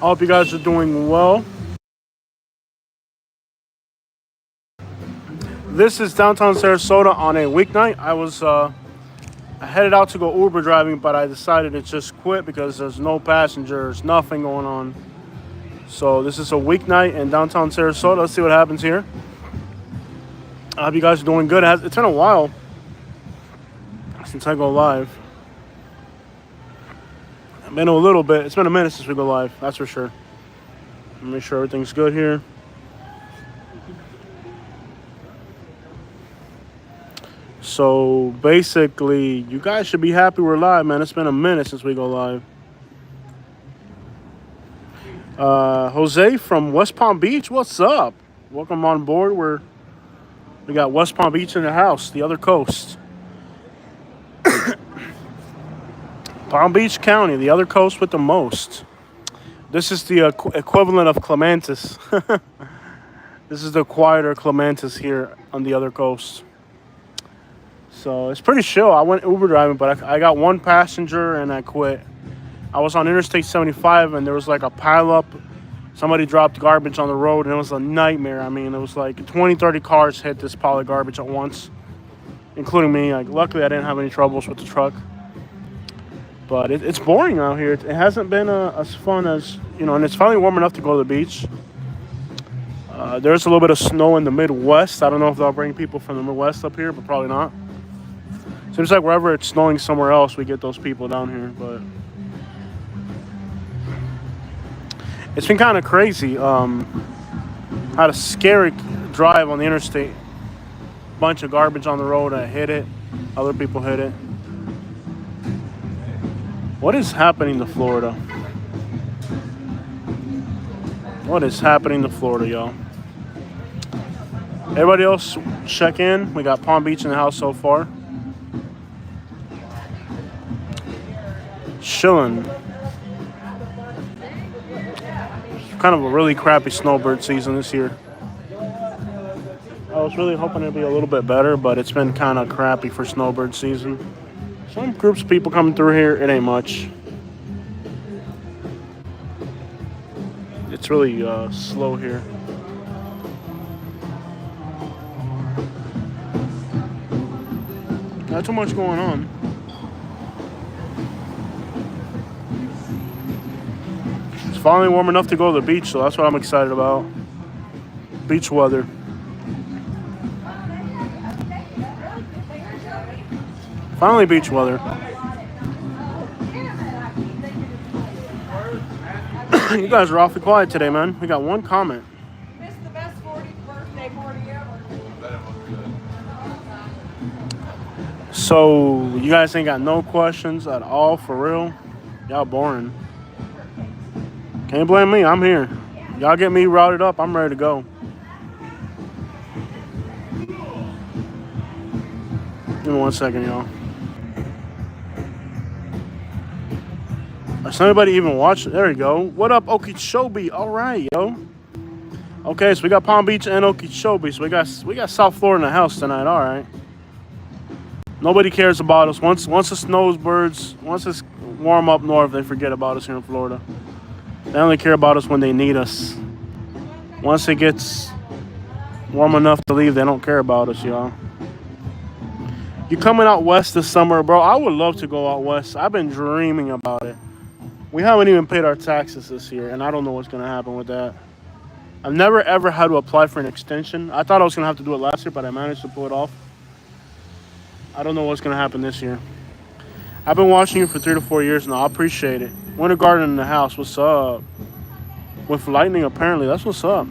I hope you guys are doing well. This is downtown Sarasota on a weeknight. I headed out to go Uber driving, but I decided to just quit because there's no passengers, nothing going on. So this is a weeknight in downtown Sarasota. Let's see what happens here. I hope you guys are doing good. It's been a while since I go live. It's been a little bit. It's been a minute since we go live. That's for sure. Make sure everything's good here. So basically, you guys should be happy we're live, man. It's been a minute since we go live. Jose from West Palm Beach, what's up? Welcome on board. We got West Palm Beach in the house, the other coast. Palm Beach County, the other coast with the most. This is the equivalent of Clementis. This is the quieter Clementis here on the other coast. So it's pretty chill. I went Uber driving, but I got one passenger and I quit. I was on Interstate 75 and there was like a pileup. Somebody dropped garbage on the road and it was a nightmare. I mean, it was like 20, 30 cars hit this pile of garbage at once, including me. Like, luckily, I didn't have any troubles with the truck. But it's boring out here. It hasn't been as fun as, and it's finally warm enough to go to the beach. There's a little bit of snow in the Midwest. I don't know if they'll bring people from the Midwest up here, but probably not. Seems like wherever it's snowing somewhere else, we get those people down here. But it's been kind of crazy. Had a scary drive on the interstate. Bunch of garbage on the road. I hit it. Other people hit it. What is happening to Florida? What is happening to Florida, y'all? Everybody else check in. We got Palm Beach in the house so far. Chilling. Kind of a really crappy snowbird season this year. I was really hoping it'd be a little bit better, but it's been kind of crappy for snowbird season. Some groups of people coming through here, it ain't much. It's really slow here. Not too much going on. It's finally warm enough to go to the beach, so that's what I'm excited about. Beach weather. Finally beach weather. You guys are awfully quiet today, man. We got one comment. Missed the best 40th birthday party ever. So, you guys ain't got no questions at all, for real? Y'all boring. Can't blame me, I'm here. Y'all get me routed up, I'm ready to go. Give me 1 second, y'all. Does anybody even watch it? There we go. What up, Okeechobee? All right, yo. Okay, so we got Palm Beach and Okeechobee. So we got South Florida in the house tonight. All right. Nobody cares about us. Once the snowbirds, once it's warm up north, they forget about us here in Florida. They only care about us when they need us. Once it gets warm enough to leave, they don't care about us, y'all. You coming out west this summer, bro? I would love to go out west. I've been dreaming about it. We haven't even paid our taxes this year, and I don't know what's going to happen with that. I've never, ever had to apply for an extension. I thought I was going to have to do it last year, but I managed to pull it off. I don't know what's going to happen this year. I've been watching you for 3 to 4 years now. I appreciate it. Winter Garden in the house. What's up? With lightning, apparently. That's what's up.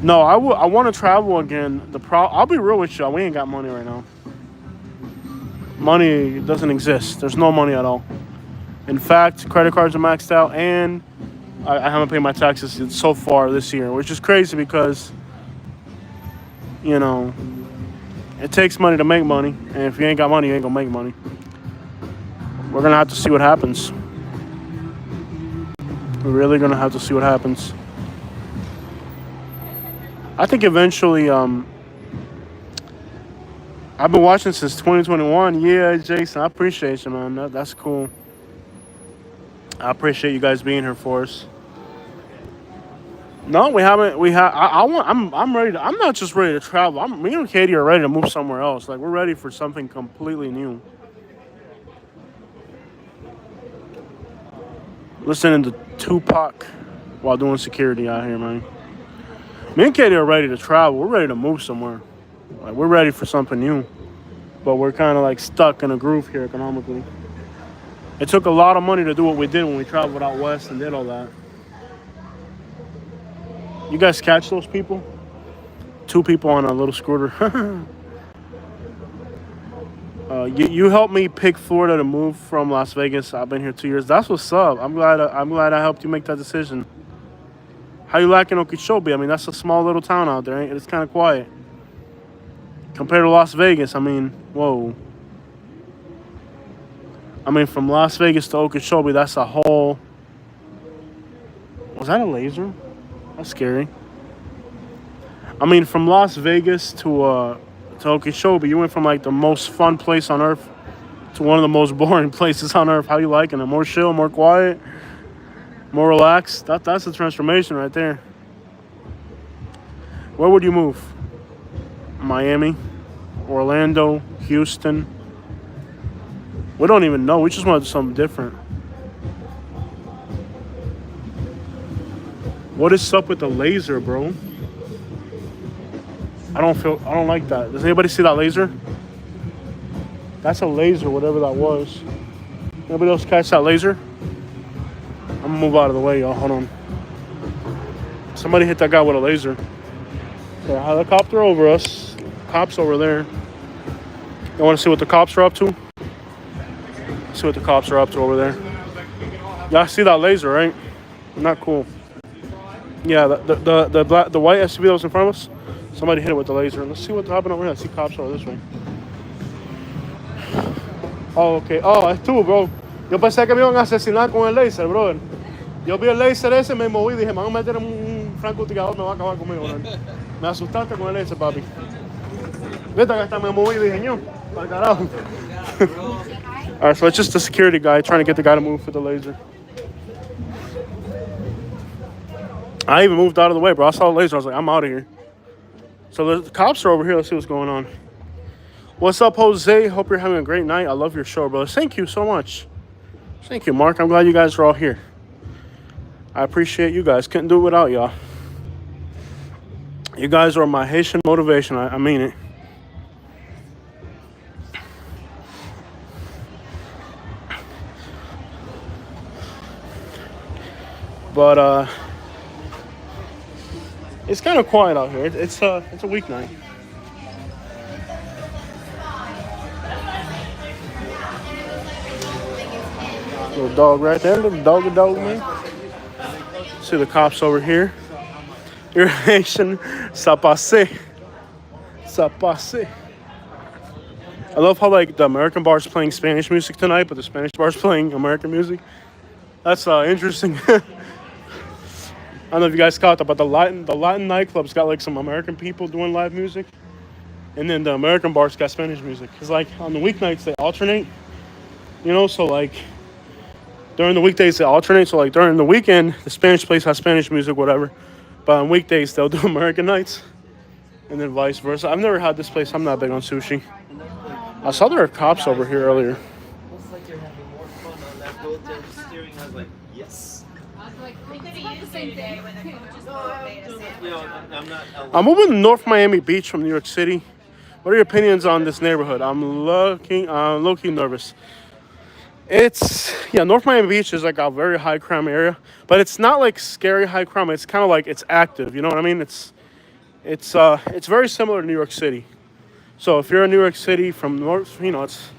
No, I want to travel again. I'll be real with y'all. We ain't got money right now. Money doesn't exist. There's no money at all. In fact, credit cards are maxed out, and I haven't paid my taxes so far this year, which is crazy because, it takes money to make money, and if you ain't got money, you ain't gonna make money. We're gonna have to see what happens. We're really gonna have to see what happens. I think eventually, I've been watching since 2021. Yeah, Jason, I appreciate you, man. That's cool. I appreciate you guys being here for us. No, we haven't. We have. I want. I'm ready. I'm not just ready to travel. Me and Katie are ready to move somewhere else. Like we're ready for something completely new. Listening to Tupac while doing security out here, man. Me and Katie are ready to travel. We're ready to move somewhere. Like we're ready for something new. But we're kind of like stuck in a groove here economically. It took a lot of money to do what we did when we traveled out west and did all that. You guys catch those people? 2 people on a little scooter. You helped me pick Florida to move from Las Vegas. I've been here 2 years. That's what's up. I'm glad I helped you make that decision. How you liking Okeechobee? I mean, that's a small little town out there. It's kind of quiet compared to Las Vegas. I mean, whoa. I mean, from Las Vegas to Okeechobee, that's a whole. Was that a laser? That's scary. I mean, from Las Vegas to Okeechobee, you went from like the most fun place on earth to one of the most boring places on earth. How you liking it? More chill, more quiet, more relaxed. That's a transformation right there. Where would you move? Miami, Orlando, Houston. We don't even know. We just want to do something different. What is up with the laser, bro? I don't like that. Does anybody see that laser? That's a laser, whatever that was. Anybody else catch that laser? I'm gonna move out of the way, y'all. Hold on. Somebody hit that guy with a laser. Okay, a helicopter over us. Cops over there. You want to see what the cops are up to? See what the cops are up to over there. Y'all see that laser, right? Not cool. Yeah, the white SUV that was in front of us, somebody hit it with the laser. Let's see what's happening over here. I see cops over this way. Oh, okay. Oh, es tú, bro. Yo pensé que me iban a asesinar con el laser, brother. Yo vi el laser ese, me moví, dije, me van a meter en un francotirador, me va a acabar conmigo, brother. Me asustaste con el laser, papi. Viste que hasta me moví, dije, ño, para carajo. All right, so it's just the security guy trying to get the guy to move for the laser. I even moved out of the way, bro. I saw the laser. I was like, I'm out of here. So the cops are over here. Let's see what's going on. What's up, Jose? Hope you're having a great night. I love your show, brother. Thank you so much. Thank you, Mark. I'm glad you guys are all here. I appreciate you guys. Couldn't do it without y'all. You guys are my Haitian motivation. I mean it. But it's kind of quiet out here. It's a weeknight. Little dog right there, little dog, man. See the cops over here. You're Haitian, ça passe. Ça passe. I love how like the American bar's playing Spanish music tonight, but the Spanish bar's playing American music. That's interesting. I don't know if you guys caught that, but the Latin nightclub's got like some American people doing live music, and then the American bar's got Spanish music. Cause like on the weeknights they alternate, you know. So like during the weekdays they alternate. So like during the weekend the Spanish place has Spanish music, whatever. But on weekdays they'll do American nights, and then vice versa. I've never had this place. I'm not big on sushi. I saw there were cops over here earlier. Looks like you're having more fun on that boat than steering. I was like, yes. I'm moving to North Miami Beach from New York City. What are your opinions on this neighborhood? I'm low-key nervous. North Miami Beach is like a very high crime area, but it's not like scary high crime. It's kind of like it's active. You know what I mean? It's very similar to New York City. So if you're in New York City from north, you know it's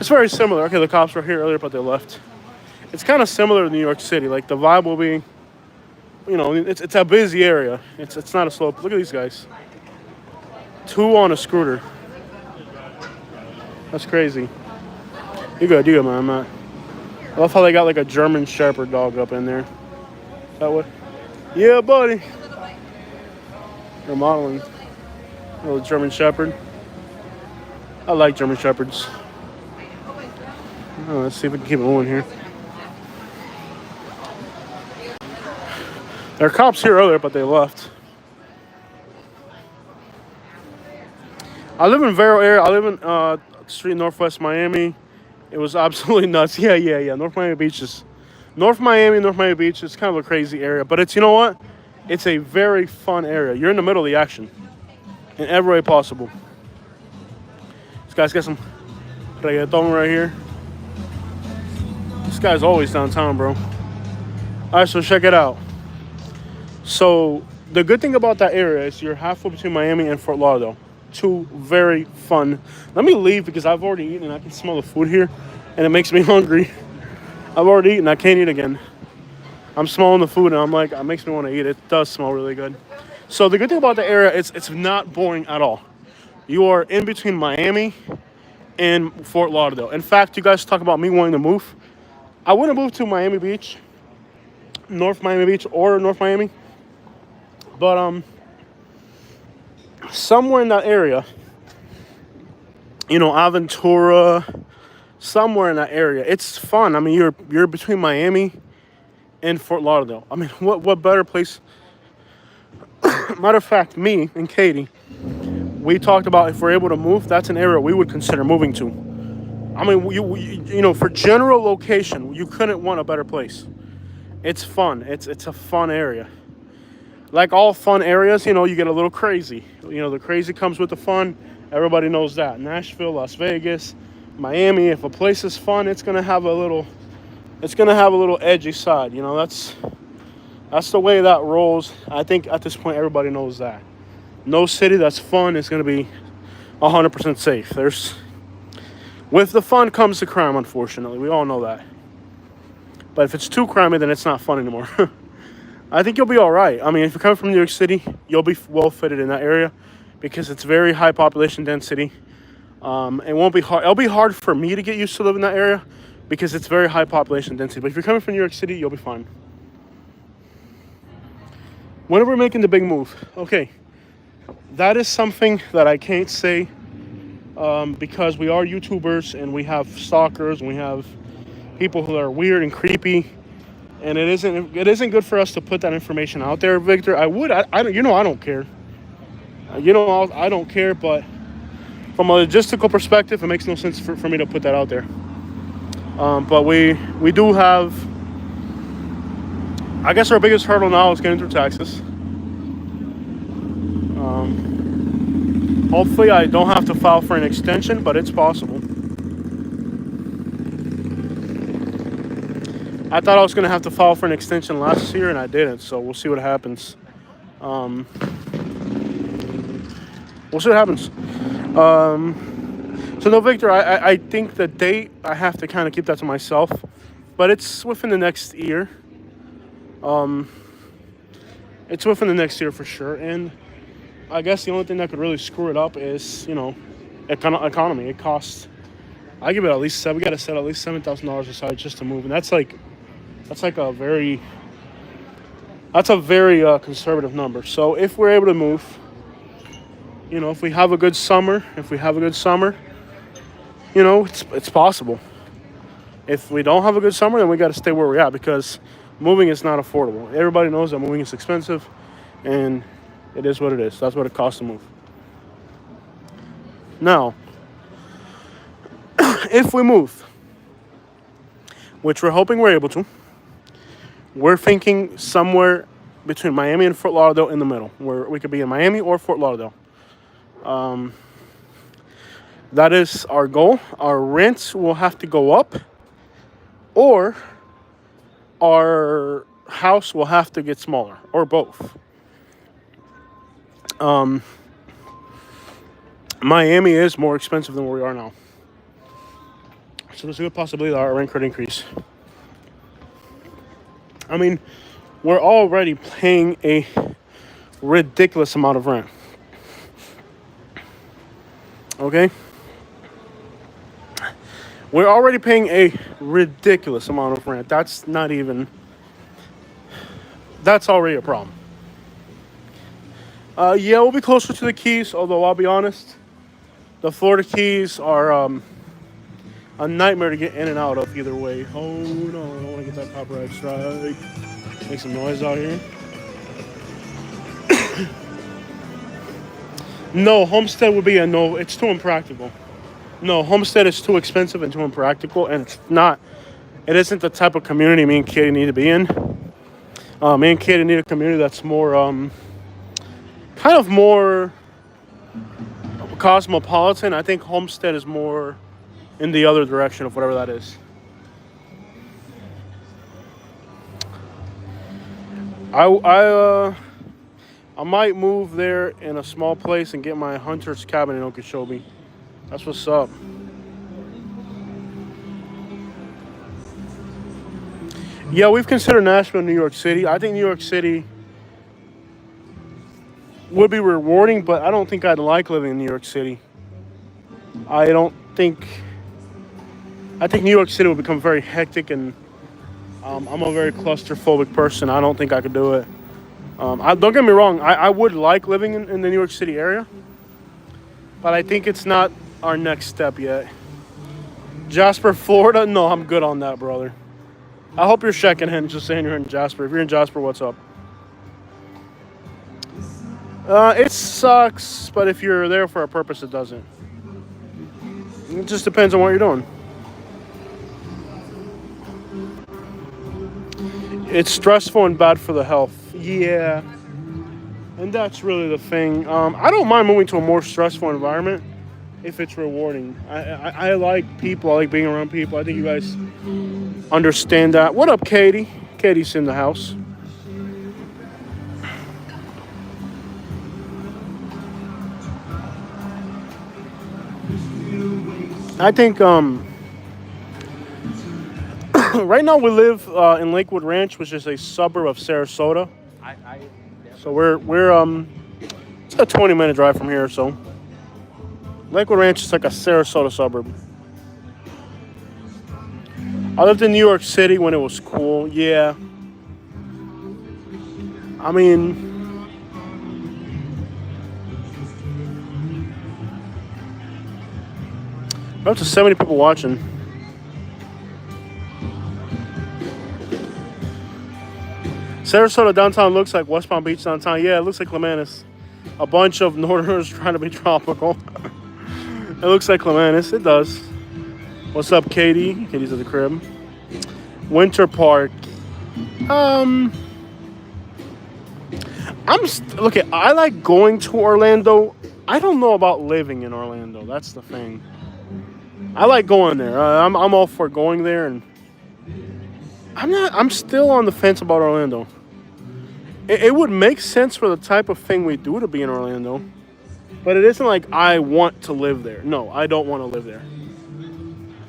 very similar. Okay, the cops were here earlier, but they left. It's kind of similar to New York City. Like the vibe will be, you know, it's a busy area. It's not a slow. Look at these guys. 2 on a scooter. That's crazy. You good, man. I'm not. I love how they got like a German Shepherd dog up in there. Is that what? Yeah, buddy. They're modeling. A little German Shepherd. I like German Shepherds. Let's see if we can keep it moving here. There were cops here earlier, but they left. I live in Vero area. I live in street Northwest Miami. It was absolutely nuts. Yeah. North Miami Beach is North Miami Beach is kind of a crazy area, but it's, you know what? It's a very fun area. You're in the middle of the action in every way possible. This guy's got some reggaeton right here. This guy's always downtown, bro. All right, so check it out. So the good thing about that area is you're halfway between Miami and Fort Lauderdale. Two very fun. Let me leave because I've already eaten and I can smell the food here and it makes me hungry. I've already eaten. I can't eat again. I'm smelling the food and I'm like, it makes me want to eat. It does smell really good. So the good thing about the area is it's not boring at all. You are in between Miami and Fort Lauderdale. In fact, you guys talk about me wanting to move. I wouldn't move to Miami Beach, North Miami Beach or North Miami. But somewhere in that area, you know, Aventura, somewhere in that area, it's fun. I mean, you're between Miami and Fort Lauderdale. I mean, what better place? Matter of fact, me and Katie, we talked about if we're able to move, that's an area we would consider moving to. I mean, you know, for general location, you couldn't want a better place. It's fun. It's a fun area. Like all fun areas, you know, you get a little crazy. You know, the crazy comes with the fun. Everybody knows that. Nashville, Las Vegas, Miami. If a place is fun, it's gonna have a little edgy side. You know, that's the way that rolls. I think at this point, everybody knows that. No city that's fun is gonna be 100% safe. With the fun comes the crime, unfortunately. We all know that. But if it's too crimey, then it's not fun anymore. I think you'll be all right. I mean, if you're coming from New York City, you'll be well fitted in that area because it's very high population density. It won't be hard. It'll be hard for me to get used to living in that area because it's very high population density. But if you're coming from New York City, you'll be fine. When are we making the big move? Okay, that is something that I can't say because we are YouTubers and we have stalkers and we have people who are weird and creepy. And it isn't good for us to put that information out there, Victor. I don't care. I don't care, but from a logistical perspective, it makes no sense for me to put that out there. But we do have, I guess our biggest hurdle now is getting through taxes. Hopefully I don't have to file for an extension, but it's possible. I thought I was going to have to file for an extension last year, and I didn't, so we'll see what happens. We'll see what happens. So, no, Victor, I think the date, I have to kind of keep that to myself, but it's within the next year. It's within the next year for sure, and I guess the only thing that could really screw it up is, you know, economy. It costs, I give it at least, we got to set at least $7,000 aside just to move, and that's a very conservative number. So if we're able to move, you know, if we have a good summer, you know, it's possible. If we don't have a good summer, then we got to stay where we're at because moving is not affordable. Everybody knows that moving is expensive, and it is what it is. That's what it costs to move. Now, if we move, which we're hoping we're able to, we're thinking somewhere between Miami and Fort Lauderdale in the middle, where we could be in Miami or Fort Lauderdale. That is our goal. Our rent will have to go up, or our house will have to get smaller, or both. Miami is more expensive than where we are now. So there's a good possibility that our rent could increase. I mean, we're already paying a ridiculous amount of rent. Okay? We're already paying a ridiculous amount of rent. That's already a problem. Yeah, we'll be closer to the Keys, although I'll be honest, the Florida Keys are a nightmare to get in and out of either way. Hold on, I don't want to get that copyright strike. Make some noise out here. No, Homestead would be a no. It's too impractical. No, Homestead is too expensive and too impractical, and it's not. It isn't the type of community me and Katie need to be in. Me and Katie need a community that's more, kind of more cosmopolitan. I think Homestead is more in the other direction of whatever that is. I might move there in a small place and get my hunter's cabin in Okeechobee. That's what's up. Yeah, we've considered Nashville, New York City. I think New York City would be rewarding, but I don't think I'd like living in New York City. I think New York City would become very hectic, and I'm a very claustrophobic person. I don't think I could do it. Don't get me wrong, I would like living in the New York City area, but I think it's not our next step yet. Jasper, Florida? No, I'm good on that, brother. I hope you're checking in, just saying you're in Jasper. If you're in Jasper, what's up? It sucks, but if you're there for a purpose, it doesn't. It just depends on what you're doing. It's stressful and bad for the health. Yeah. And that's really the thing. I don't mind moving to a more stressful environment if it's rewarding. I like people. I like being around people. I think you guys understand that. What up, Katie? Katie's in the house. I think right now we live in Lakewood Ranch, which is a suburb of Sarasota. So we're it's a 20-minute drive from here or so. Lakewood Ranch is like a Sarasota suburb. I lived in New York City when it was cool. Yeah. I mean, we're up to 70 people watching. Sarasota downtown looks like West Palm Beach downtown. Yeah, it looks like Clematis. A bunch of northerners trying to be tropical. It looks like Clematis. It does. What's up, Katie? Katie's at the crib. Winter Park. Look, I like going to Orlando. I don't know about living in Orlando. That's the thing. I like going there. I'm all for going there, and I'm still on the fence about Orlando. It would make sense for the type of thing we do to be in Orlando, but it isn't like I want to live there. No, I don't want to live there.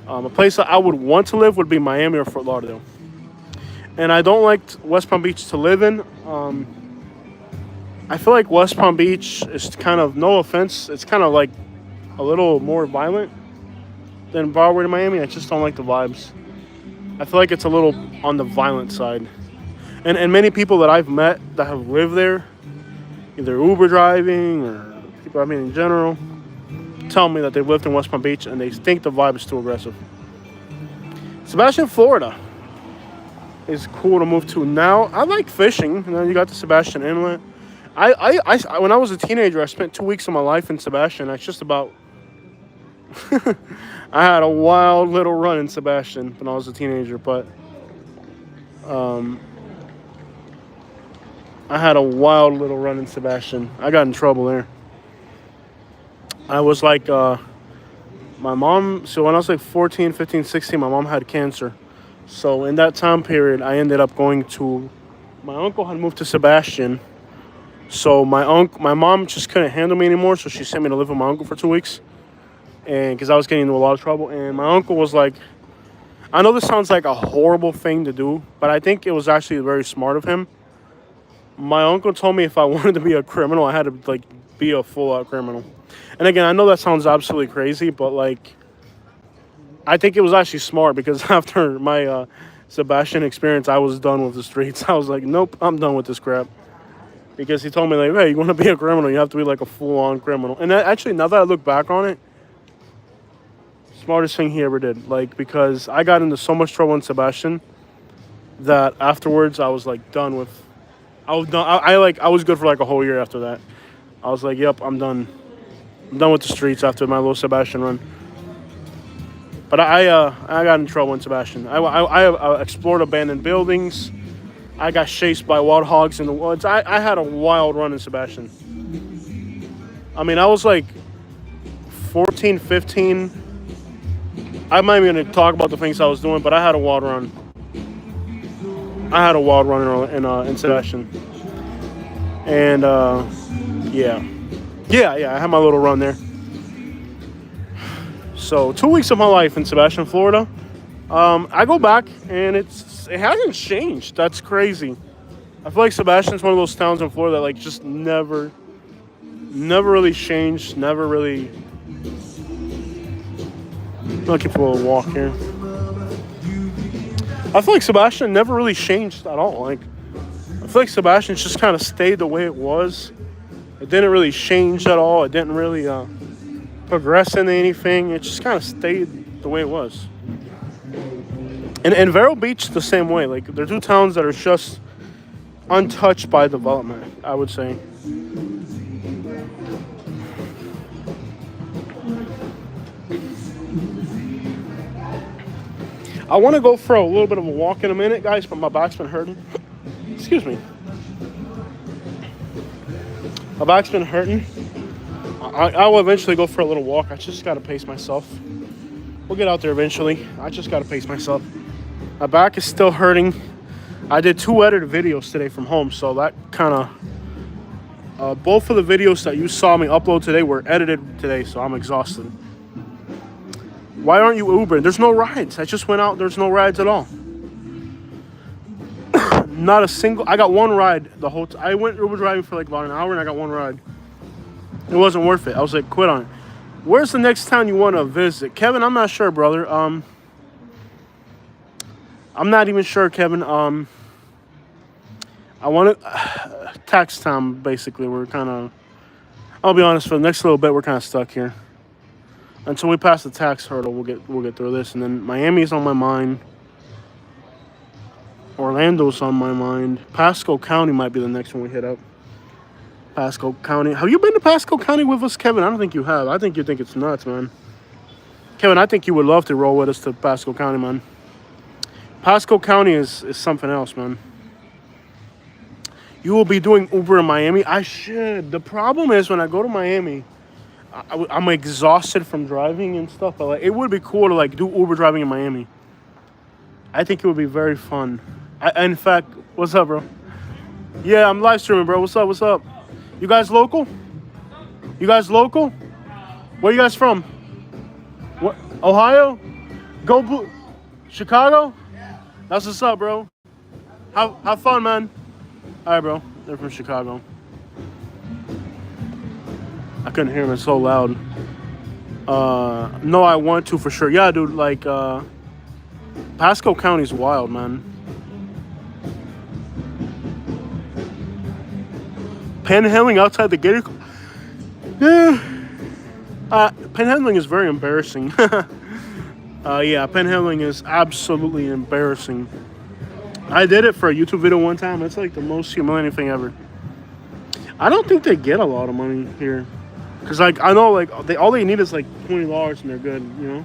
A place that I would want to live would be Miami or Fort Lauderdale. And I don't like West Palm Beach to live in. I feel like West Palm Beach is kind of, no offense, it's kind of like a little more violent than Broward and Miami. I just don't like the vibes. I feel like it's a little on the violent side. And many people that I've met that have lived there, either Uber driving or people I mean in general, tell me that they've lived in West Palm Beach and they think the vibe is too aggressive. Sebastian, Florida is cool to move to now. I like fishing. And then you got the Sebastian Inlet. I when I was a teenager, I spent 2 weeks of my life in Sebastian. That's just about... I had a wild little run in Sebastian when I was a teenager, but I had a wild little run in Sebastian. I got in trouble there. I was like, my mom, so when I was like 14, 15, 16, my mom had cancer. So in that time period, I ended up going to, my uncle had moved to Sebastian. So my mom just couldn't handle me anymore, so she sent me to live with my uncle for 2 weeks. And because I was getting into a lot of trouble. And my uncle was like, I know this sounds like a horrible thing to do, but I think it was actually very smart of him. My uncle told me if I wanted to be a criminal, I had to like be a full-out criminal. And again, I know that sounds absolutely crazy, but like, I think it was actually smart because after my Sebastian experience, I was done with the streets. I was like, nope, I'm done with this crap. Because he told me like, hey, you want to be a criminal, you have to be like a full-on criminal. And actually, now that I look back on it, Smartest thing he ever did. Like, because I got into so much trouble in Sebastian that afterwards I was like done with. I was done. I was good for like a whole year after that. I was like, yep, I'm done. I'm done with the streets after my little Sebastian run. But I got in trouble in Sebastian. I explored abandoned buildings. I got chased by wild hogs in the woods. I had a wild run in Sebastian. I mean, I was like 14, 15. I'm not even going to talk about the things I was doing, but I had a wild run. I had a wild run in Sebastian. And, yeah. Yeah, I had my little run there. So 2 weeks of my life in Sebastian, Florida. I go back and it hasn't changed. That's crazy. I feel like Sebastian's one of those towns in Florida that like just never really changed. Never really. Looking for a little walk here. I feel like Sebastian never really changed at all. Like I feel like Sebastian just kind of stayed the way it was. It didn't really change at all. It didn't really progress into anything. It just kind of stayed the way it was. And Vero Beach the same way. Like they're two towns that are just untouched by development, I would say. I want to go for a little bit of a walk in a minute, guys, but my back's been hurting. Excuse me. My back's been hurting. I will eventually go for a little walk. I just got to pace myself. We'll get out there eventually. I just got to pace myself. My back is still hurting. I did 2 edited videos today from home, so that kind of... both of the videos that you saw me upload today were edited today, so I'm exhausted. Why aren't you Ubering? There's no rides. I just went out. There's no rides at all. Not a single... I got one ride the whole time. I went Uber driving for like about an hour and I got one ride. It wasn't worth it. I was like, quit on it. Where's the next town you want to visit? Kevin, I'm not sure, brother. I'm not even sure, Kevin. I want to... tax town, basically. We're kind of... I'll be honest, for the next little bit, we're kind of stuck here. Until we pass the tax hurdle, we'll get through this. And then Miami's on my mind. Orlando's on my mind. Pasco County might be the next one we hit up. Pasco County. Have you been to Pasco County with us, Kevin? I don't think you have. I think you think it's nuts, man. Kevin, I think you would love to roll with us to Pasco County, man. Pasco County is something else, man. You will be doing Uber in Miami? I should. The problem is when I go to Miami... I'm exhausted from driving and stuff, but like, it would be cool to like do Uber driving in Miami. I think it would be very fun. In fact, what's up, bro? Yeah, I'm live streaming, bro. What's up? You guys local? Where you guys from? What? Ohio? Go Blue? Chicago? Yeah. That's what's up, bro. Have fun, man. All right, bro. They're from Chicago. I couldn't hear him, it's so loud. No, I want to for sure. Yeah, dude, like, Pasco County's wild, man. Panhandling outside the gated... Yeah. Panhandling is very embarrassing. Yeah, panhandling is absolutely embarrassing. I did it for a YouTube video one time. It's like the most humiliating thing ever. I don't think they get a lot of money here. Because, like, I know, like, all they need is, like, $20 and they're good, you know?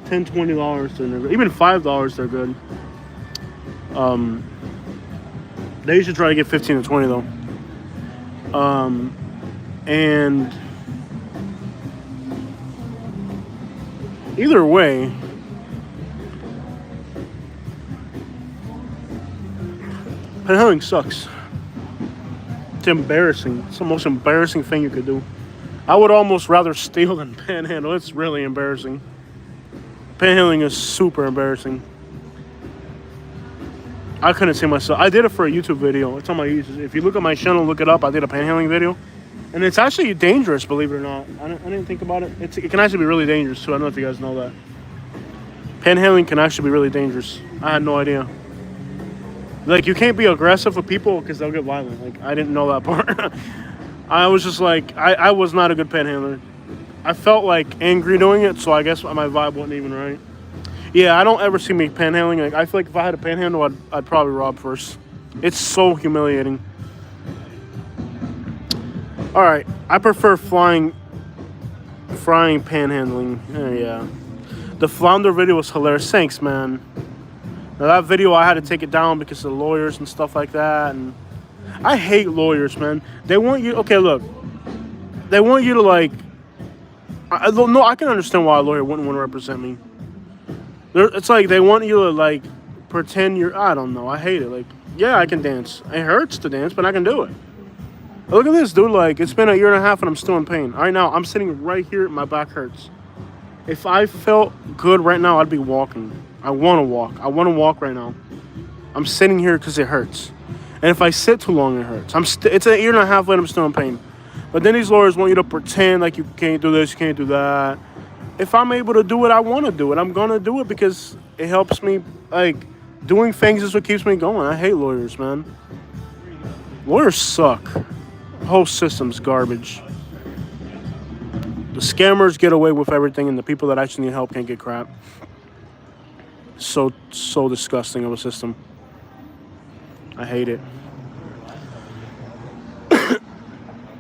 $10, $20 and they're good. Even $5, they're good. They usually try to get 15 to 20, though. And either way, panhandling sucks. It's embarrassing. It's the most embarrassing thing you could do. I would almost rather steal than panhandle. It's really embarrassing. Panhandling is super embarrassing. I couldn't see myself. I did it for a YouTube video. It's on my YouTube. If you look at my channel, look it up. I did a panhandling video. And it's actually dangerous, believe it or not. I didn't think about it. It can actually be really dangerous, too. I don't know if you guys know that. Panhandling can actually be really dangerous. I had no idea. Like, you can't be aggressive with people because they'll get violent. Like, I didn't know that part. I was just like, I was not a good panhandler. I felt like angry doing it, so I guess my vibe wasn't even right. Yeah, I don't ever see me panhandling. Like, I feel like if I had a panhandle, I'd probably rob first. It's so humiliating. All right, I prefer frying panhandling. Yeah. The flounder video was hilarious. Thanks, man. Now that video, I had to take it down because of lawyers and stuff like that. And I hate lawyers, man. They want you. Okay, look. They want you to like. No, I can understand why a lawyer wouldn't want to represent me. It's like they want you to like pretend you're. I don't know. I hate it. Like, yeah, I can dance. It hurts to dance, but I can do it. Look at this, dude. Like, it's been a year and a half, and I'm still in pain. Right now, I'm sitting right here. My back hurts. If I felt good right now, I'd be walking. I want to walk. I want to walk right now. I'm sitting here because it hurts. And if I sit too long, it hurts. It's a year and a half later, I'm still in pain. But then these lawyers want you to pretend like you can't do this, you can't do that. If I'm able to do it, I want to do it. I'm going to do it because it helps me. Like, doing things is what keeps me going. I hate lawyers, man. Lawyers suck. The whole system's garbage. The scammers get away with everything, and the people that actually need help can't get crap. So disgusting of a system. I hate it.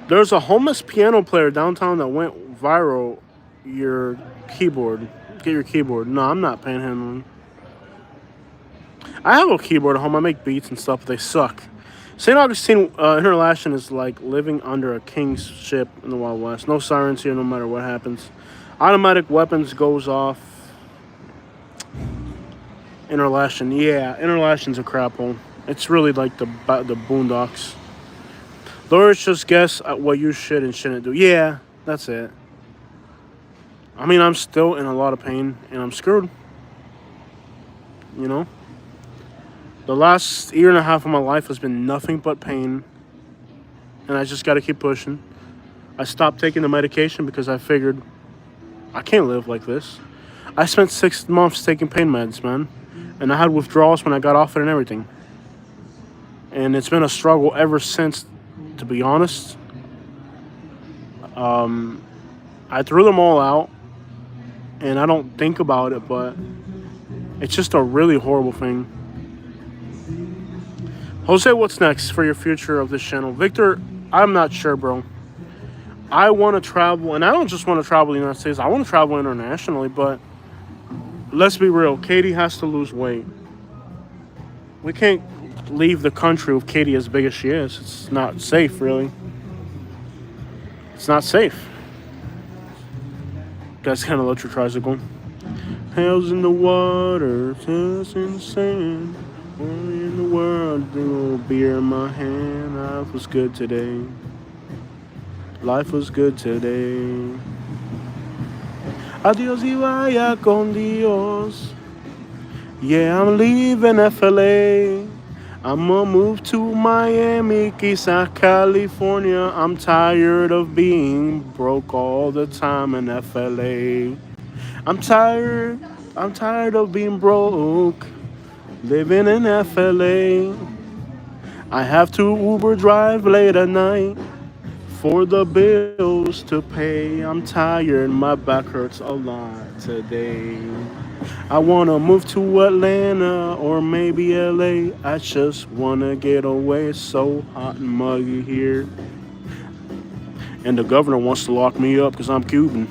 There's a homeless piano player downtown that went viral. Your keyboard. Get your keyboard. No, I'm not panhandling. I have a keyboard at home. I make beats and stuff, but they suck. St. Augustine Interlachen is like living under a king's ship in the Wild West. No sirens here no matter what happens. Automatic weapons goes off. Interlachen. Yeah, Interlachen's a crap hole. It's really like the boondocks. Lawyers just guess at what you should and shouldn't do. Yeah, that's it. I mean, I'm still in a lot of pain, and I'm screwed. You know? The last year and a half of my life has been nothing but pain, and I just got to keep pushing. I stopped taking the medication because I figured I can't live like this. I spent 6 months taking pain meds, man, and I had withdrawals when I got off it and everything. And it's been a struggle ever since, to be honest. I threw them all out, and I don't think about it, but it's just a really horrible thing. Jose, what's next for your future of this channel? Victor, I'm not sure, bro. I want to travel, and I don't just want to travel the United States. I want to travel internationally, but let's be real. Katie has to lose weight. We can't leave the country with Katie as big as she is. It's not safe, really. It's not safe. That's kind of electric tricycle. Hell's in the water, just in the sand. Where in the world, the old beer in my hand. Life was good today. Life was good today. Adios y vaya con Dios. Yeah, I'm leaving FLA. I'ma move to Miami, quizás California. I'm tired of being broke all the time in FLA. I'm tired of being broke, living in FLA. I have to Uber drive late at night for the bills to pay. I'm tired, my back hurts a lot today. I wanna move to Atlanta or maybe LA. I just wanna get away. It's so hot and muggy here. And the governor wants to lock me up because I'm Cuban.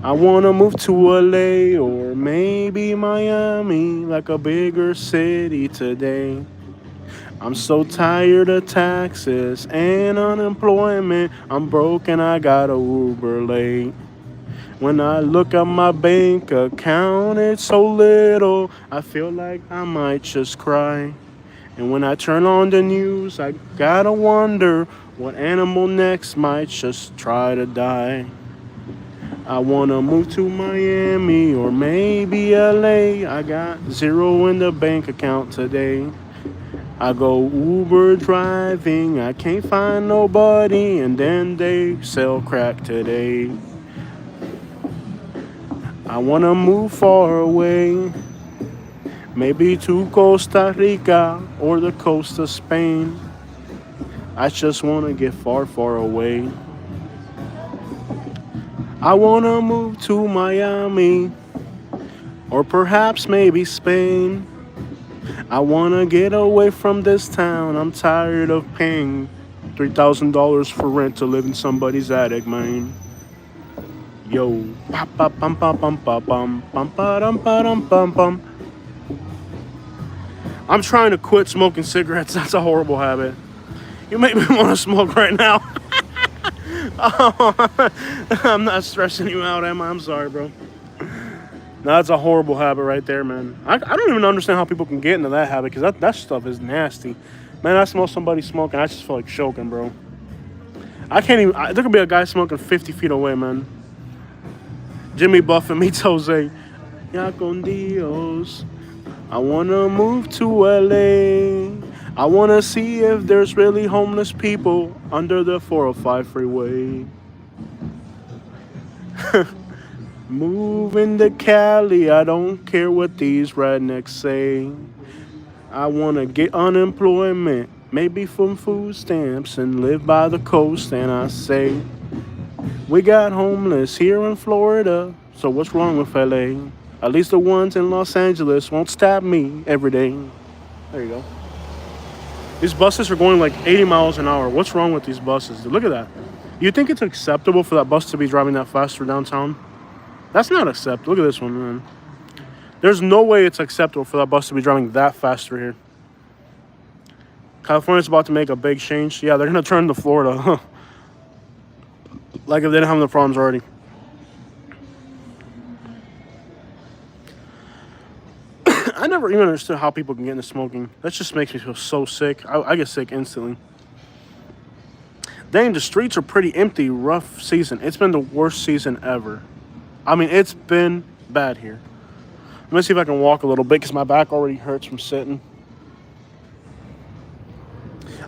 I wanna move to LA or maybe Miami, like a bigger city today. I'm so tired of taxes and unemployment. I'm broke and I got a Uber late. When I look at my bank account, it's so little, I feel like I might just cry. And when I turn on the news, I gotta wonder what animal next might just try to die. I wanna move to Miami or maybe LA. I got zero in the bank account today. I go Uber driving, I can't find nobody, and then they sell crack today. I wanna move far away, maybe to Costa Rica or the coast of Spain. I just wanna get far, far away. I wanna move to Miami or perhaps maybe Spain. I wanna get away from this town. I'm tired of paying $3,000 for rent to live in somebody's attic, man. Yo, pa pa pum pum pum pum pum pum pa dum pa dum pum pum. I'm trying to quit smoking cigarettes. That's a horrible habit. You make me want to smoke right now. Oh, I'm not stressing you out, am I? I'm sorry, bro. No, that's a horrible habit right there, man. I don't even understand how people can get into that habit because that stuff is nasty. Man, I smell somebody smoking. I just feel like choking, bro. I can't even. There could be a guy smoking 50 feet away, man. Jimmy Buffett meets Jose. Ya con Dios. I wanna move to LA. I wanna see if there's really homeless people under the 405 freeway. Moving to Cali, I don't care what these rednecks say. I wanna get unemployment, maybe from food stamps, and live by the coast. And I say, we got homeless here in Florida, so what's wrong with LA? At least the ones in Los Angeles won't stab me every day. There you go. These buses are going like 80 miles an hour. What's wrong with these buses? Look at that. You think it's acceptable for that bus to be driving that fast through downtown? That's not acceptable. Look at this one, man. There's no way it's acceptable for that bus to be driving that fast through here. California's about to make a big change. Yeah, they're going to turn to Florida. Like if they didn't have the problems already. I never even understood how people can get into smoking. That just makes me feel so sick. I get sick instantly. Dang, the streets are pretty empty. Rough season. It's been the worst season ever. I mean, it's been bad here. Let me see if I can walk a little bit because my back already hurts from sitting.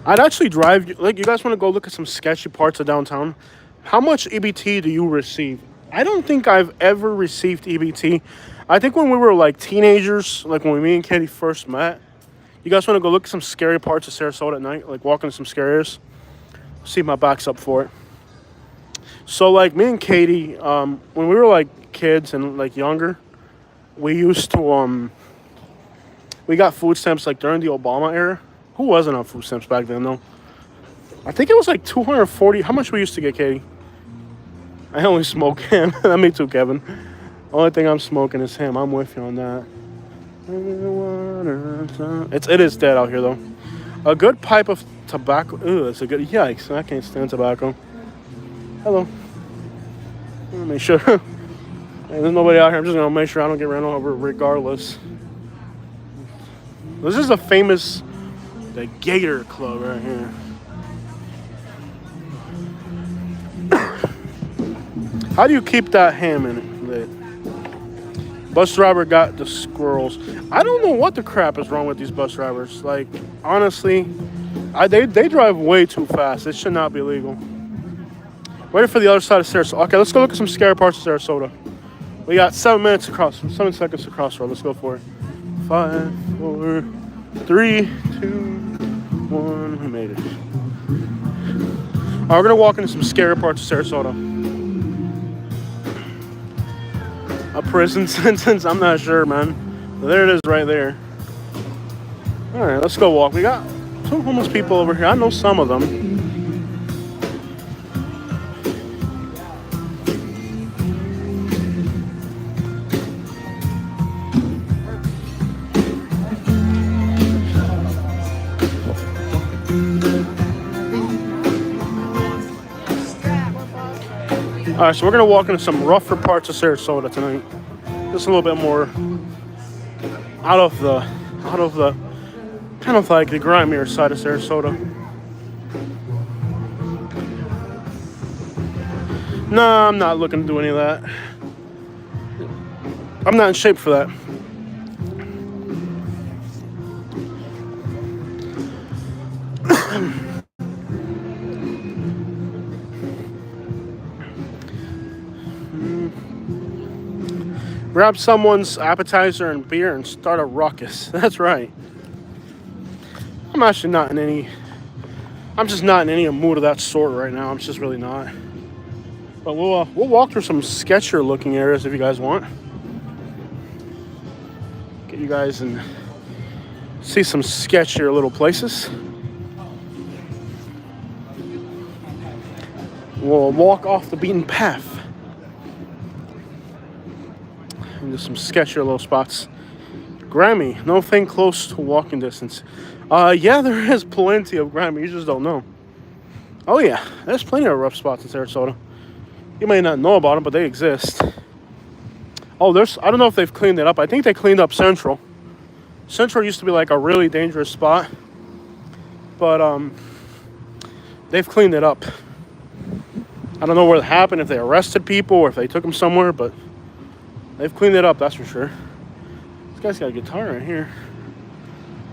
I'd actually drive. Like, you guys want to go look at some sketchy parts of downtown? How much EBT do you receive? I don't think I've ever received EBT. I think when we were like teenagers, like when me and Katie first met, you guys want to go look at some scary parts of Sarasota at night? Like walk into some scary areas? See if my back's up for it. So like me and Katie, when we were like kids and like younger, we used to, we got food stamps like during the Obama era. Who wasn't on food stamps back then though? I think it was like 240. How much we used to get, Katie? I only smoke him. Me too, Kevin. Only thing I'm smoking is him. I'm with you on that. It is dead out here though. A good pipe of tobacco. Ooh, it's a good. Yikes! I can't stand tobacco. Hello. Let me make sure. Hey, there's nobody out here. I'm just gonna make sure I don't get ran over regardless. This is a famous, the Gator Club right here. How do you keep that ham in it lit? Bus driver got the squirrels. I don't know what the crap is wrong with these bus drivers. Like, honestly, they drive way too fast. It should not be legal. Waiting for the other side of Sarasota. Okay, let's go look at some scary parts of Sarasota. We got 7 seconds to cross road. Let's go for it. 5, 4, 3, 2, 1. We made it. All right, we're gonna walk into some scary parts of Sarasota. A prison sentence? I'm not sure, man. But there it is right there. All right, let's go walk. We got 2 homeless people over here. I know some of them. All right, so we're gonna walk into some rougher parts of Sarasota tonight. Just a little bit more out of the kind of like the grimier side of Sarasota. Nah, I'm not looking to do any of that. I'm not in shape for that. Grab someone's appetizer and beer and start a ruckus. That's right. I'm just not in any mood of that sort right now. I'm just really not. But we'll walk through some sketchier looking areas if you guys want. Get you guys and see some sketchier little places. We'll walk off the beaten path into some sketchier little spots. Grammy, nothing close to walking distance. Yeah, there is plenty of Grammy. You just don't know. Oh yeah, there's plenty of rough spots in Sarasota. You may not know about them, but they exist. Oh, I don't know if they've cleaned it up. I think they cleaned up Central. Central used to be like a really dangerous spot, but they've cleaned it up. I don't know what happened, if they arrested people or if they took them somewhere, but they've cleaned it up, that's for sure. This guy's got a guitar right here.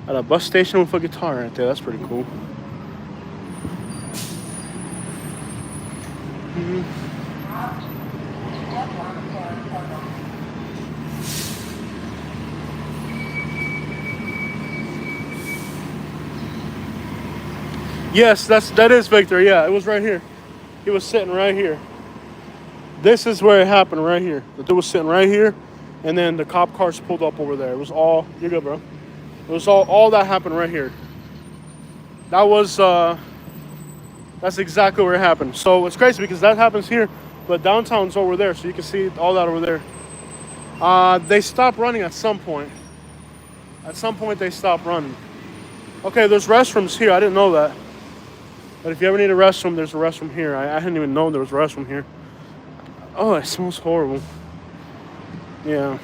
At a bus station with a guitar right there. That's pretty cool. Yes, that is Victor. Yeah, it was right here. He was sitting right here. This is where it happened, right here. The dude was sitting right here, and then the cop cars pulled up over there. It was all, you're good, bro. It was all that happened right here. That was, that's exactly where it happened. So it's crazy because that happens here, but downtown's over there, so you can see all that over there. They stopped running at some point. At some point, they stopped running. Okay, there's restrooms here. I didn't know that. But if you ever need a restroom, there's a restroom here. I didn't even know there was a restroom here. Oh, it smells horrible. Yeah.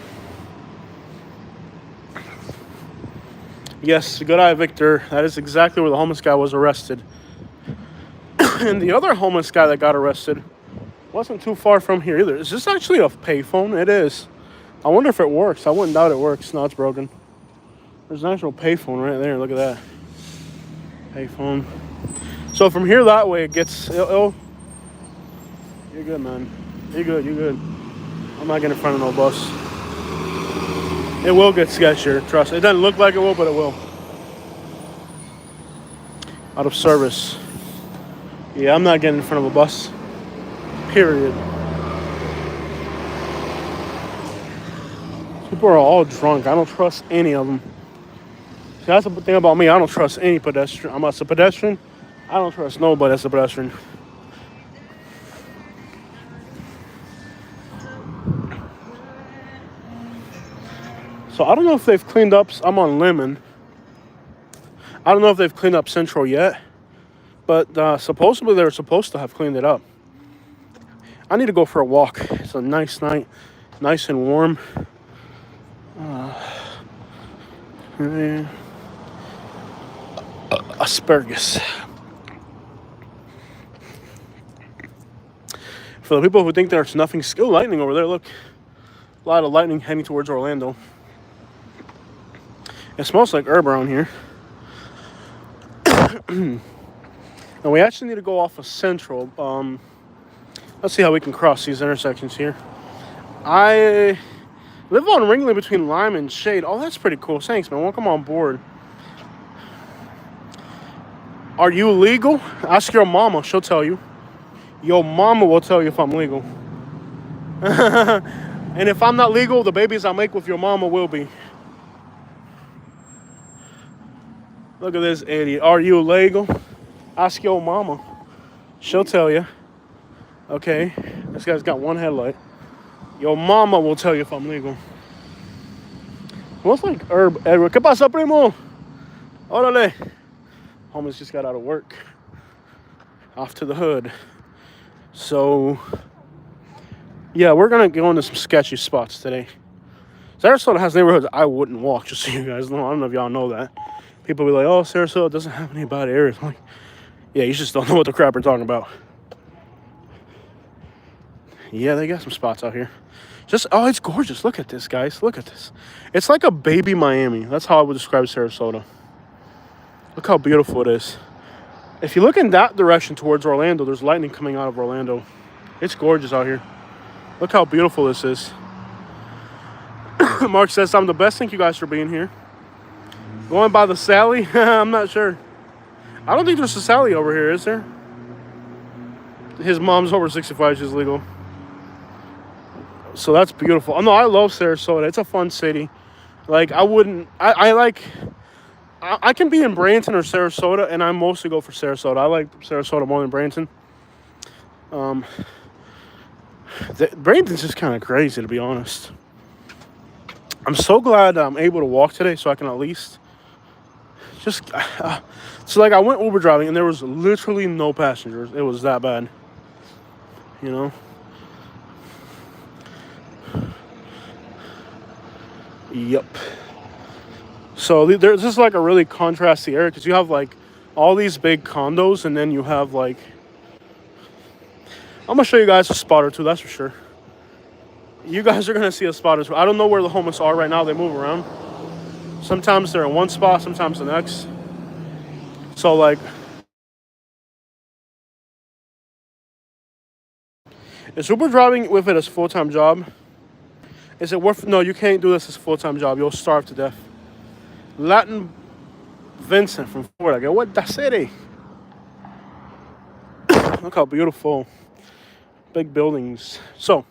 Yes, good eye, Victor. That is exactly where the homeless guy was arrested. And the other homeless guy that got arrested wasn't too far from here either. Is this actually a payphone? It is. I wonder if it works. I wouldn't doubt it works. No, it's broken. There's an actual payphone right there. Look at that. Payphone. So from here that way it gets... You're good, man. You're good. I'm not getting in front of no bus. It will get sketchier. Trust me. It doesn't look like it will, but it will. Out of service. Yeah, I'm not getting in front of a bus. Period. People are all drunk. I don't trust any of them. See, that's the thing about me. I don't trust any pedestrian. I'm a pedestrian. I don't trust nobody that's a pedestrian. So I don't know if they've cleaned up. I'm on Lemon. I don't know if they've cleaned up Central yet. But supposedly they were supposed to have cleaned it up. I need to go for a walk. It's a nice night. Nice and warm. Asparagus. For the people who think there's nothing, still lightning over there, look. A lot of lightning heading towards Orlando. It smells like herb around here. And we actually need to go off of Central. Let's see how we can cross these intersections here. I live on Ringling between Lime and Shade. Oh, that's pretty cool. Thanks, man. Welcome on board. Are you legal? Ask your mama. She'll tell you. Your mama will tell you if I'm legal. And if I'm not legal, the babies I make with your mama will be. Look at this idiot. Are you legal? Ask your mama. She'll tell you. Okay. This guy's got one headlight. Your mama will tell you if I'm legal. Looks like herb. Edward. ¿Qué pasa, primo? Órale. Homeless just got out of work. Off to the hood. So, yeah, we're going to go into some sketchy spots today. Sarasota has neighborhoods I wouldn't walk, just so you guys know. I don't know if y'all know that. People be like, oh, Sarasota doesn't have any bad areas. I'm like, yeah, you just don't know what the crap we're talking about. Yeah, they got some spots out here. Oh, it's gorgeous. Look at this, guys. Look at this. It's like a baby Miami. That's how I would describe Sarasota. Look how beautiful it is. If you look in that direction towards Orlando, there's lightning coming out of Orlando. It's gorgeous out here. Look how beautiful this is. Mark says, I'm the best. Thank you guys for being here. Going by the Sally? I'm not sure. I don't think there's a Sally over here, is there? His mom's over 65. She's legal. So that's beautiful. Oh, no, I love Sarasota. It's a fun city. Like, I wouldn't... I can be in Branson or Sarasota, and I mostly go for Sarasota. I like Sarasota more than Branson. Bradenton's just kind of crazy, to be honest. I'm so glad I'm able to walk today, so I can at least just... so, like, I went Uber driving, and there was literally no passengers. It was that bad. You know? Yep. So, there's just, like, a really contrasty area, because you have, like, all these big condos, and then you have, like... I'm going to show you guys a spot or two, that's for sure. You guys are going to see a spot or two. I don't know where the homeless are right now. They move around. Sometimes they're in one spot, sometimes the next. So, like... is Uber driving with it as a full-time job? Is it worth... no, you can't do this as a full-time job. You'll starve to death. Latin Vincent from Florida. Go, what the city? Look how beautiful. Big buildings. So,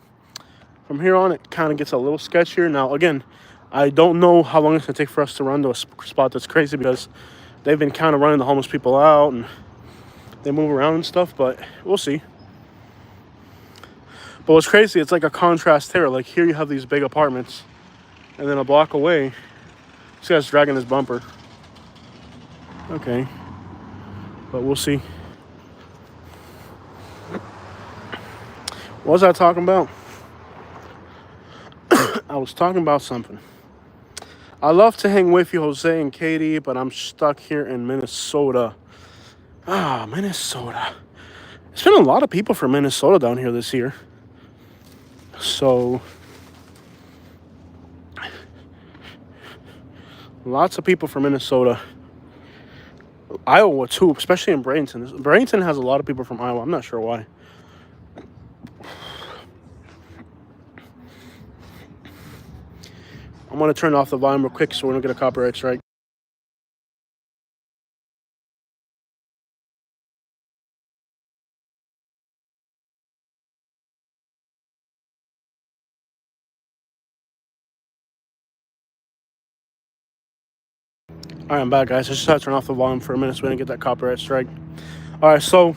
from here on, it kind of gets a little sketchier. Now, again, I don't know how long it's going to take for us to run to a spot that's crazy, because they've been kind of running the homeless people out, and they move around and stuff, but we'll see. But what's crazy, it's like a contrast here. Like, here you have these big apartments, and then a block away, this guy's dragging his bumper. Okay. But we'll see. What was I talking about? I was talking about something. I love to hang with you, Jose and Katie, but I'm stuck here in Minnesota. Minnesota. There's been a lot of people from Minnesota down here this year. So, lots of people from Minnesota. Iowa, too, especially in Bradenton. Bradenton has a lot of people from Iowa. I'm not sure why. I'm going to turn off the volume real quick so we don't get a copyright strike. Alright, I'm back, guys. I just had to turn off the volume for a minute so we didn't get that copyright strike. Alright, so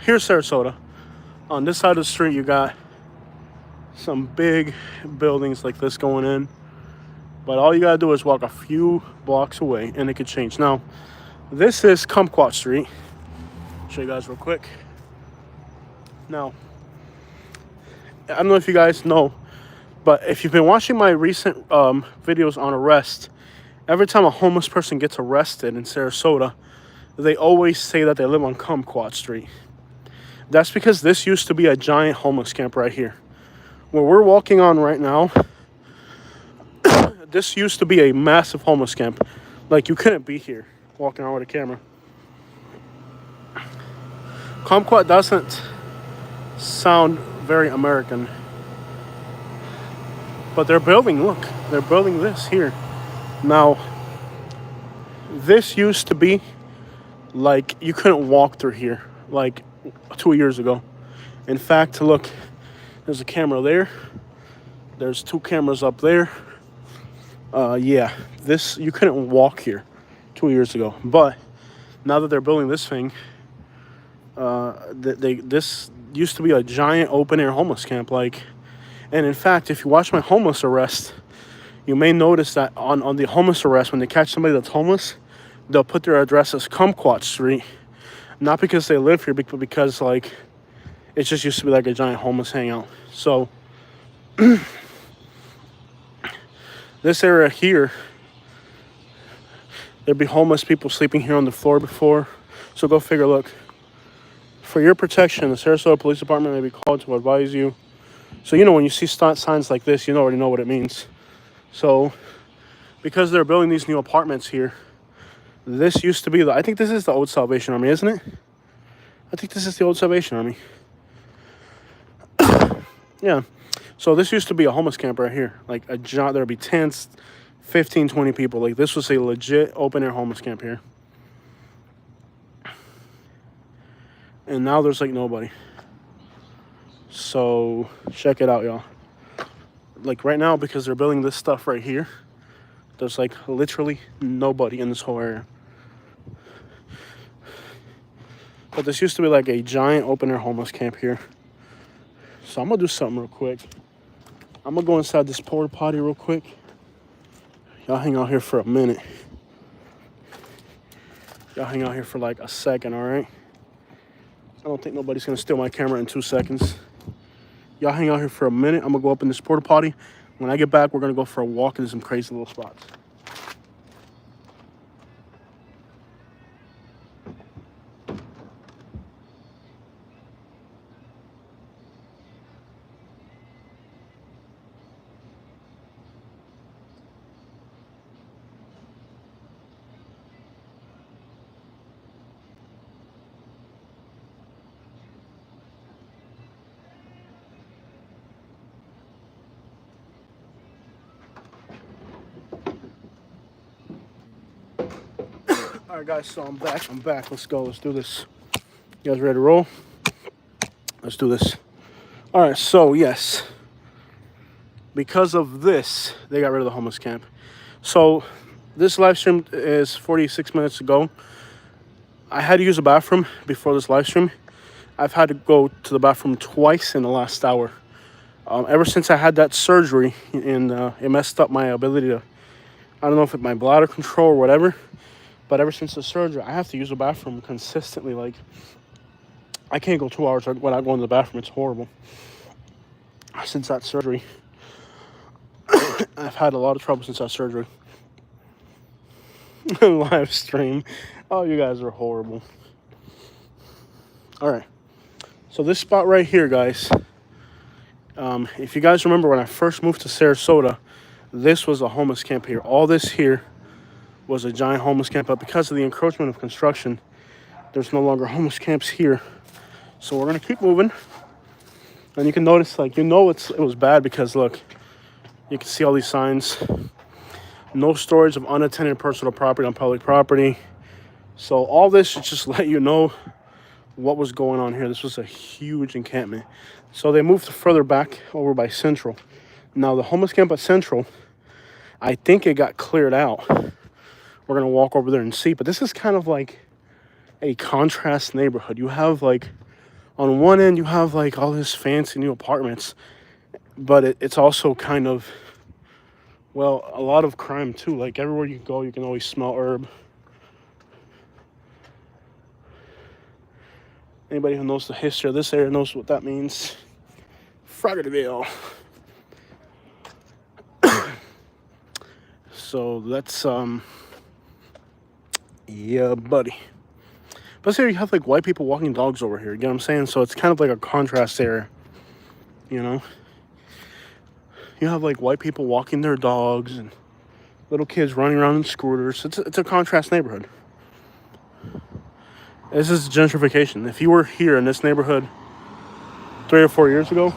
here's Sarasota. On this side of the street, you got some big buildings like this going in. But all you gotta do is walk a few blocks away and it could change. Now, this is Kumquat Street. I'll show you guys real quick. Now, I don't know if you guys know, but if you've been watching my recent videos on arrest, every time a homeless person gets arrested in Sarasota, they always say that they live on Kumquat Street. That's because this used to be a giant homeless camp right here. Where we're walking on right now, this used to be a massive homeless camp. Like, you couldn't be here walking around with a camera. Kumquat doesn't sound very American. But they're building, look, they're building this here. Now, this used to be, like, you couldn't walk through here, like, 2 years ago. In fact, look, there's a camera there. There's 2 cameras up there. Yeah, this, you couldn't walk here 2 years ago. But now that they're building this thing, this used to be a giant open-air homeless camp, like. And in fact, if you watch my homeless arrest, you may notice that on the homeless arrest, when they catch somebody that's homeless, they'll put their address as Kumquat Street. Not because they live here, but because, like, it just used to be like a giant homeless hangout. So, this area here, there'd be homeless people sleeping here on the floor before. So go figure, look. For your protection, the Sarasota Police Department may be called to advise you. So, you know, when you see signs like this, you already know what it means. So, because they're building these new apartments here, this used to be I think this is the old Salvation Army, isn't it? I think this is the old Salvation Army. Yeah. So this used to be a homeless camp right here. Like, there'd be tents, 15, 20 people. Like, this was a legit open-air homeless camp here. And now there's like nobody. So check it out, y'all. Like right now, because they're building this stuff right here, there's like literally nobody in this whole area. But this used to be like a giant open air homeless camp here. So I'm gonna do something real quick. I'm gonna go inside this porta potty real quick. Y'all hang out here for a minute. Y'all hang out here for like a second, all right? I don't think nobody's gonna steal my camera in 2 seconds. Y'all hang out here for a minute. I'm gonna go up in this porta potty. When I get back, we're gonna go for a walk into some crazy little spots. All right, guys, so I'm back. Let's go. Let's do this. You guys ready to roll? Let's do this. All right, so yes, because of this, they got rid of the homeless camp. So this live stream is 46 minutes ago. I had to use a bathroom before this live stream. I've had to go to the bathroom twice in the last hour. Ever since I had that surgery, and it messed up my ability to, I don't know if it's my bladder control or whatever, but ever since the surgery, I have to use the bathroom consistently. Like, I can't go 2 hours without going to the bathroom. It's horrible. Since that surgery, I've had a lot of trouble since that surgery. Live stream. Oh, you guys are horrible. All right. So this spot right here, guys, if you guys remember when I first moved to Sarasota, this was a homeless camp here. All this here was a giant homeless camp, but because of the encroachment of construction, there's no longer homeless camps here. So we're gonna keep moving. And you can notice, like, it was bad because look, you can see all these signs. No storage of unattended personal property on public property. So all this should just let you know what was going on here. This was a huge encampment. So they moved further back over by Central. Now the homeless camp at Central, I think it got cleared out. We're gonna walk over there and see, but this is kind of like a contrast neighborhood. You have like, on one end you have like all this fancy new apartments, but it's also kind of, well, a lot of crime too. Like everywhere you go, you can always smell herb. Anybody who knows the history of this area knows what that means. Froggerville. So that's yeah, buddy. But here you have like white people walking dogs over here. You get what I'm saying? So it's kind of like a contrast area. You know, you have like white people walking their dogs and little kids running around in scooters. It's a contrast neighborhood. This is gentrification. If you were here in this neighborhood 3 or 4 years ago,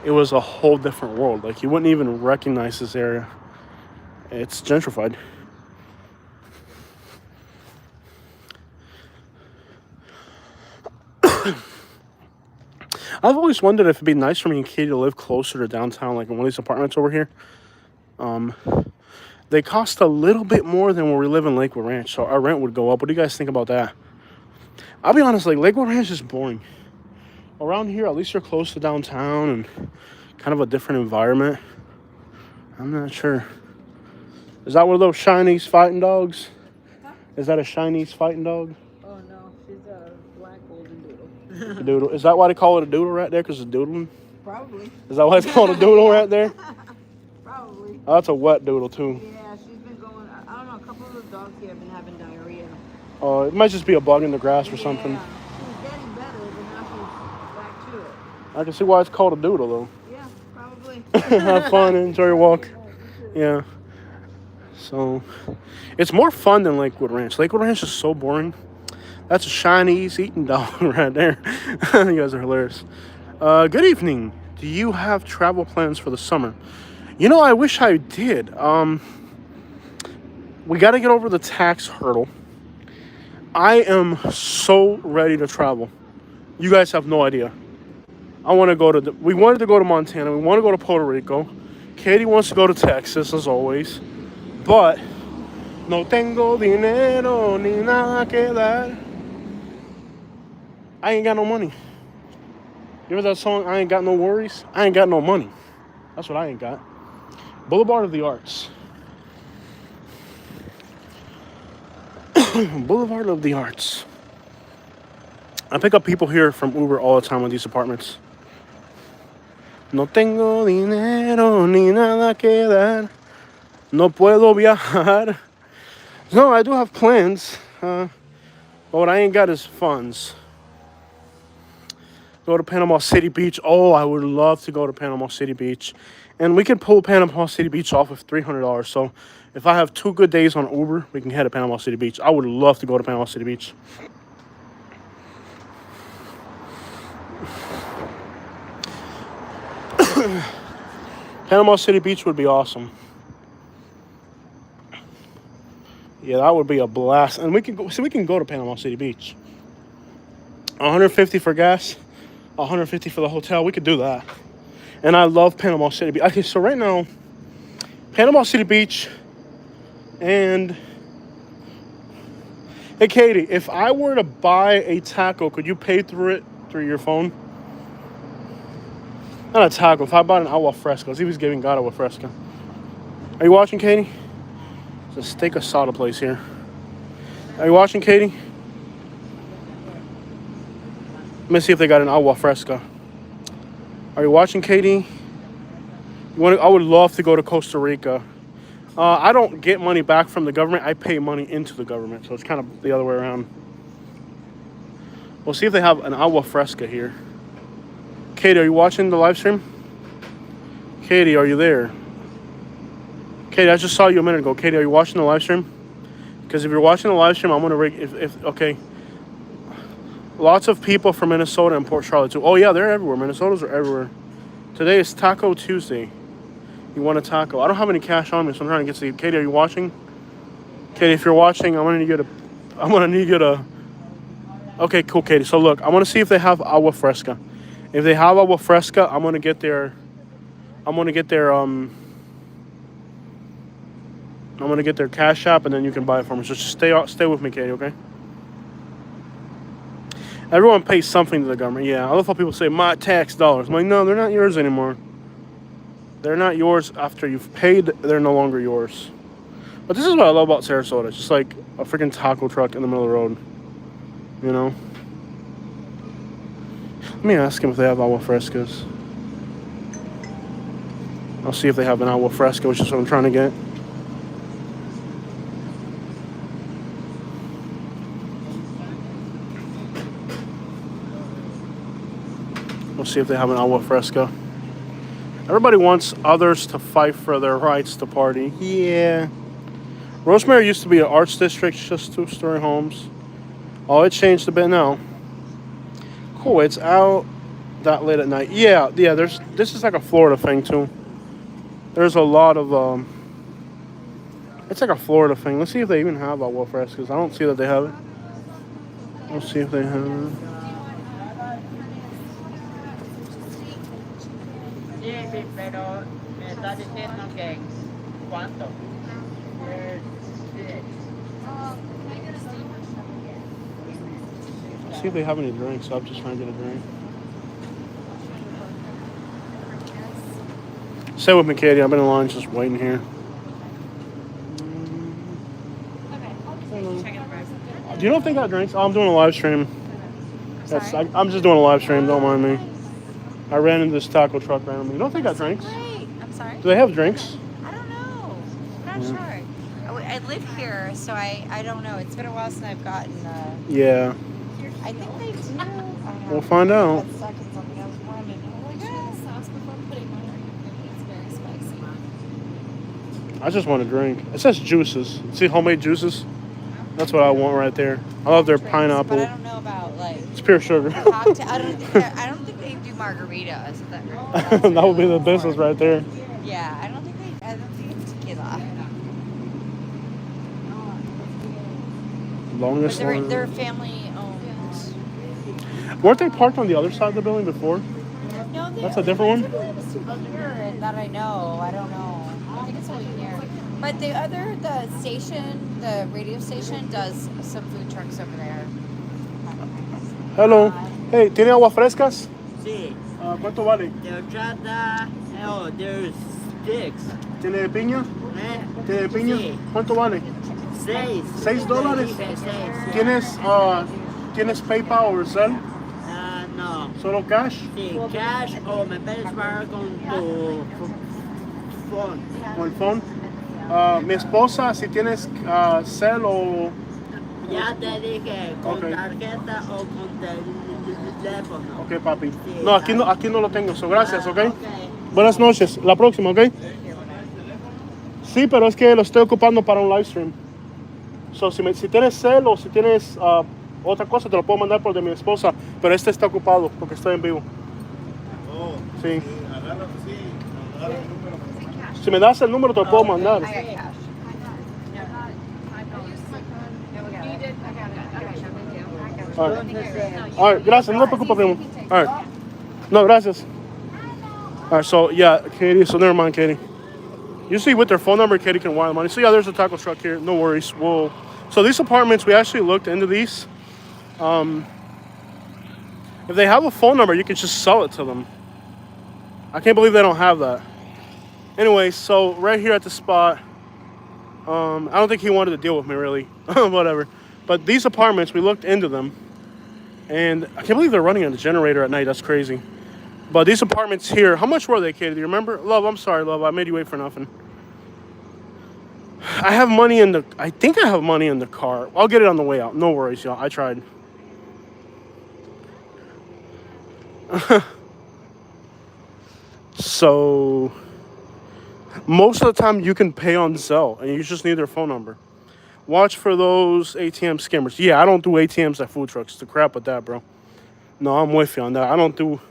it was a whole different world. Like, you wouldn't even recognize this area. It's gentrified. I've always wondered if it'd be nice for me and Katie to live closer to downtown, like in one of these apartments over here. They cost a little bit more than where we live in Lakewood Ranch, so our rent would go up. What do you guys think about that? I'll be honest, like, Lakewood Ranch is boring. Around here, at least you're close to downtown and kind of a different environment. I'm not sure. Is that one of those Chinese fighting dogs? Huh? Is that a Chinese fighting dog? Oh no, she's a black golden doodle. Doodle. Is that why they call it a doodle right there? Because it's doodling? Probably. Is that why it's called a doodle right there? Probably. Oh, that's a wet doodle too. Yeah, she's been going, I don't know, a couple of the dogs here have been having diarrhea. Oh, it might just be a bug in the grass or something. Yeah, she's getting better, but now she's back to it. I can see why it's called a doodle though. Yeah, probably. Have fun, enjoy your walk. Yeah. So, it's more fun than Lakewood Ranch. Lakewood Ranch is so boring. That's a Chinese eating dog right there. You guys are hilarious. Good evening. Do you have travel plans for the summer? You know, I wish I did. We got to get over the tax hurdle. I am so ready to travel. You guys have no idea. I want to go to we wanted to go to Montana. We want to go to Puerto Rico. Katie wants to go to Texas as always. But no tengo dinero ni nada que dar. I ain't got no money. You hear that song? I ain't got no worries. I ain't got no money. That's what I ain't got. Boulevard of the Arts. Boulevard of the Arts. I pick up people here from Uber all the time on these apartments. No tengo dinero ni nada que dar. No puedo viajar. No, I do have plans. But what I ain't got is funds. Go to Panama City Beach. Oh, I would love to go to Panama City Beach. And we can pull Panama City Beach off with $300. So if I have 2 good days on Uber, we can head to Panama City Beach. I would love to go to Panama City Beach. Panama City Beach would be awesome. Yeah, that would be a blast. And we can go to Panama City Beach. $150 for gas, $150 for the hotel. We could do that. And I love Panama City Beach. Okay, so right now, Panama City Beach and... Hey, Katie, if I were to buy a taco, could you pay through your phone? Not a taco. If I bought an agua fresca, he was giving God agua fresca. Are you watching, Katie? It's a steak asada place here. Are you watching, Katie? Let me see if they got an agua fresca. Are you watching, Katie? I would love to go to Costa Rica. I don't get money back from the government. I pay money into the government. So it's kind of the other way around. We'll see if they have an agua fresca here. Katie, are you watching the live stream? Katie, are you there? Katie, I just saw you a minute ago. Katie, are you watching the live stream? Because if you're watching the live stream, I'm going to... Okay. Lots of people from Minnesota and Port Charlotte, too. Oh, yeah, they're everywhere. Minnesotans are everywhere. Today is Taco Tuesday. You want a taco. I don't have any cash on me, so I'm trying to get to you. Katie, are you watching? Katie, if you're watching, I'm going to need you to... Okay, cool, Katie. So, look, I want to see if they have agua fresca. If they have agua fresca, I'm going to get their Cash App, and then you can buy it for me. So just stay with me, Katie, okay? Everyone pays something to the government. Yeah, I love how people say, my tax dollars. I'm like, no, they're not yours anymore. They're not yours after you've paid. They're no longer yours. But this is what I love about Sarasota. It's just like a freaking taco truck in the middle of the road. You know? Let me ask them if they have agua frescas. I'll see if they have an agua fresca, which is what I'm trying to get. We'll see if they have an agua fresca. Everybody wants others to fight for their rights to party. Yeah. Rosemary used to be an arts district, just 2-story homes. Oh, it changed a bit now. Cool, it's out that late at night. Yeah, this is like a Florida thing too. There's a lot of it's like a Florida thing. Let's see if they even have agua frescas. I don't see that they have it. Let's see if they have it. See if they have any drinks. I'm just trying to get a drink. Stay with me, Katie. I've been in line just waiting here. Do you know if they got drinks? Oh, I'm doing a live stream. I'm just doing a live stream. Don't mind me. I ran into this taco truck randomly. You know if they got drinks? Great. I'm sorry? Do they have drinks? I don't know. I'm not sure. I live here, so I don't know. It's been a while since I've gotten... Yeah. I think they do. We'll find out. I just want a drink. It says juices. See homemade juices? That's what I want right there. I love their pineapple. But I don't know about it's pure sugar. cocktail. I don't think they do margaritas. That would be the business right there. Yeah, I don't think it's tequila. Longest line. They're family owned. Weren't they parked on the other side of the building before? No, That's a different one? I believe it's over here that I know. I don't know. I think it's over here. But the station, the radio station, does some food trucks over there. Hello. Hey, ¿tiene agua frescas? Sí. ¿Cuánto vale? De horchata. Oh, there's sticks. ¿Tiene de piña? Eh? ¿Tiene de piña? Sí. ¿Cuánto vale? $6. ¿Tienes, ¿Tienes PayPal o Zelle? No. ¿Solo cash? Sí, cash o me puedes pagar con tu phone. ¿Con el phone? Mi esposa, si tienes Zelle o... Ya te dije, con Okay. tarjeta o con teléfono. Ok, papi. Sí, No, aquí no lo tengo. So, gracias, ¿ok? Ok. Buenas noches. La próxima, ¿ok? Sí, pero es que lo estoy ocupando para un live stream. So, si tienes Zelle o si tienes otra cosa, te lo puedo mandar por de mi esposa. Pero este está ocupado porque estoy en vivo. Oh, Sí. agarra el número. Si me das el número, te lo puedo mandar. I got cash. All right. All right, gracias. No te preocupes, primo. All right. No, gracias. All right, so, yeah, Katie. So, never mind, Katie. Usually with their phone number, Katie can wire money. So, yeah, there's a taco truck here. No worries. So, these apartments, we actually looked into these. If they have a phone number, you can just sell it to them. I can't believe they don't have that. Anyway, so right here at the spot, I don't think he wanted to deal with me, really. Whatever. But these apartments, we looked into them. And I can't believe they're running on the generator at night. That's crazy. But these apartments here, how much were they, Katie? Do you remember? Love, I'm sorry, love. I made you wait for nothing. I have money in the... I think I have money in the car. I'll get it on the way out. No worries, y'all. I tried. So... most of the time, you can pay on Zelle. And you just need their phone number. Watch for those ATM skimmers. Yeah, I don't do ATMs at food trucks. The crap with that, bro. No, I'm with you on that. I don't do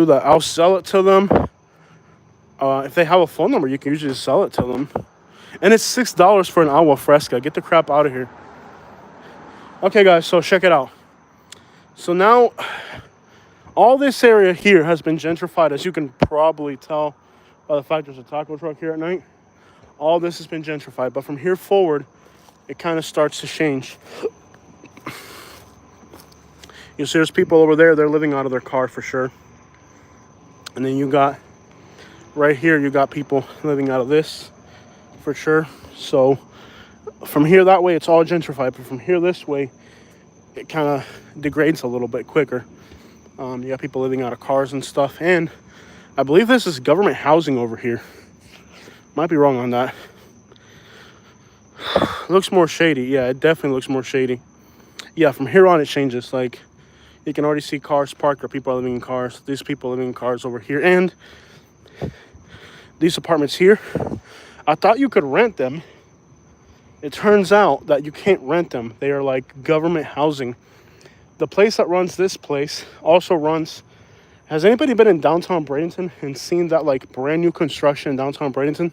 that. I'll sell it to them. If they have a phone number, you can usually just sell it to them. And it's $6 for an agua fresca. Get the crap out of here. Okay, guys, so check it out. So now, all this area here has been gentrified, as you can probably tell by the fact there's a taco truck here at night. All this has been gentrified, but from here forward, it kind of starts to change. You see there's people over there, they're living out of their car for sure. And then you got, right here, you got people living out of this for sure. So from here that way, it's all gentrified, but from here this way, it kind of degrades a little bit quicker. You got people living out of cars and stuff. And I believe this is government housing over here. Might be wrong on that. Looks more shady. Yeah, it definitely looks more shady. Yeah, from here on it changes. Like, you can already see cars parked where people are living in cars. These people living in cars over here. And these apartments here, I thought you could rent them. It turns out that you can't rent them. They are like government housing. The place that runs this place also runs... Has anybody been in downtown Bradenton and seen that like brand new construction in downtown Bradenton?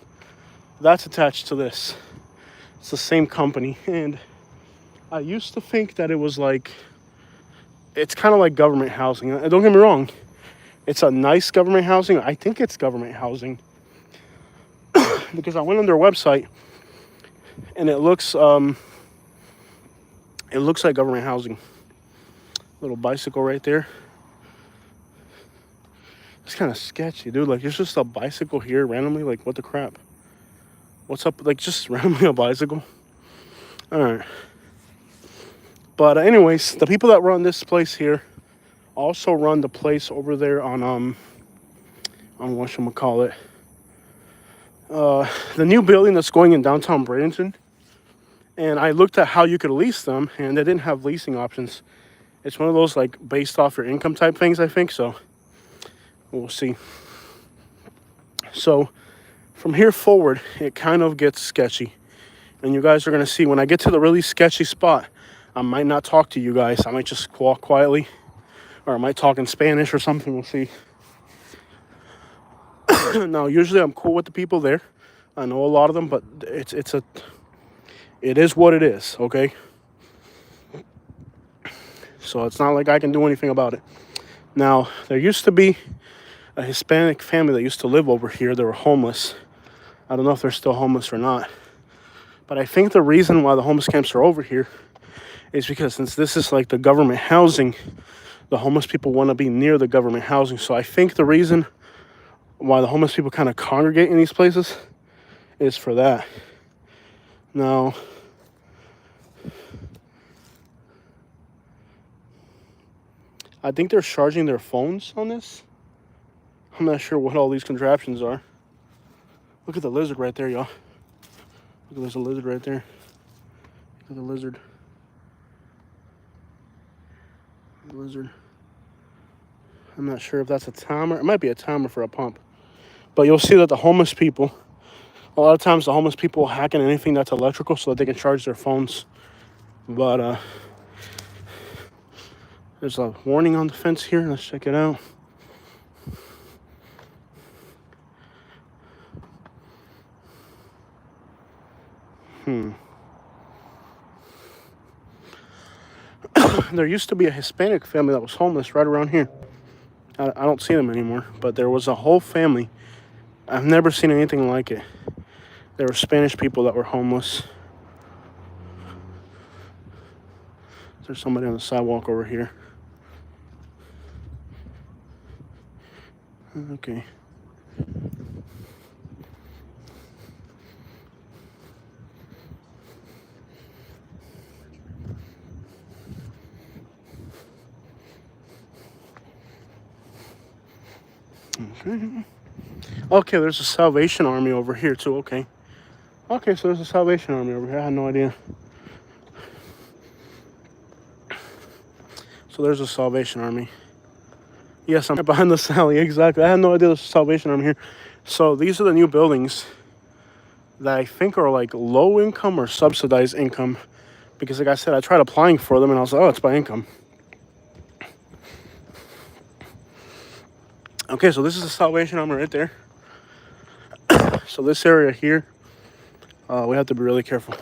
That's attached to this. It's the same company. And I used to think that it was like, it's kind of like government housing. Don't get me wrong. It's a nice government housing. I think it's government housing. Because I went on their website and it looks like government housing. Little bicycle right there. It's kind of sketchy, dude. Like, there's just a bicycle here randomly. Like, what the crap? What's up? Like, just randomly a bicycle. All right. But anyways, the people that run this place here also run the place over there on whatchamacallit. The new building that's going in downtown Bradenton. And I looked at how you could lease them, and they didn't have leasing options. It's one of those, like, based off your income type things, I think, so... We'll see. So from here forward, it kind of gets sketchy. And you guys are going to see when I get to the really sketchy spot, I might not talk to you guys. I might just walk quietly. Or I might talk in Spanish or something. We'll see. Now, usually I'm cool with the people there. I know a lot of them, but It is what it is, okay? So it's not like I can do anything about it. Now, there used to be a Hispanic family that used to live over here. They were homeless. I don't know if they're still homeless or not. But I think the reason why the homeless camps are over here is because since this is like the government housing, the homeless people want to be near the government housing. So I think the reason why the homeless people kind of congregate in these places is for that. Now, I think they're charging their phones on this. I'm not sure what all these contraptions are. Look at the lizard right there, y'all. Look, there's a lizard right there. Look at the lizard. The lizard. I'm not sure if that's a timer. It might be a timer for a pump. But you'll see that the homeless people, a lot of times the homeless people will hack in anything that's electrical so that they can charge their phones. But there's a warning on the fence here. Let's check it out. There used to be a Hispanic family that was homeless right around here. I don't see them anymore, but there was a whole family. I've never seen anything like it. There were Spanish people that were homeless. There's somebody on the sidewalk over here. Okay. Okay, there's a Salvation Army over here too. Okay, so there's a Salvation Army over here. I had no idea. So there's a Salvation Army. Yes, I'm right behind the Sally. Exactly. I had no idea there's a Salvation Army here. So these are the new buildings that I think are like low income or subsidized income, because like I said, I tried applying for them and I was like, oh, it's by income. Okay, so this is the Salvation Army right there. So this area here, we have to be really careful.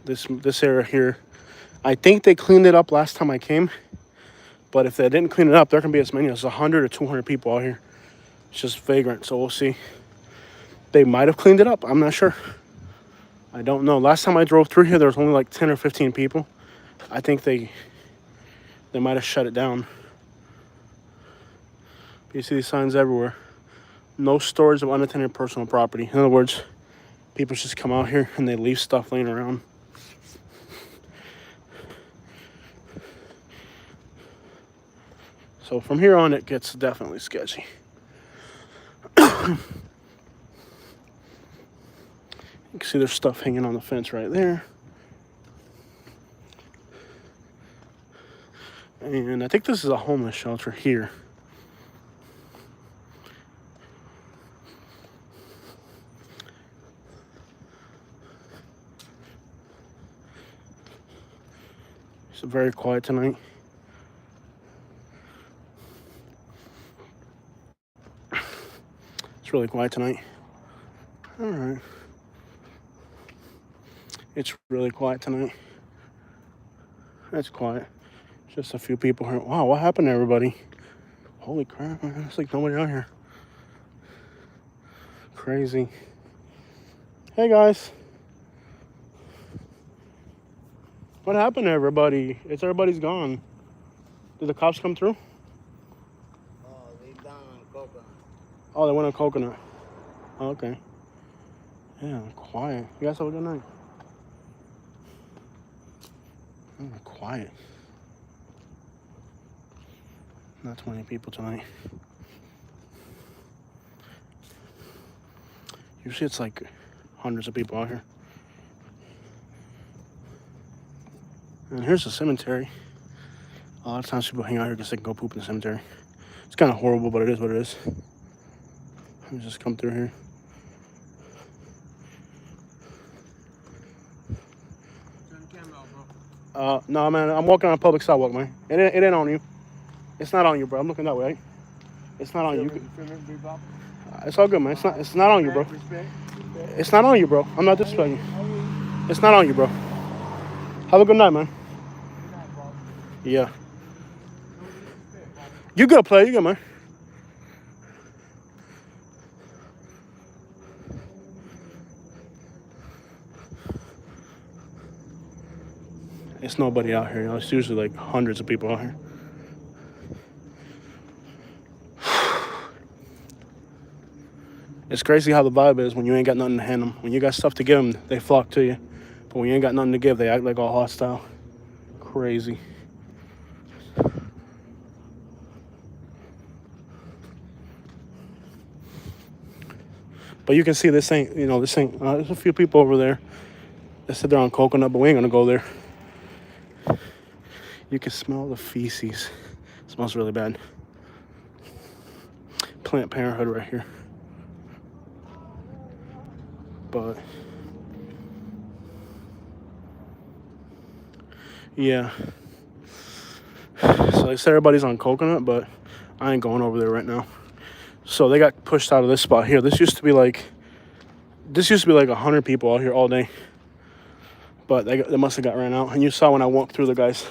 This area here, I think they cleaned it up last time I came. But if they didn't clean it up, there can be as many as 100 or 200 people out here. It's just vagrant, so we'll see. They might have cleaned it up. I'm not sure. I don't know. Last time I drove through here, there was only like 10 or 15 people. I think they might have shut it down. You see these signs everywhere. No storage of unattended personal property. In other words, people just come out here and they leave stuff laying around. So from here on, it gets definitely sketchy. You can see there's stuff hanging on the fence right there. And I think this is a homeless shelter here. It's very quiet tonight. It's really quiet tonight. All right. It's really quiet tonight. That's quiet. Just a few people here. Wow, what happened to everybody? Holy crap, man. It's like nobody out here. Crazy. Hey, guys. What happened to everybody? Everybody's gone. Did the cops come through? Oh, they down on Coconut. Oh, they went on Coconut. Oh, okay. Yeah, quiet. You guys have a good night. Quiet. Not too many people tonight. Usually it's like hundreds of people out here. And here's the cemetery. A lot of times people hang out here because they can go poop in the cemetery. It's kind of horrible, but it is what it is. Let me just come through here. Turn the camera off, bro. No, man, I'm walking on a public sidewalk, man. It ain't on you. It's not on you, bro. I'm looking that way. It's not on you. It's all good, man. It's not on you, bro. It's not on you, bro. I'm not disrespecting you. It's not on you, bro. Have a good night, man. Yeah. You good, player. You good, man. It's nobody out here. You know, it's usually like hundreds of people out here. It's crazy how the vibe is when you ain't got nothing to hand them. When you got stuff to give them, they flock to you. But when you ain't got nothing to give, they act like all hostile. Crazy. But you can see this ain't, there's a few people over there that sit there on Coconut, but we ain't gonna go there. You can smell the feces. It smells really bad. Planned Parenthood right here. But yeah. So they said everybody's on Coconut, but I ain't going over there right now. So they got pushed out of this spot here. This used to be like 100 people out here all day. But they must have got ran out. And you saw when I walked through, the guys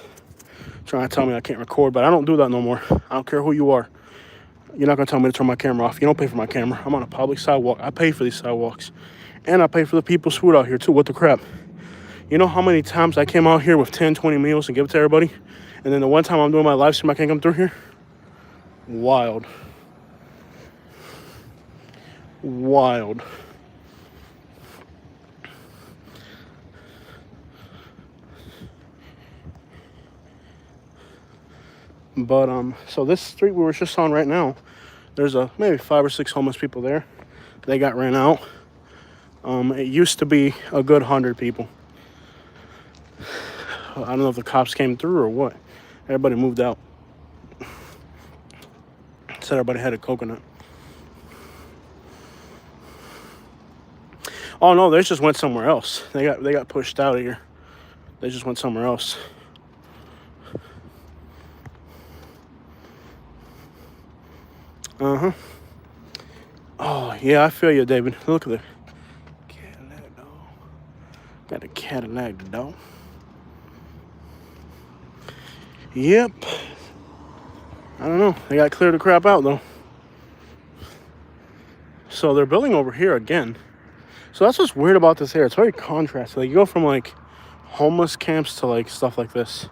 trying to tell me I can't record, but I don't do that no more. I don't care who you are. You're not gonna tell me to turn my camera off. You don't pay for my camera. I'm on a public sidewalk. I pay for these sidewalks. And I pay for the people's food out here too. What the crap? You know how many times I came out here with 10, 20 meals and give it to everybody? And then the one time I'm doing my live stream, I can't come through here? Wild. Wild. But so this street we were just on right now, there's maybe 5 or 6 homeless people there. They got ran out. It used to be a good 100 people. I don't know if the cops came through or what. Everybody moved out. Said everybody had a Coconut. Oh no, they just went somewhere else. They got pushed out of here. They just went somewhere else. Uh-huh. Oh yeah, I feel you, David. Look at the Cadillac dog. Got a Cadillac dog. Yep. I don't know. They got cleared the crap out though. So they're building over here again. So that's what's weird about this here. It's very contrasted. Like you go from like homeless camps to like stuff like this.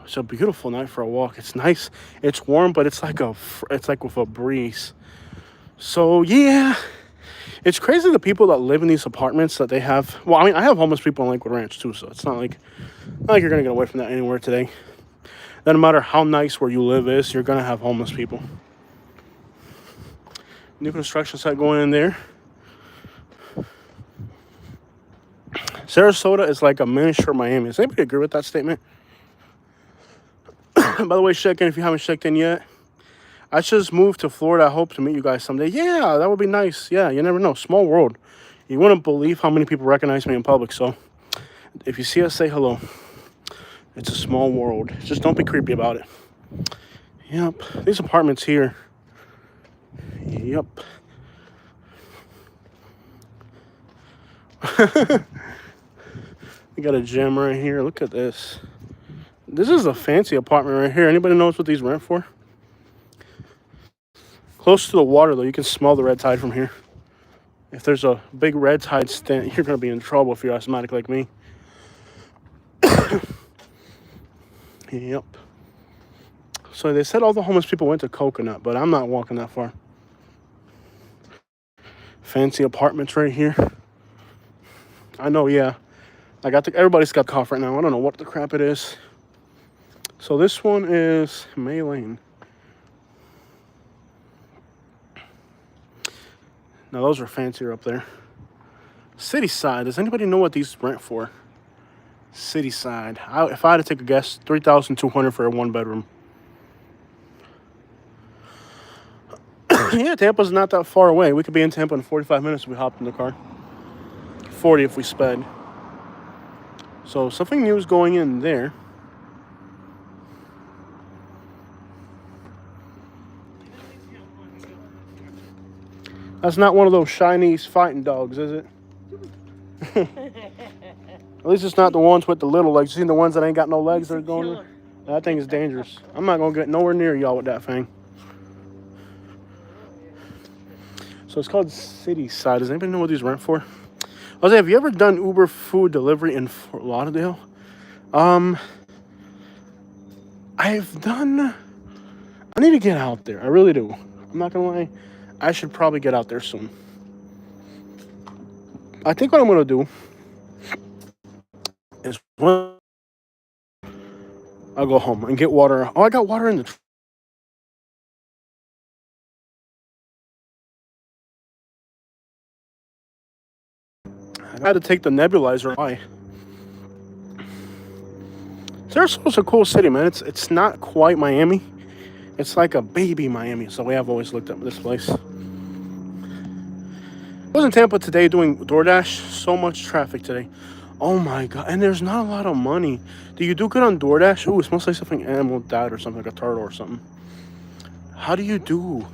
It's a beautiful night for a walk. It's nice. It's warm, but it's like with a breeze. So yeah, it's crazy the people that live in these apartments that they have. Well, I mean, I have homeless people in Lakewood Ranch too, so it's not like you're gonna get away from that anywhere today. No matter how nice where you live is, you're gonna have homeless people. New construction site going in there. Sarasota is like a miniature Miami. Does anybody agree with that statement? By the way, check in if you haven't checked in yet. I just moved to Florida. I hope to meet you guys someday. Yeah, that would be nice. Yeah, you never know. Small world. You wouldn't believe how many people recognize me in public. So if you see us, say hello. It's a small world. Just don't be creepy about it. Yep. These apartments here. Yep. We got a gym right here. Look at this. This is a fancy apartment right here. Anybody knows what these rent for? Close to the water, though. You can smell the red tide from here. If there's a big red tide stand, you're going to be in trouble if you're asthmatic like me. Yep. So they said all the homeless people went to Coconut, but I'm not walking that far. Fancy apartments right here. I know, yeah. Everybody's got cough right now. I don't know what the crap it is. So this one is May Lane. Now those are fancier up there. City side. Does anybody know what these rent for? City side. If I had to take a guess, $3,200 for a 1-bedroom. Yeah, Tampa's not that far away. We could be in Tampa in 45 minutes if we hopped in the car. 40 if we sped. So something new is going in there. That's not one of those Chinese fighting dogs, is it? At least it's not the ones with the little legs. You seen the ones that ain't got no legs that are going there? That thing is dangerous. I'm not going to get nowhere near y'all with that thing. So it's called City Side. Does anybody know what these rent for? Jose, have you ever done Uber food delivery in Fort Lauderdale? I've done... I need to get out there. I really do. I'm not going to lie. I should probably get out there soon. I think what I'm going to do is when I'll go home and get water. Oh, I got water in the... I had to take the nebulizer. Why? Sarasota's a cool city, man. It's not quite Miami. It's like a baby Miami. So we have always looked at this place. I was in Tampa today doing DoorDash. So much traffic today. Oh my god. And there's not a lot of money. Do you do good on DoorDash? Ooh, it smells like something animal died or something, like a turtle or something. How do you do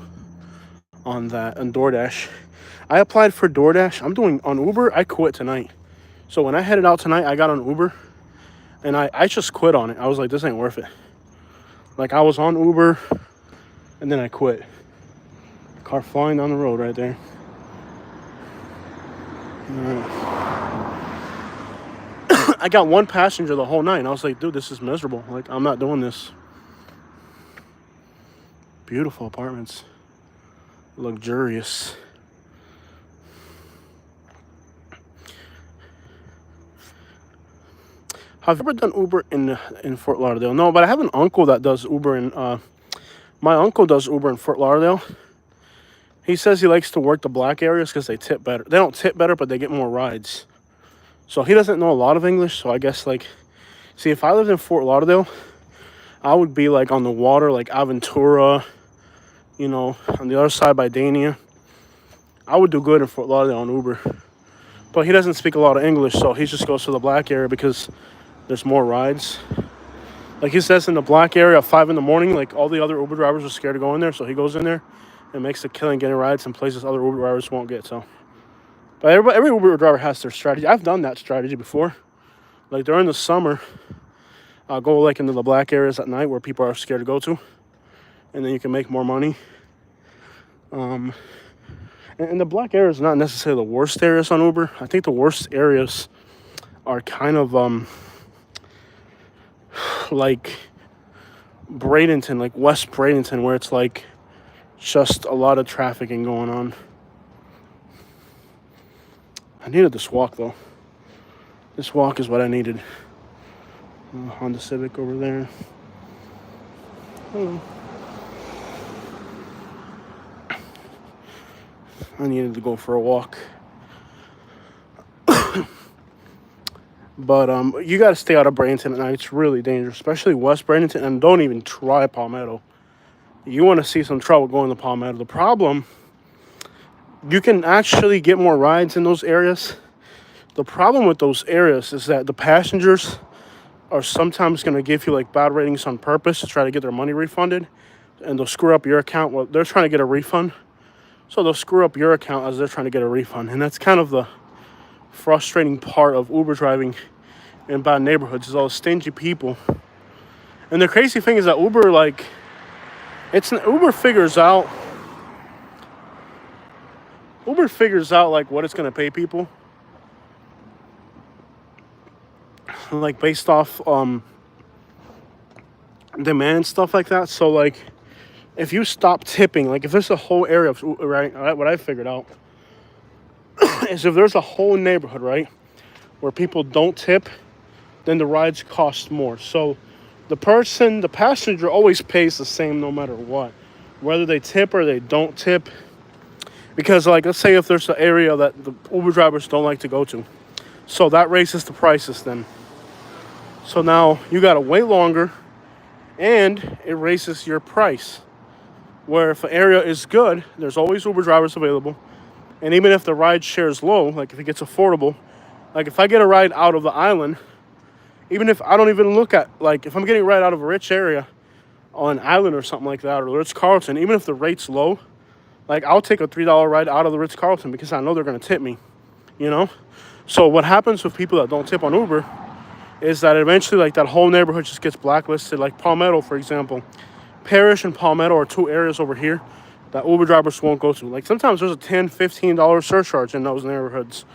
on that on DoorDash? I applied for DoorDash. I'm doing on Uber. I quit tonight. So when I headed out tonight, I got on Uber. And I just quit on it. I was like, this ain't worth it. Like, I was on Uber. And then I quit. Car flying down the road right there. I got one passenger the whole night. And I was like, dude, this is miserable. Like, I'm not doing this. Beautiful apartments. Luxurious. Have you ever done Uber in Fort Lauderdale? No, but I have an uncle that does Uber in... my uncle does Uber in Fort Lauderdale. He says he likes to work the black areas because they tip better. They don't tip better, but they get more rides. So he doesn't know a lot of English, so I guess, like... See, if I lived in Fort Lauderdale, I would be, like, on the water, like Aventura, you know, on the other side by Dania. I would do good in Fort Lauderdale on Uber. But he doesn't speak a lot of English, so he just goes to the black area because... there's more rides. Like he says in the black area at 5 in the morning, like all the other Uber drivers are scared to go in there. So he goes in there and makes a killing getting rides in places other Uber drivers won't get. So, but every Uber driver has their strategy. I've done that strategy before. Like during the summer, I'll go like into the black areas at night where people are scared to go to. And then you can make more money. And the black area is not necessarily the worst areas on Uber. I think the worst areas are kind of, like Bradenton, like West Bradenton, where it's like just a lot of trafficking going on. I needed this walk though. This walk is what I needed. Honda Civic over there. Hello. I needed to go for a walk. But you got to stay out of Bradenton at night. It's really dangerous, especially West Bradenton. And don't even try Palmetto. You want to see some trouble going to Palmetto. The problem, you can actually get more rides in those areas. The problem with those areas is that the passengers are sometimes going to give you like bad ratings on purpose to try to get their money refunded. And they'll screw up your account while they're trying to get a refund. So they'll screw up your account as they're trying to get a refund. And that's kind of the frustrating part of Uber driving in bad neighborhoods is all the stingy people. And the crazy thing is that Uber, like, Uber figures out like what it's gonna pay people, like based off demand and stuff like that. So like, if you stop tipping, like if there's a whole area of right, what I figured out is if there's a whole neighborhood, right, where people don't tip, then the rides cost more. So the passenger always pays the same no matter what, whether they tip or they don't tip. Because like, let's say if there's an area that the Uber drivers don't like to go to, so that raises the prices then. So now you gotta wait longer and it raises your price. Where if an area is good, there's always Uber drivers available. And even if the ride share is low, like if it gets affordable, like if I get a ride out of the island, even if I don't even look at, like if I'm getting a ride out of a rich area on an island or something like that, or Ritz-Carlton, even if the rate's low, Like, I'll take a $3 ride out of the Ritz-Carlton because I know they're going to tip me, you know? So what happens with people that don't tip on Uber is that eventually, like, that whole neighborhood just gets blacklisted. Like Palmetto, for example. Parrish and Palmetto are two areas over here that Uber drivers won't go to. Like, sometimes there's a $10, $15 surcharge in those neighborhoods.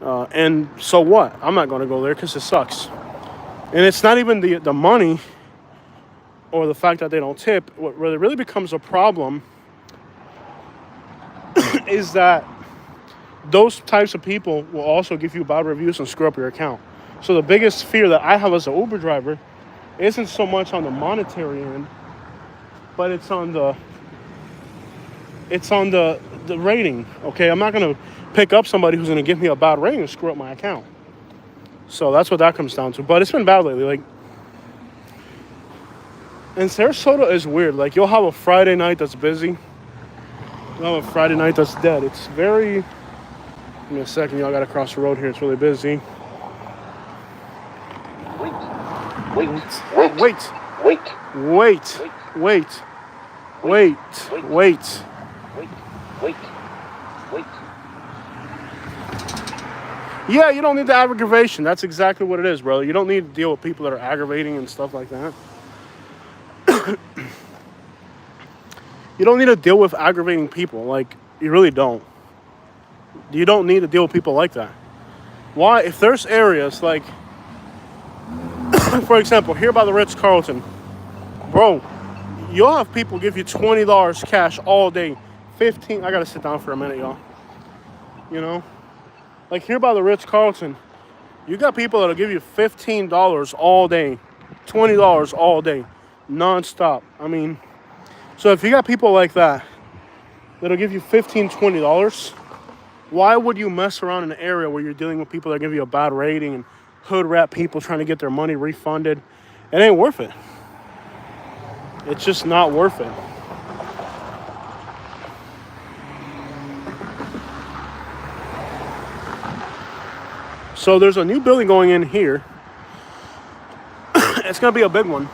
And so what? I'm not going to go there because it sucks. And it's not even the money or the fact that they don't tip. What really becomes a problem is that those types of people will also give you bad reviews and screw up your account. So the biggest fear that I have as an Uber driver isn't so much on the monetary end, but it's on the rating. Okay, I'm not gonna pick up somebody who's gonna give me a bad rating and screw up my account. So that's what that comes down to. But it's been bad lately. Like, and Sarasota is weird. Like, you'll have a Friday night that's busy. You'll have a Friday night that's dead. It's very. Give me a second, y'all gotta cross the road here. It's really busy. Wait. Yeah, you don't need the aggravation. That's exactly what it is, brother. You don't need to deal with people that are aggravating and stuff like that. You don't need to deal with aggravating people. Like, you really don't. You don't need to deal with people like that. Why? If there's areas like, for example, here by the Ritz-Carlton, bro, you'll have people give you $20 cash all day. 15. I gotta sit down for a minute, y'all. You know, like here by the Ritz-Carlton, you got people that'll give you $15 all day, $20 all day, nonstop. I mean, so if you got people like that that'll give you $15, $20, why would you mess around in an area where you're dealing with people that give you a bad rating and hood rat people trying to get their money refunded? It ain't worth it. It's just not worth it. So there's a new building going in here. It's going to be a big one.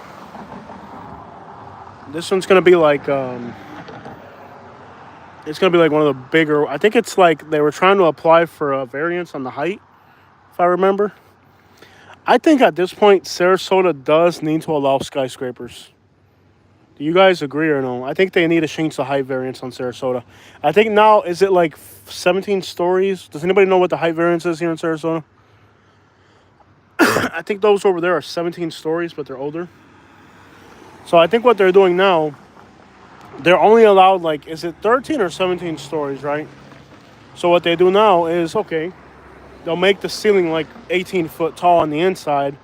This one's going to be like, it's going to be like one of the bigger, I think it's like they were trying to apply for a variance on the height, if I remember. I think at this point, Sarasota does need to allow skyscrapers. Do you guys agree or no? I think they need to change the height variance on Sarasota. I think now, is it like 17 stories? Does anybody know what the height variance is here in Sarasota? I think those over there are 17 stories, but they're older. So I think what they're doing now, they're only allowed, like, is it 13 or 17 stories, right? So what they do now is, okay, they'll make the ceiling like 18 foot tall on the inside,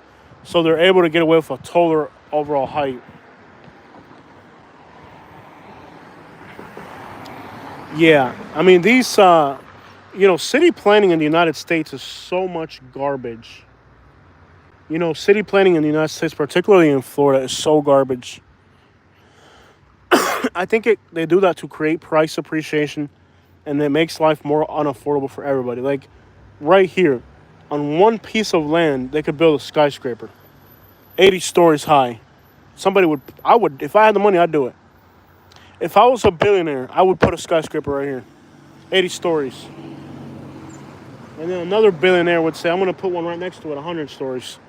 so they're able to get away with a taller overall height. Yeah, I mean, these, city planning in the United States is so much garbage. You know, city planning in the United States, particularly in Florida, is so garbage. I think they do that to create price appreciation, and it makes life more unaffordable for everybody. Like, right here, on one piece of land, they could build a skyscraper, 80 stories high. If I had the money, I'd do it. If I was a billionaire, I would put a skyscraper right here, 80 stories. And then another billionaire would say, I'm going to put one right next to it, 100 stories.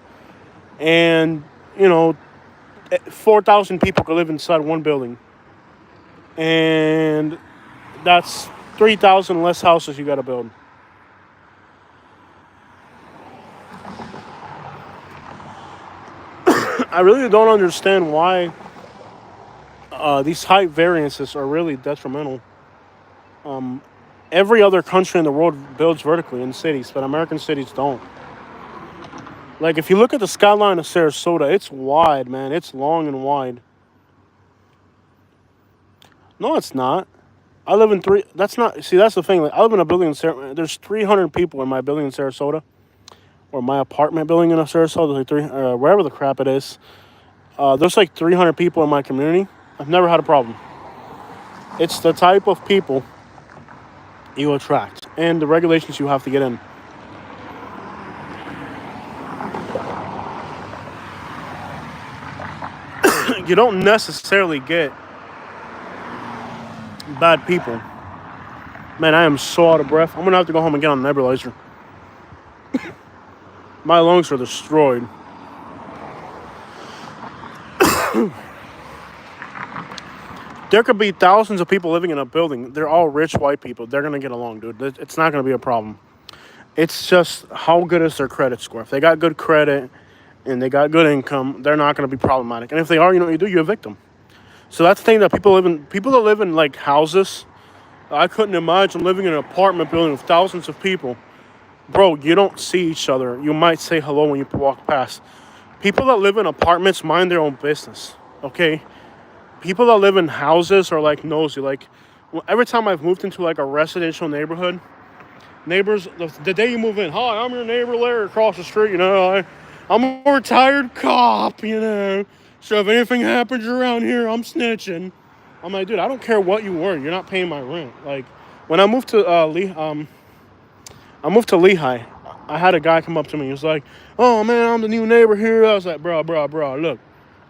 And, 4,000 people could live inside one building. And that's 3,000 less houses you got to build. I really don't understand why these height variances are really detrimental. Every other country in the world builds vertically in cities, but American cities don't. Like, if you look at the skyline of Sarasota, it's wide, man. It's long and wide. No, it's not. I live in that's the thing. Like, I live in a building in Sarasota. There's 300 people in my building in Sarasota. Or my apartment building in Sarasota. Like wherever the crap it is. There's like 300 people in my community. I've never had a problem. It's the type of people you attract. And the regulations you have to get in. You don't necessarily get bad people. Man, I am so out of breath. I'm gonna have to go home and get on a nebulizer. My lungs are destroyed. There could be thousands of people living in a building. They're all rich white people. They're gonna get along, dude. It's not gonna be a problem. It's just how good is their credit score. If they got good credit and they got good income, they're not gonna be problematic. And if they are, you know what you do? You evict them. So that's the thing that people that live in like houses. I couldn't imagine living in an apartment building with thousands of people. Bro, you don't see each other. You might say hello when you walk past. People that live in apartments mind their own business, okay? People that live in houses are like nosy. Like, every time I've moved into like a residential neighborhood, neighbors, the day you move in, hi, I'm your neighbor Larry across the street, you know, I'm a retired cop, you know, so if anything happens around here, I'm snitching. I'm like, dude, I don't care what you were, you're not paying my rent. Like, when I moved to Lehigh, I had a guy come up to me. He was like, oh, man, I'm the new neighbor here. I was like, bro, look,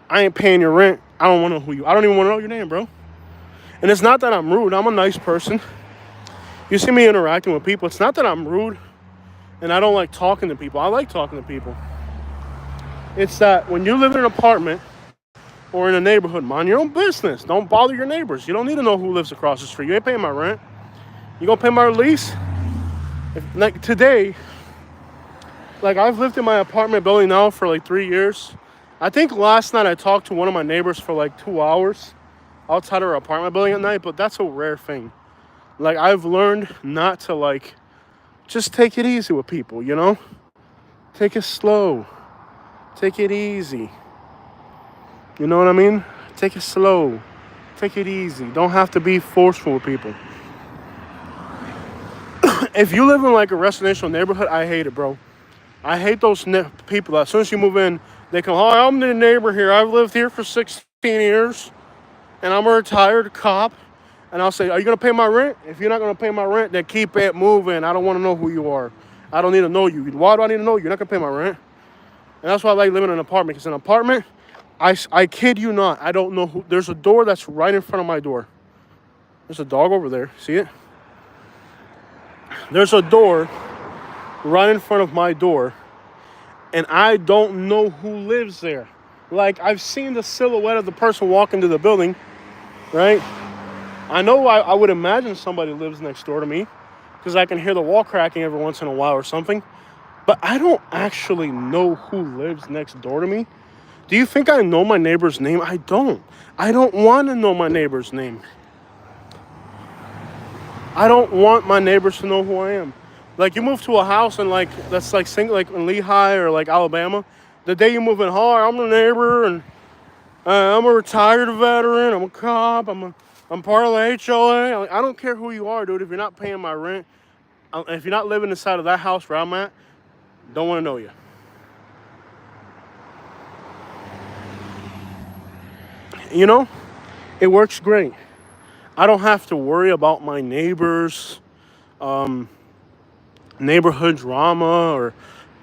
I ain't paying your rent. I don't want to know who you are. I don't even want to know your name, bro. And it's not that I'm rude. I'm a nice person. You see me interacting with people. It's not that I'm rude and I don't like talking to people. I like talking to people. It's that when you live in an apartment or in a neighborhood, mind your own business. Don't bother your neighbors. You don't need to know who lives across the street. You ain't paying my rent. You gonna pay my lease? Like today, like I've lived in my apartment building now for like 3 years. I think last night I talked to one of my neighbors for like 2 hours outside of our apartment building at night, but that's a rare thing. Like I've learned not to like, just take it easy with people, you know? Take it slow. Take it easy. You know what I mean? Take it slow. Take it easy. Don't have to be forceful with people. If you live in like a residential neighborhood, I hate it, bro. I hate those people that as soon as you move in, they come, hi, I'm the neighbor here. I've lived here for 16 years, and I'm a retired cop. And I'll say, are you going to pay my rent? If you're not going to pay my rent, then keep it moving. I don't want to know who you are. I don't need to know you. Why do I need to know you? You're not going to pay my rent. And that's why I like living in an apartment. Because in an apartment, I kid you not, I don't know who. There's a door that's right in front of my door. There's a dog over there. See it? There's a door right in front of my door, and I don't know who lives there. Like, I've seen the silhouette of the person walking to the building, right? I know I would imagine somebody lives next door to me because I can hear the wall cracking every once in a while or something, but I don't actually know who lives next door to me. Do you think I know my neighbor's name? I don't. I don't want to know my neighbor's name. I don't want my neighbors to know who I am. Like, you move to a house and like that's like like in Lehigh or like Alabama. The day you move in, hi, I'm the neighbor, and I'm a retired veteran. I'm a cop. I'm part of the HOA. Like, I don't care who you are, dude. If you're not paying my rent, if you're not living inside of that house where I'm at, don't want to know you. You know, it works great. I don't have to worry about my neighbors, neighborhood drama, or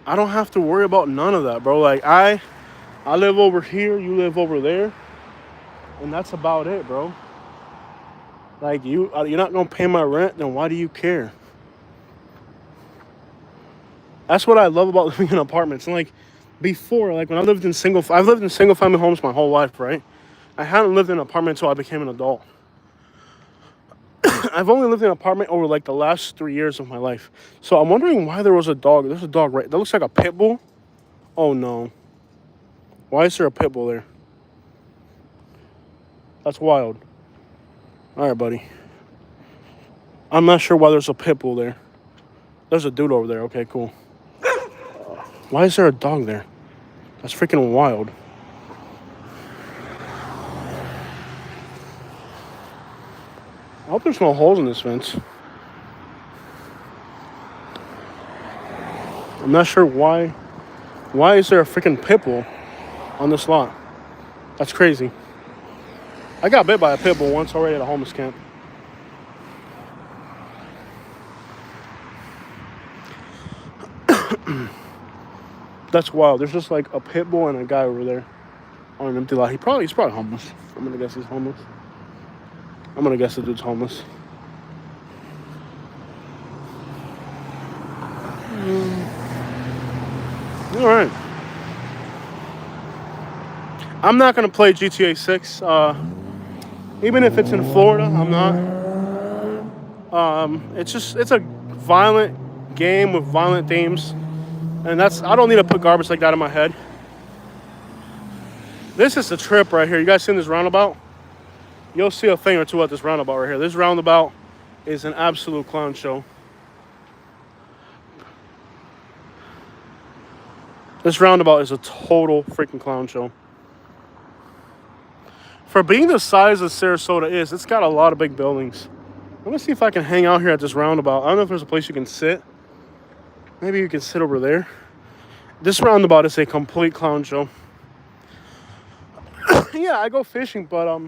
I don't have to worry about none of that, bro. Like, I live over here, you live over there, and that's about it, bro. Like, you're not gonna pay my rent, then why do you care? That's what I love about living in apartments. And like before, like when I've lived in single family homes my whole life, right? I hadn't lived in an apartment until I became an adult. I've only lived in an apartment over like the last 3 years of my life. So I'm wondering why there was a dog. There's a dog right. That looks like a pit bull. Oh no. Why is there a pit bull there? That's wild. All right, buddy. I'm not sure why there's a pit bull there. There's a dude over there. Okay, cool. Why is there a dog there? That's freaking wild. I hope there's no holes in this fence. I'm not sure why. Why is there a freaking pit bull on this lot? That's crazy. I got bit by a pit bull once already at a homeless camp. That's wild. There's just like a pit bull and a guy over there on an empty lot. He's probably homeless. I'm gonna guess he's homeless. I'm gonna guess the dude's homeless. All right. I'm not gonna play GTA 6. Even if it's in Florida, I'm not. It's a violent game with violent themes, and I don't need to put garbage like that in my head. This is the trip right here. You guys seen this roundabout? You'll see a thing or two at this roundabout right here. This roundabout is an absolute clown show. This roundabout is a total freaking clown show. For being the size of Sarasota is, it's got a lot of big buildings. Let me see if I can hang out here at this roundabout. I don't know if there's a place you can sit. Maybe you can sit over there. This roundabout is a complete clown show. Yeah, I go fishing, but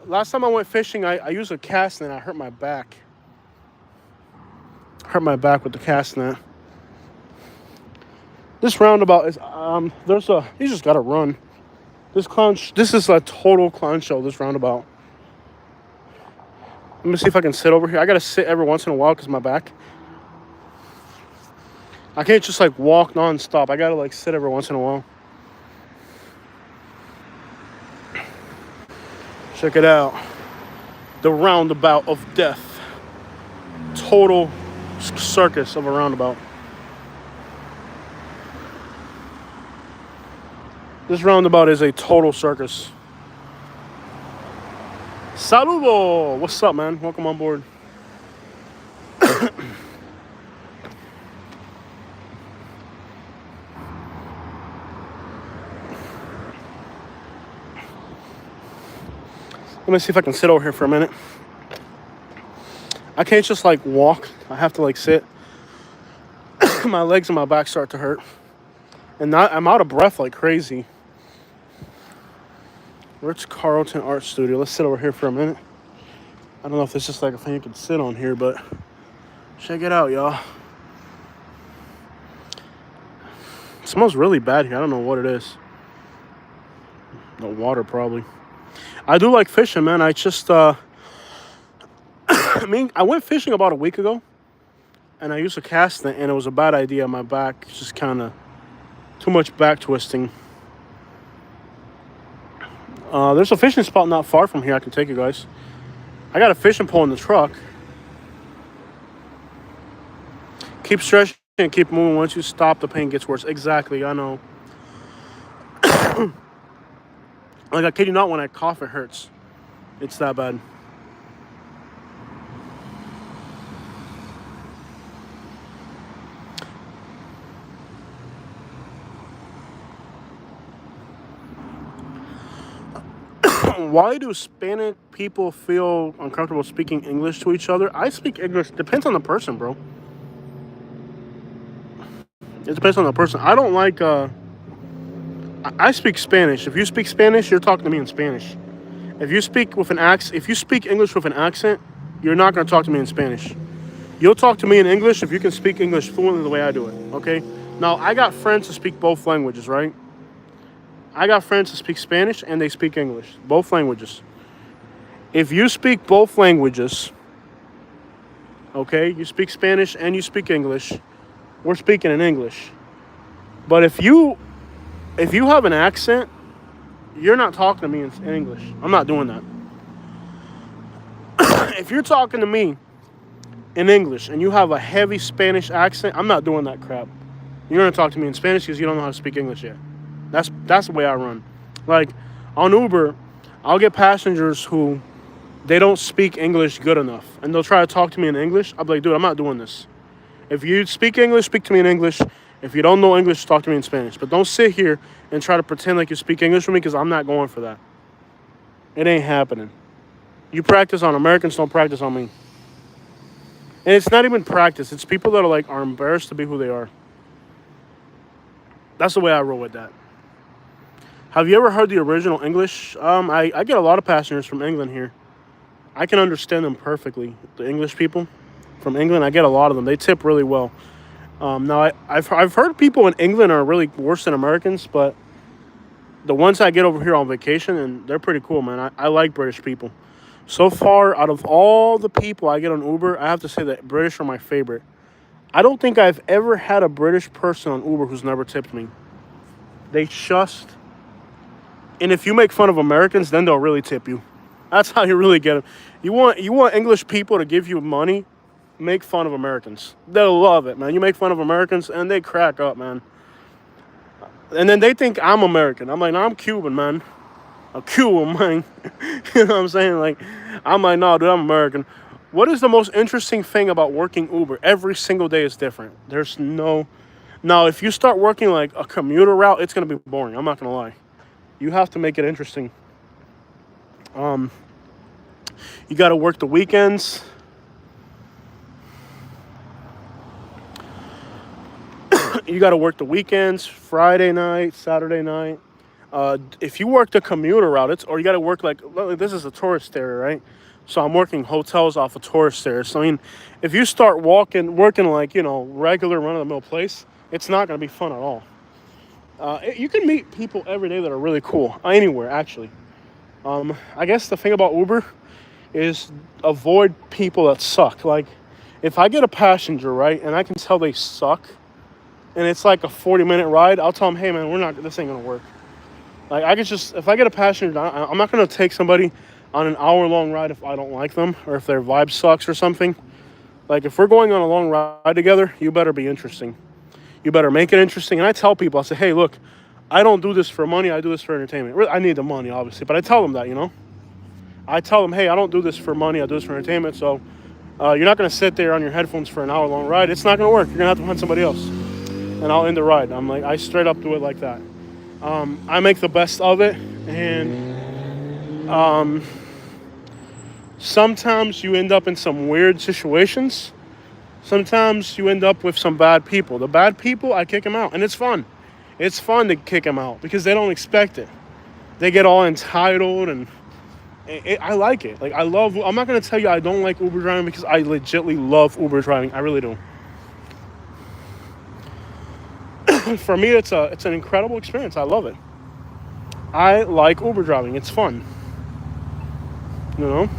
last time I went fishing, I used a cast net. I hurt my back. Hurt my back with the cast net. This roundabout is you just gotta run. This is a total clown show. This roundabout. Let me see if I can sit over here. I gotta sit every once in a while because my back. I can't just like walk non-stop. I gotta like sit every once in a while. Check it out. The roundabout of death. Total circus of a roundabout. This roundabout is a total circus. Saludo! What's up, man? Welcome on board. Let me see if I can sit over here for a minute. I can't just like walk. I have to like sit. My legs and my back start to hurt. And I'm out of breath like crazy. Rich Carlton Art Studio. Let's sit over here for a minute. I don't know if this is like a thing you can sit on here, but check it out, y'all. It smells really bad here. I don't know what it is. The water, probably. I do like fishing, man. I just, I went fishing about a week ago, and I used a cast net, and it was a bad idea. My back just kind of too much back twisting. There's a fishing spot not far from here. I can take you guys. I got a fishing pole in the truck. Keep stretching and keep moving. Once you stop, the pain gets worse. Exactly, I know. Like, I kid you not, when I cough, it hurts. It's that bad. Why do Hispanic people feel uncomfortable speaking English to each other? I speak English. Depends on the person, bro. It depends on the person. I don't like, I speak Spanish. If you speak Spanish, you're talking to me in Spanish. If you speak English with an accent, you're not going to talk to me in Spanish. You'll talk to me in English if you can speak English fluently the way I do it, okay? Now, I got friends who speak both languages, right? I got friends who speak Spanish and they speak English. Both languages. If you speak both languages, okay, you speak Spanish and you speak English, we're speaking in English. But if you have an accent, you're not talking to me in English. I'm not doing that. If you're talking to me in English and you have a heavy Spanish accent, I'm not doing that crap. You're going to talk to me in Spanish because you don't know how to speak English yet. That's the way I run. Like, on Uber, I'll get passengers who, they don't speak English good enough. And they'll try to talk to me in English. I'll be like, dude, I'm not doing this. If you speak English, speak to me in English. If you don't know English, talk to me in Spanish. But don't sit here and try to pretend like you speak English with me because I'm not going for that. It ain't happening. You practice on Americans, don't practice on me. And it's not even practice. It's people that are embarrassed to be who they are. That's the way I roll with that. Have you ever heard the original English? I get a lot of passengers from England here. I can understand them perfectly. The English people from England, I get a lot of them. They tip really well. Now, I've heard people in England are really worse than Americans, but the ones I get over here on vacation, and they're pretty cool, man. I like British people. So far, out of all the people I get on Uber, I have to say that British are my favorite. I don't think I've ever had a British person on Uber who's never tipped me. They just... And if you make fun of Americans, then they'll really tip you. That's how you really get them. You want English people to give you money, make fun of Americans. They'll love it, man. You make fun of Americans, and they crack up, man. And then they think I'm American. I'm like, no, I'm Cuban, man. I'm Cuban, man. You know what I'm saying? Like, I'm like, no, dude, I'm American. What is the most interesting thing about working Uber? Every single day is different. There's no... Now, if you start working like a commuter route, it's going to be boring. I'm not going to lie. You have to make it interesting. You got to work the weekends. You got to work the weekends, Friday night, Saturday night. If you work the commuter route, or you got to work like this is a tourist area, right? So I'm working hotels off of tourist areas. So I mean, if you start working like, you know, regular run-of-the-mill place, it's not going to be fun at all. You can meet people every day that are really cool. Anywhere, actually. I guess the thing about Uber is avoid people that suck. Like, if I get a passenger, right, and I can tell they suck, and it's like a 40-minute ride, I'll tell them, hey, man, this ain't going to work. Like, if I get a passenger, I'm not going to take somebody on an hour-long ride if I don't like them or if their vibe sucks or something. Like, if we're going on a long ride together, you better be interesting. You better make it interesting. And I tell people, I say, hey, look, I don't do this for money. I do this for entertainment. I need the money, obviously, but I tell them that, you know. I tell them, hey, I don't do this for money. I do this for entertainment. So you're not going to sit there on your headphones for an hour-long ride. It's not going to work. You're going to have to find somebody else. And I'll end the ride. I'm like, I straight up do it like that. I make the best of it. And sometimes you end up in some weird situations. Sometimes you end up with some bad people. The bad people, I kick them out. And it's fun. It's fun to kick them out because they don't expect it. They get all entitled and I like it. Like, I'm not going to tell you I don't like Uber driving because I legitimately love Uber driving. I really do. For me, it's an incredible experience. I love it. I like Uber driving. It's fun. You know?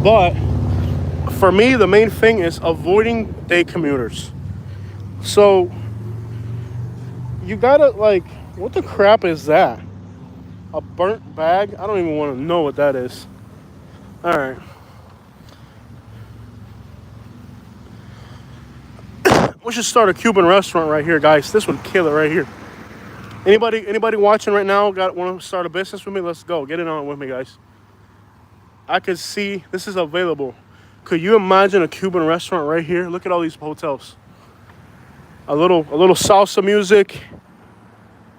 But for me, the main thing is avoiding day commuters. So you gotta, like, what the crap is that? A burnt bag? I don't even want to know what that is. All right. We should start a Cuban restaurant right here, guys. This would kill it right here. Anybody watching right now want to start a business with me? Let's go. Get in on it with me, guys. I could see this is available. Could you imagine a Cuban restaurant right here? Look at all these hotels. A little salsa music.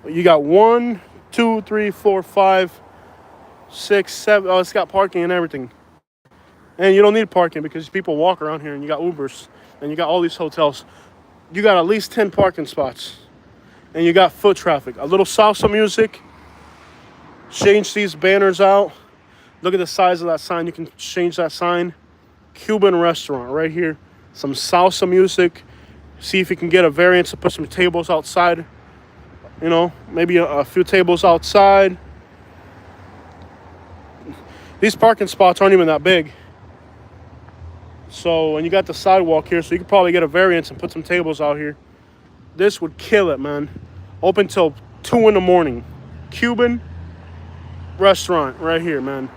You got 1, 2, 3, 4, 5, 6, 7. Oh, it's got parking and everything. And you don't need parking because people walk around here and you got Ubers and you got all these hotels. You got at least 10 parking spots. And you got foot traffic. A little salsa music. Change these banners out. Look at the size of that sign. You can change that sign. Cuban restaurant right here. Some salsa music. See if you can get a variance to put some tables outside. You know, maybe a few tables outside. These parking spots aren't even that big. So, and you got the sidewalk here, so you could probably get a variance and put some tables out here. This would kill it, man. Open till 2 in the morning. Cuban restaurant right here, man.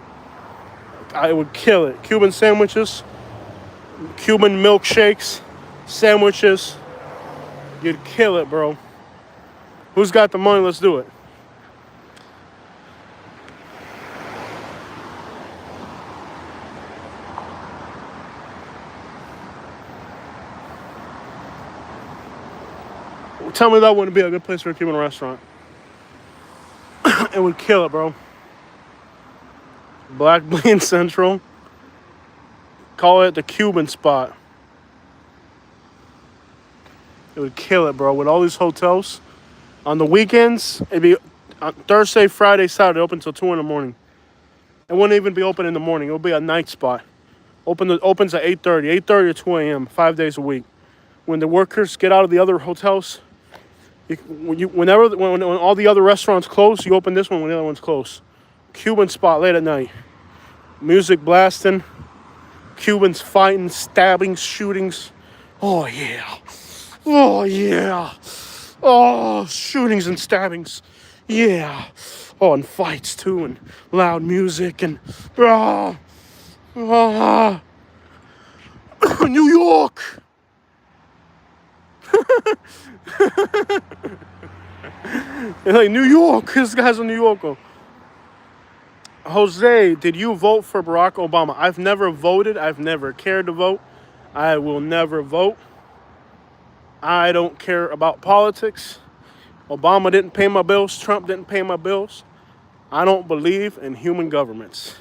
I would kill it. Cuban sandwiches, Cuban milkshakes, sandwiches. You'd kill it, bro. Who's got the money? Let's do it. Tell me that wouldn't be a good place for a Cuban restaurant. It would kill it, bro. Black Bean Central. Call it the Cuban spot. It would kill it, bro. With all these hotels. On the weekends, it'd be on Thursday, Friday, Saturday, open till 2 in the morning. It wouldn't even be open in the morning. It would be a night spot. Opens at 8:30 to 2 a.m., 5 days a week. When the workers get out of the other hotels, when all the other restaurants close, you open this one when the other one's closed. Cuban spot late at night. Music blasting. Cubans fighting, stabbing, shootings. Oh, yeah. Oh, yeah. Oh, shootings and stabbings. Yeah. Oh, and fights, too, and loud music, and... New York! Like, New York. This guy's in New York. Jose, did you vote for Barack Obama? I've never voted. I've never cared to vote. I will never vote. I don't care about politics. Obama didn't pay my bills. Trump didn't pay my bills. I don't believe in human governments.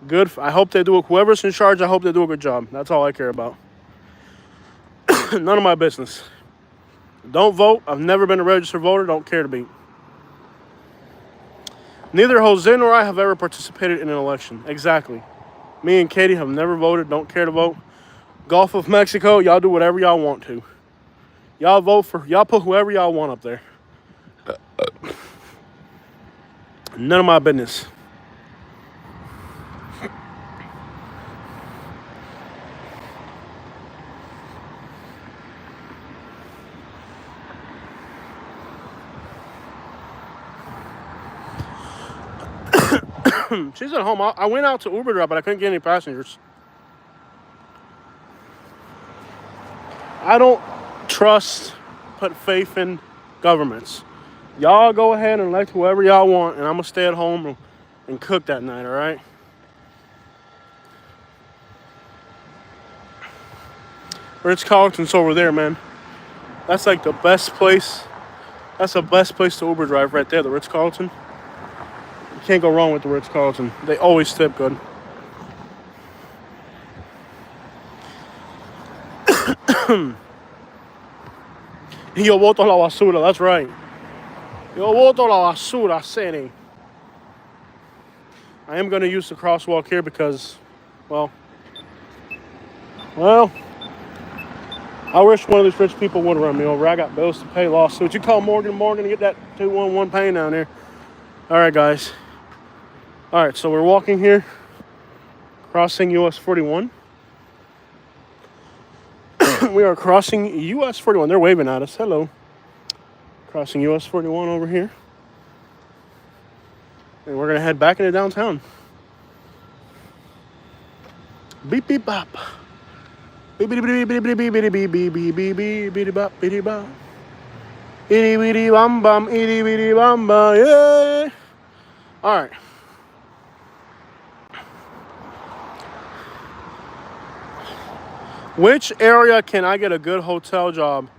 Good. I hope they do it. Whoever's in charge, I hope they do a good job. That's all I care about. None of my business. Don't vote. I've never been a registered voter. Don't care to be. Neither Jose nor I have ever participated in an election. Exactly. Me and Katie have never voted. Don't care to vote. Gulf of Mexico, y'all do whatever y'all want to. Y'all vote for, y'all put whoever y'all want up there. None of my business. She's at home. I went out to Uber drive, but I couldn't get any passengers. I don't put faith in governments. Y'all go ahead and elect whoever y'all want, and I'm going to stay at home and cook that night, all right? Ritz-Carlton's over there, man. That's like the best place. That's the best place to Uber drive right there, the Ritz-Carlton. You can't go wrong with the Ritz-Carlton. They always tip good. Yo voto la basura, that's right. Yo voto la basura, city. I am going to use the crosswalk here because, well, I wish one of these rich people would run me over. I got bills to pay, lawsuits. You call Morgan and get that 211 paying down there. All right, guys. All right, so we're walking here, crossing US 41. We are crossing US 41. They're waving at us. Hello. Crossing US 41 over here. And we're going to head back into downtown. Beep, beep, bop. Beep, beep, beep, beep, beep, beep, beep, beep, beep, beep, beep, beep, beep, bop, beep, bop. Itty, bitty, bum, bum, itty, bitty, bum, bum, yeah. All right. Which area can I get a good hotel job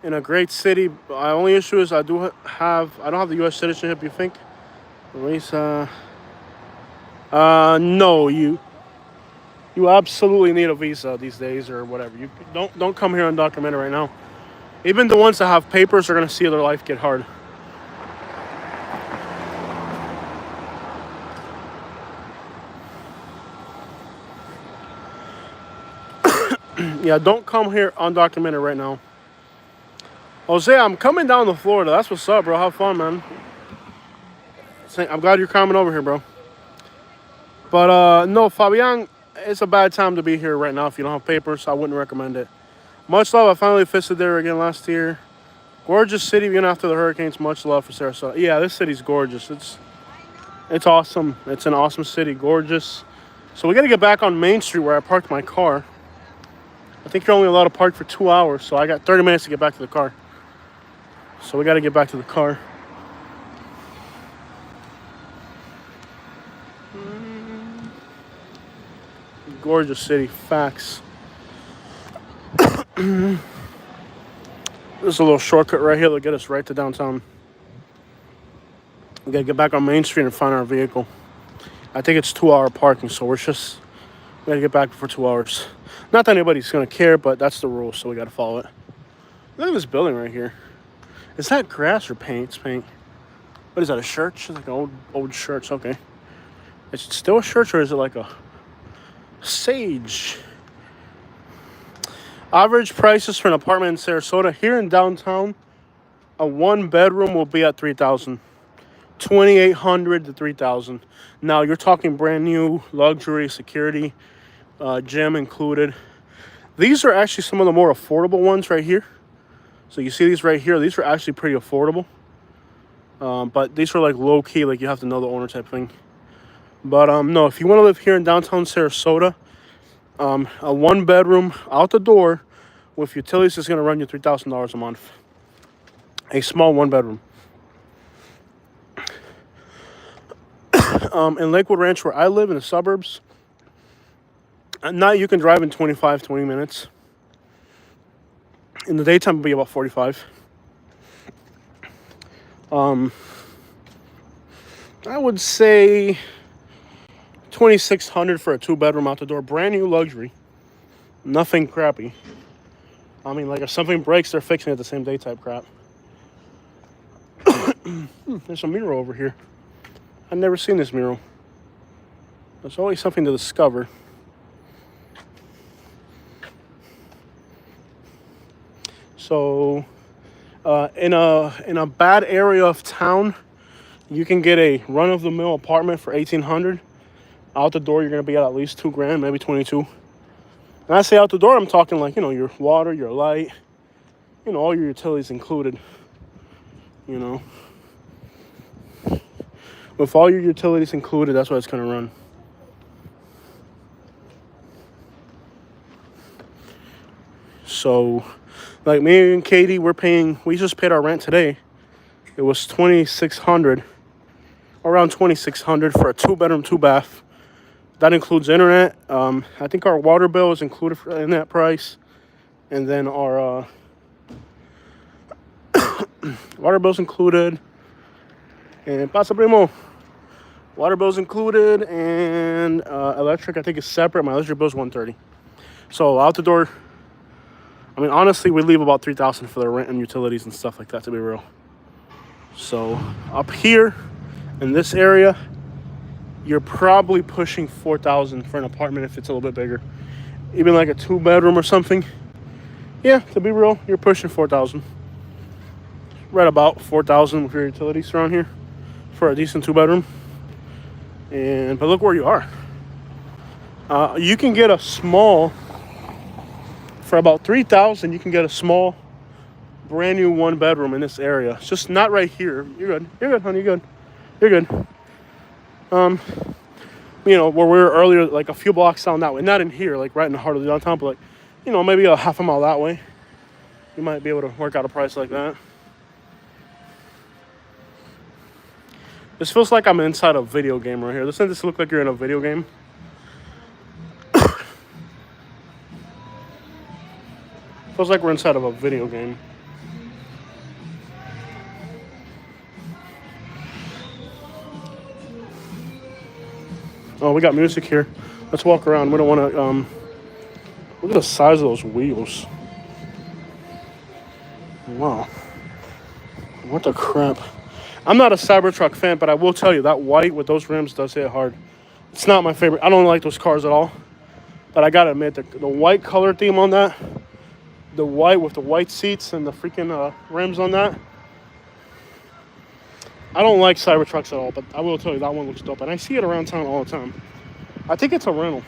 in a great city? My only issue is I don't have the U.S. citizenship. You think? Lisa? No. You absolutely need a visa these days or whatever. You don't come here undocumented right now. Even the ones that have papers are gonna see their life get hard. Yeah, don't come here undocumented right now. Jose, I'm coming down to Florida. That's what's up, bro. Have fun, man. I'm glad you're coming over here, bro. But, no, Fabian, it's a bad time to be here right now if you don't have papers. I wouldn't recommend it. Much love. I finally visited there again last year. Gorgeous city, even after the hurricanes. Much love for Sarasota. Yeah, this city's gorgeous. It's awesome. It's an awesome city. Gorgeous. So we got to get back on Main Street where I parked my car. I think you're only allowed to park for 2 hours, so I got 30 minutes to get back to the car. So we got to get back to the car. Gorgeous city, facts. There's a little shortcut right here that'll get us right to downtown. We got to get back on Main Street and find our vehicle. I think it's 2-hour parking, so we got to get back for 2 hours. Not that anybody's going to care, but that's the rule, so we got to follow it. Look at this building right here. Is that grass or paint? It's paint. What is that, a church? It's like an old church, okay. Is it still a church or is it like a sage? Average prices for an apartment in Sarasota. Here in downtown, a 1-bedroom will be at $3,000. $2,800 to $3,000. Now you're talking brand new, luxury, security, gym included. These are actually some of the more affordable ones right here. So you see these right here. These are actually pretty affordable. But these are like low key, like you have to know the owner type thing. But no, if you want to live here in downtown Sarasota, a 1-bedroom out the door with utilities is going to run you $3,000 a month. A small 1-bedroom. In Lakewood Ranch, where I live in the suburbs, at night you can drive in 20 minutes. In the daytime, it'll be about 45. I would say $2,600 for a 2-bedroom out the door, brand new luxury, nothing crappy. I mean, like if something breaks, they're fixing it the same day type crap. There's a mural over here. I've never seen this mural. There's always something to discover. So, in a bad area of town, you can get a run-of-the-mill apartment for $1,800. Out the door, you're gonna be at least $2,000, maybe 22. And I say out the door, I'm talking like, you know, your water, your light, you know, all your utilities included. You know, with all your utilities included, that's what it's gonna run. So, like me and Katie, we just paid our rent today. It was $2,600, around $2,600 for a 2-bedroom, 2-bath. That includes internet. I think our water bill is included in that price, and then our water bill's included, and pasa primo. Water bill's included, and electric I think is separate. My electric bill's $130. So out the door, I mean, honestly, we leave about $3,000 for the rent and utilities and stuff like that, to be real. So up here in this area, you're probably pushing $4,000 for an apartment if it's a little bit bigger. Even like a 2-bedroom or something. Yeah, to be real, you're pushing $4,000. Right about $4,000 with your utilities around here for a decent 2-bedroom. But look where you are. You can get a small. For about $3,000, you can get a small, brand new 1-bedroom in this area. It's just not right here. You're good. You're good, honey. You're good. You're good. You know, where we were earlier, like a few blocks down that way. Not in here, like right in the heart of the downtown, but like, you know, maybe a half a mile that way. You might be able to work out a price like that. This feels like I'm inside a video game right here. Doesn't this look like you're in a video game? Feels like we're inside of a video game. Oh, we got music here. Let's walk around. We don't want to, look at the size of those wheels. Wow. What the crap? I'm not a Cybertruck fan, but I will tell you that white with those rims does hit hard. It's not my favorite. I don't like those cars at all. But I gotta admit, the white color theme on that, the white with the white seats and the freaking rims on that. I don't like Cybertrucks at all, but I will tell you that one looks dope. And I see it around town all the time. I think it's a rental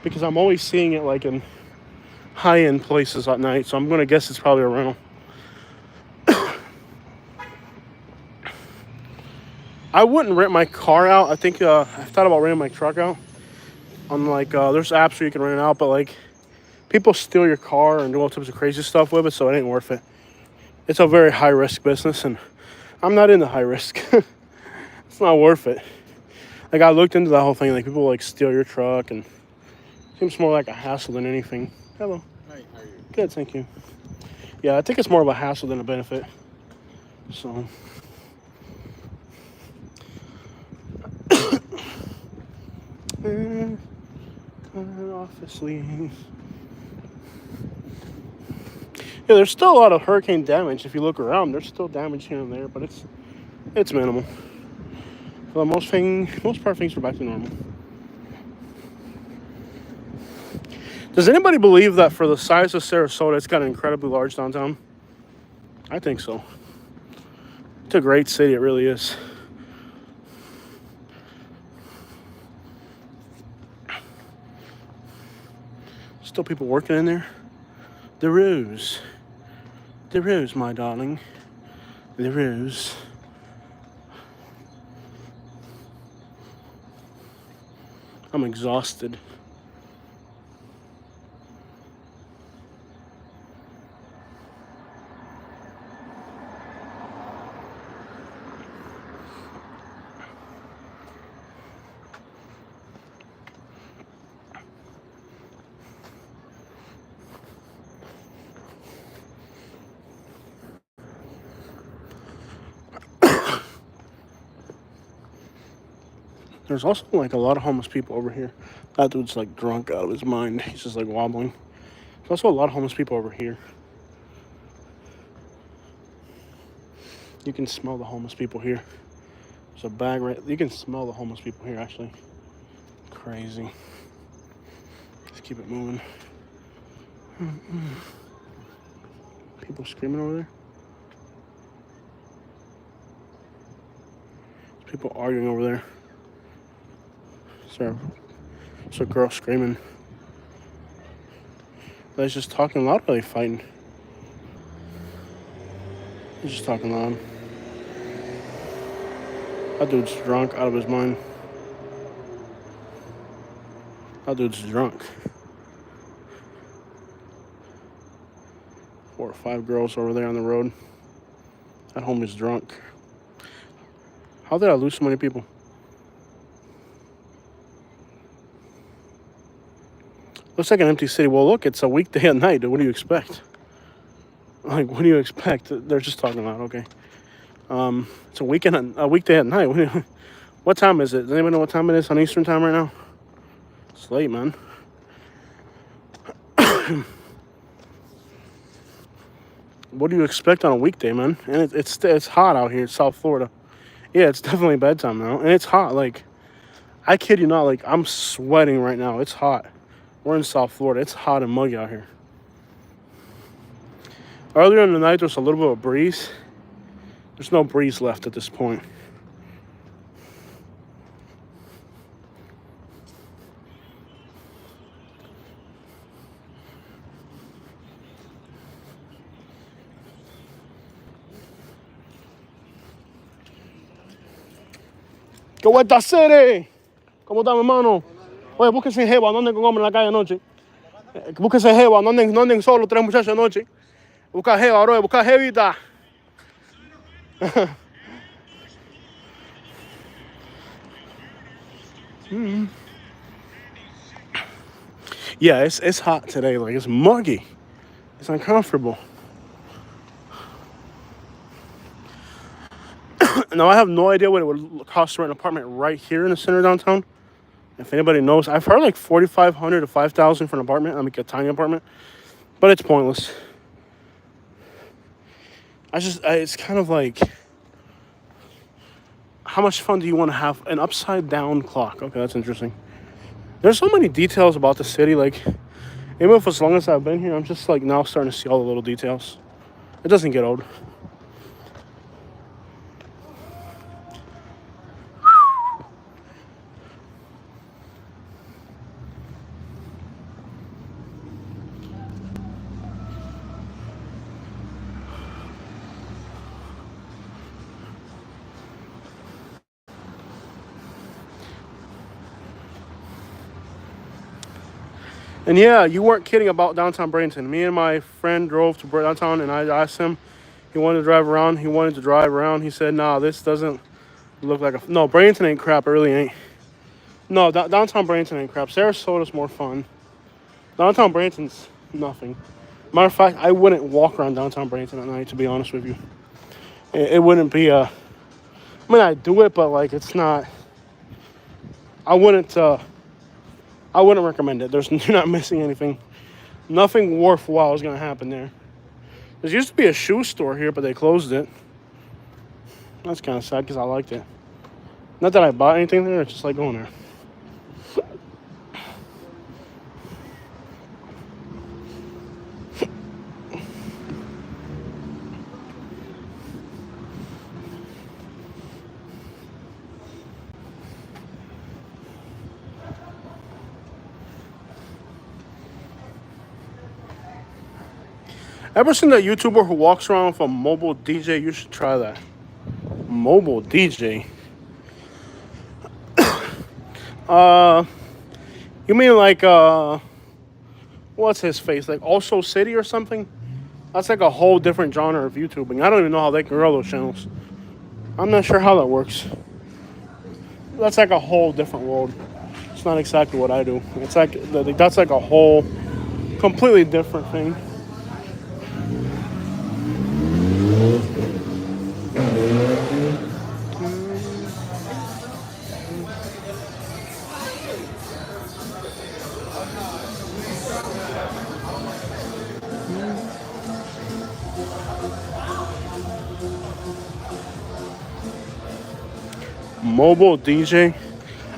because I'm always seeing it like in high-end places at night. So I'm going to guess it's probably a rental. I wouldn't rent my car out. I think I thought about renting my truck out. On like, there's apps where you can rent it out, but like, people steal your car and do all types of crazy stuff with it, so it ain't worth it. It's a very high-risk business, and I'm not into high risk. It's not worth it. Like, I looked into the whole thing. Like, people, like, steal your truck, and it seems more like a hassle than anything. Hello. Hi, how are you? Good, thank you. Yeah, I think it's more of a hassle than a benefit. So... office leave. Yeah, there's still a lot of hurricane damage. If you look around, there's still damage here and there, but it's minimal. For the most part, things are back to normal. Does anybody believe that for the size of Sarasota, it's got an incredibly large downtown? I think so. It's a great city, it really is. Still people working in there. The ruse, my darling. The ruse. I'm exhausted. There's also like a lot of homeless people over here. That dude's like drunk out of his mind. He's just like wobbling. There's also a lot of homeless people over here. You can smell the homeless people here. There's a bag right. You can smell the homeless people here actually. Crazy. Let's keep it moving. People screaming over there. There's people arguing over there. It's a girl screaming. They're just talking loud, or are they fighting? He's just talking loud. That dude's drunk out of his mind. That dude's drunk. 4 or 5 girls over there on the road. That homie's drunk. How did I lose so many people? Looks like an empty city. Well, look, it's a weekday at night. What do you expect? Like, what do you expect? They're just talking about, okay. It's a weekday at night. What time is it? Does anybody know what time it is on Eastern time right now? It's late, man. What do you expect on a weekday, man? And it's hot out here in South Florida. Yeah, it's definitely bedtime now. And it's hot. Like, I kid you not. Like, I'm sweating right now. It's hot. We're in South Florida. It's hot and muggy out here. Earlier in the night, there was a little bit of a breeze. There's no breeze left at this point. ¿Qué vuelta a hacer? ¿Cómo está, mi hermano? Oye, búsquese jeva, no anden con hombre en la calle anoche. Búsquese jeva, no anden solo 3 muchachos anoche. Busca jeva, bro, busca jevita. Yeah, it's hot today. Like, it's muggy. It's uncomfortable. Now, I have no idea what it would cost to rent an apartment right here in the center of downtown. If anybody knows, I've heard like $4,500 to $5,000 for an apartment. I mean, a tiny apartment, but it's pointless. It's kind of like, how much fun do you want to have? An upside down clock. Okay, that's interesting. There's so many details about the city. Like, even if as long as I've been here, I'm just like now starting to see all the little details. It doesn't get old. And yeah, you weren't kidding about downtown Bradenton. Me and my friend drove to downtown, and I asked him. He wanted to drive around. He said, "Nah, this doesn't look like a." No, Bradenton ain't crap. It really ain't. No, downtown Bradenton ain't crap. Sarasota's more fun. Downtown Bradenton's nothing. Matter of fact, I wouldn't walk around downtown Bradenton at night, to be honest with you. It wouldn't be a. I mean, I do it, but like it's not. I wouldn't recommend it. You're not missing anything. Nothing worthwhile is gonna happen there. There used to be a shoe store here, but they closed it. That's kind of sad because I liked it. Not that I bought anything there. It's just like going there. Ever seen that YouTuber who walks around with a mobile DJ? You should try that. Mobile DJ. You mean like what's his face? Like Also City or something? That's like a whole different genre of YouTubing. I don't even know how they can grow those channels. I'm not sure how that works. That's like a whole different world. It's not exactly what I do. It's like that's like a whole completely different thing. Mobile DJ.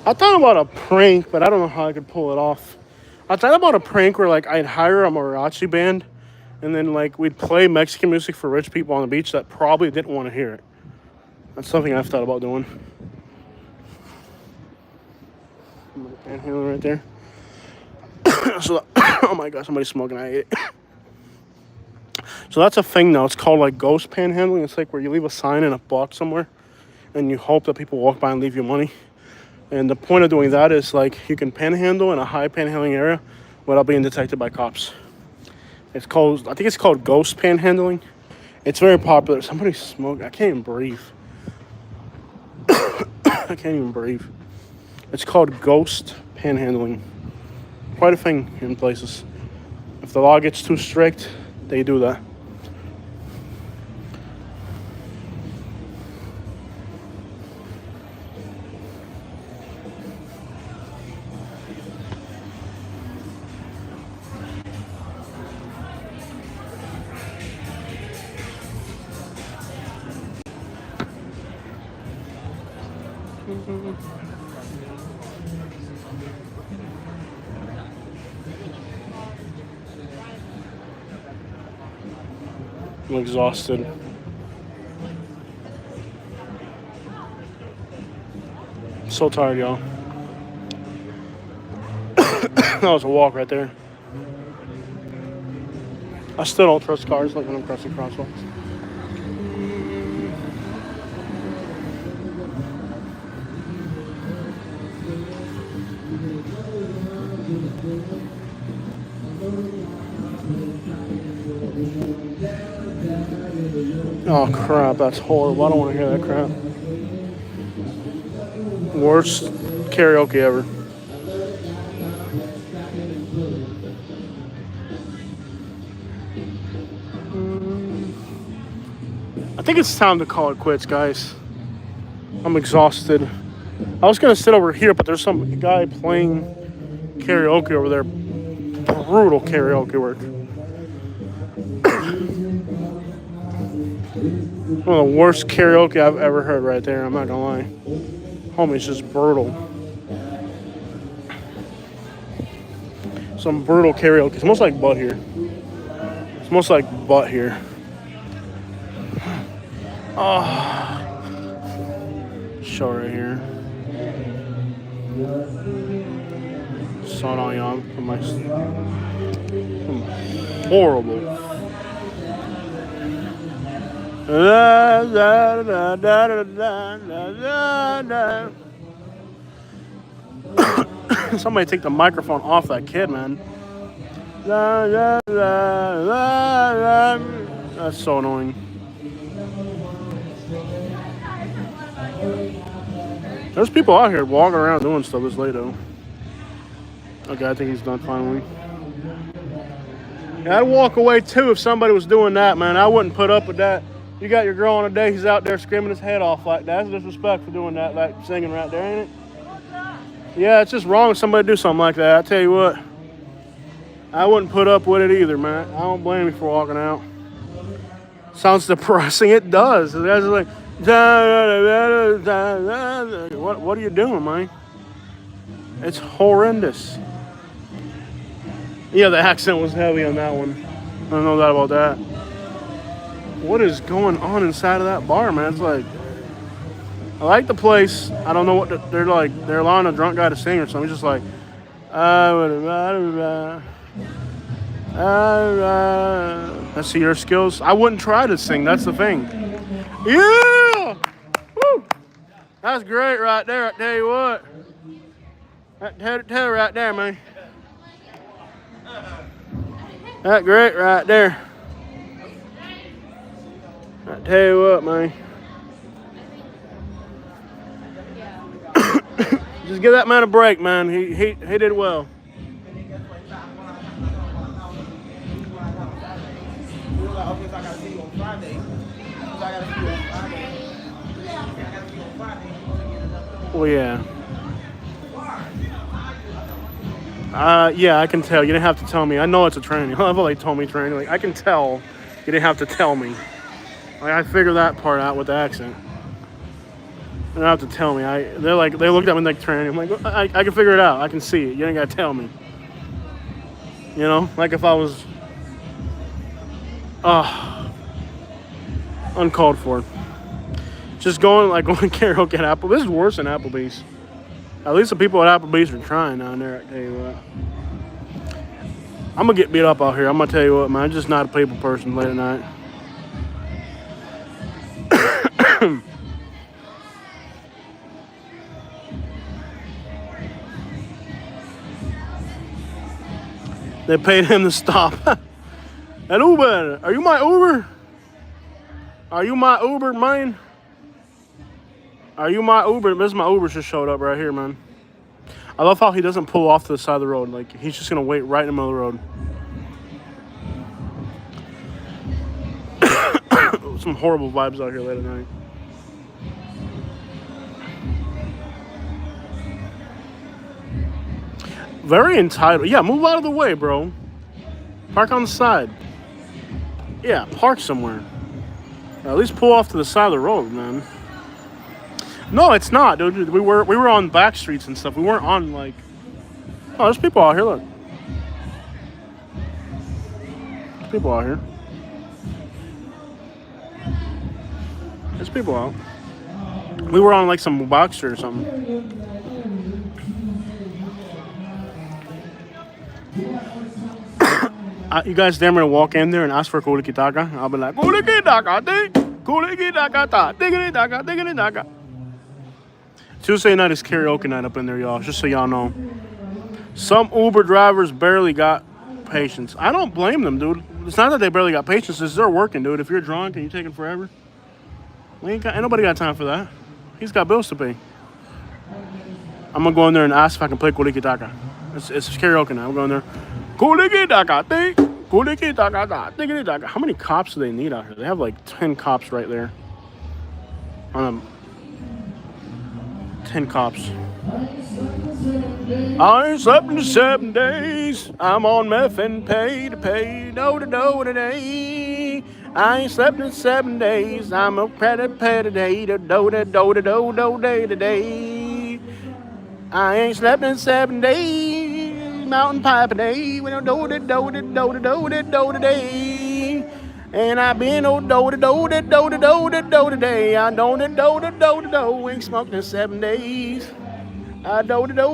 I thought about a prank, but I don't know how I could pull it off. I thought about a prank where like I'd hire a mariachi band and then like we'd play Mexican music for rich people on the beach that probably didn't want to hear it. That's something I've thought about doing. Panhandling right there. So, oh my god, somebody's smoking. I ate it. So that's a thing now. It's called like ghost panhandling. It's like where you leave a sign in a box somewhere and you hope that people walk by and leave you money. And the point of doing that is like you can panhandle in a high panhandling area without being detected by cops. It's called, I think it's called ghost panhandling. It's very popular. Somebody smoked. I can't even breathe. I can't even breathe. It's called ghost panhandling. Quite a thing in places. If the law gets too strict, they do that. I'm exhausted. So tired, y'all. That was a walk right there. I still don't trust cars like when I'm crossing crosswalks. Oh crap, that's horrible. I don't want to hear that crap. Worst karaoke ever. I think it's time to call it quits, guys. I'm exhausted. I was gonna sit over here, but there's some guy playing karaoke over there. Brutal karaoke work. One of the worst karaoke I've ever heard right there, I'm not gonna lie. Homie's just brutal. Some brutal karaoke. It smells like butt here. It smells like butt here. Oh. Show right here. Saw it on y'all from my horrible. Somebody take the microphone off that kid, man. That's so annoying. There's people out here walking around doing stuff this late, though. Okay, I think he's done finally. Yeah, I'd walk away too if somebody was doing that, man. I wouldn't put up with that. You got your girl on a date, he's out there screaming his head off like that. That's disrespectful doing that, like singing right there, ain't it? Yeah, it's just wrong when somebody do something like that. I tell you what, I wouldn't put up with it either, man. I don't blame you for walking out. Sounds depressing. It does. The guys are like, what are you doing, man? It's horrendous. Yeah, the accent was heavy on that one. I don't know that about that. What is going on inside of that bar, man? It's like, I like the place. I don't know what they're like. They're allowing a drunk guy to sing or something. It's just like, I see your skills. I wouldn't try to sing. That's the thing. Yeah! Woo! That's great right there. I tell you what. Tell right there, man. That's great right there. I tell you what, man. Just give that man a break, man. He did well. Well, yeah. Yeah, I can tell. You didn't have to tell me. I know it's a training. I love how they told me training. Like, I can tell. You didn't have to tell me. Like, I figured that part out with the accent. You don't have to tell me. They looked at me like training. I'm like, I can figure it out. I can see it. You ain't gotta tell me. You know, like if I was, uncalled for. Just going karaoke at Applebee's. This is worse than Applebee's. At least the people at Applebee's are trying down there. I tell you what. I'm gonna get beat up out here. I'm gonna tell you what, man. I'm just not a people person late at night. They paid him to stop. An Uber. Are you my Uber? Are you my Uber, man? Are you my Uber? This is my Uber just showed up right here, man. I love how he doesn't pull off to the side of the road. Like, he's just going to wait right in the middle of the road. Some horrible vibes out here late at night. Very entitled. Yeah, move out of the way, bro. Park on the side. Yeah, park somewhere. At least pull off to the side of the road, man. No, it's not, dude. We were on back streets and stuff. We weren't on like. Oh, there's people out here. Look. There's people out here. There's people out. We were on like some back street or something. You guys damn near walk in there and ask for kuliki taka. I'll be like, kuliki taka, kuliki taka, diggity taka, diggity taka. Tuesday night is karaoke night up in there, y'all. Just so y'all know. Some Uber drivers barely got patience. I don't blame them, dude. It's not that they barely got patience. It's they're working, dude. If you're drunk and you're taking forever, ain't nobody got time for that. He's got bills to pay. I'm gonna go in there and ask if I can play kuliki taka. It's karaoke night. I'm going there. Kuliki taka, kuliki taka, diggity taka. How many cops do they need out here? They have like 10 cops right there. 10 cops. I ain't slept in 7 days. I'm on meth and pay to pay. Do today. I ain't slept in 7 days. I'm a credit pay today. Do day today. I ain't slept in 7 days. Mountain pipe a day. We don't do today. And I've been do today. I don't ain't smoked in 7 days. I do today.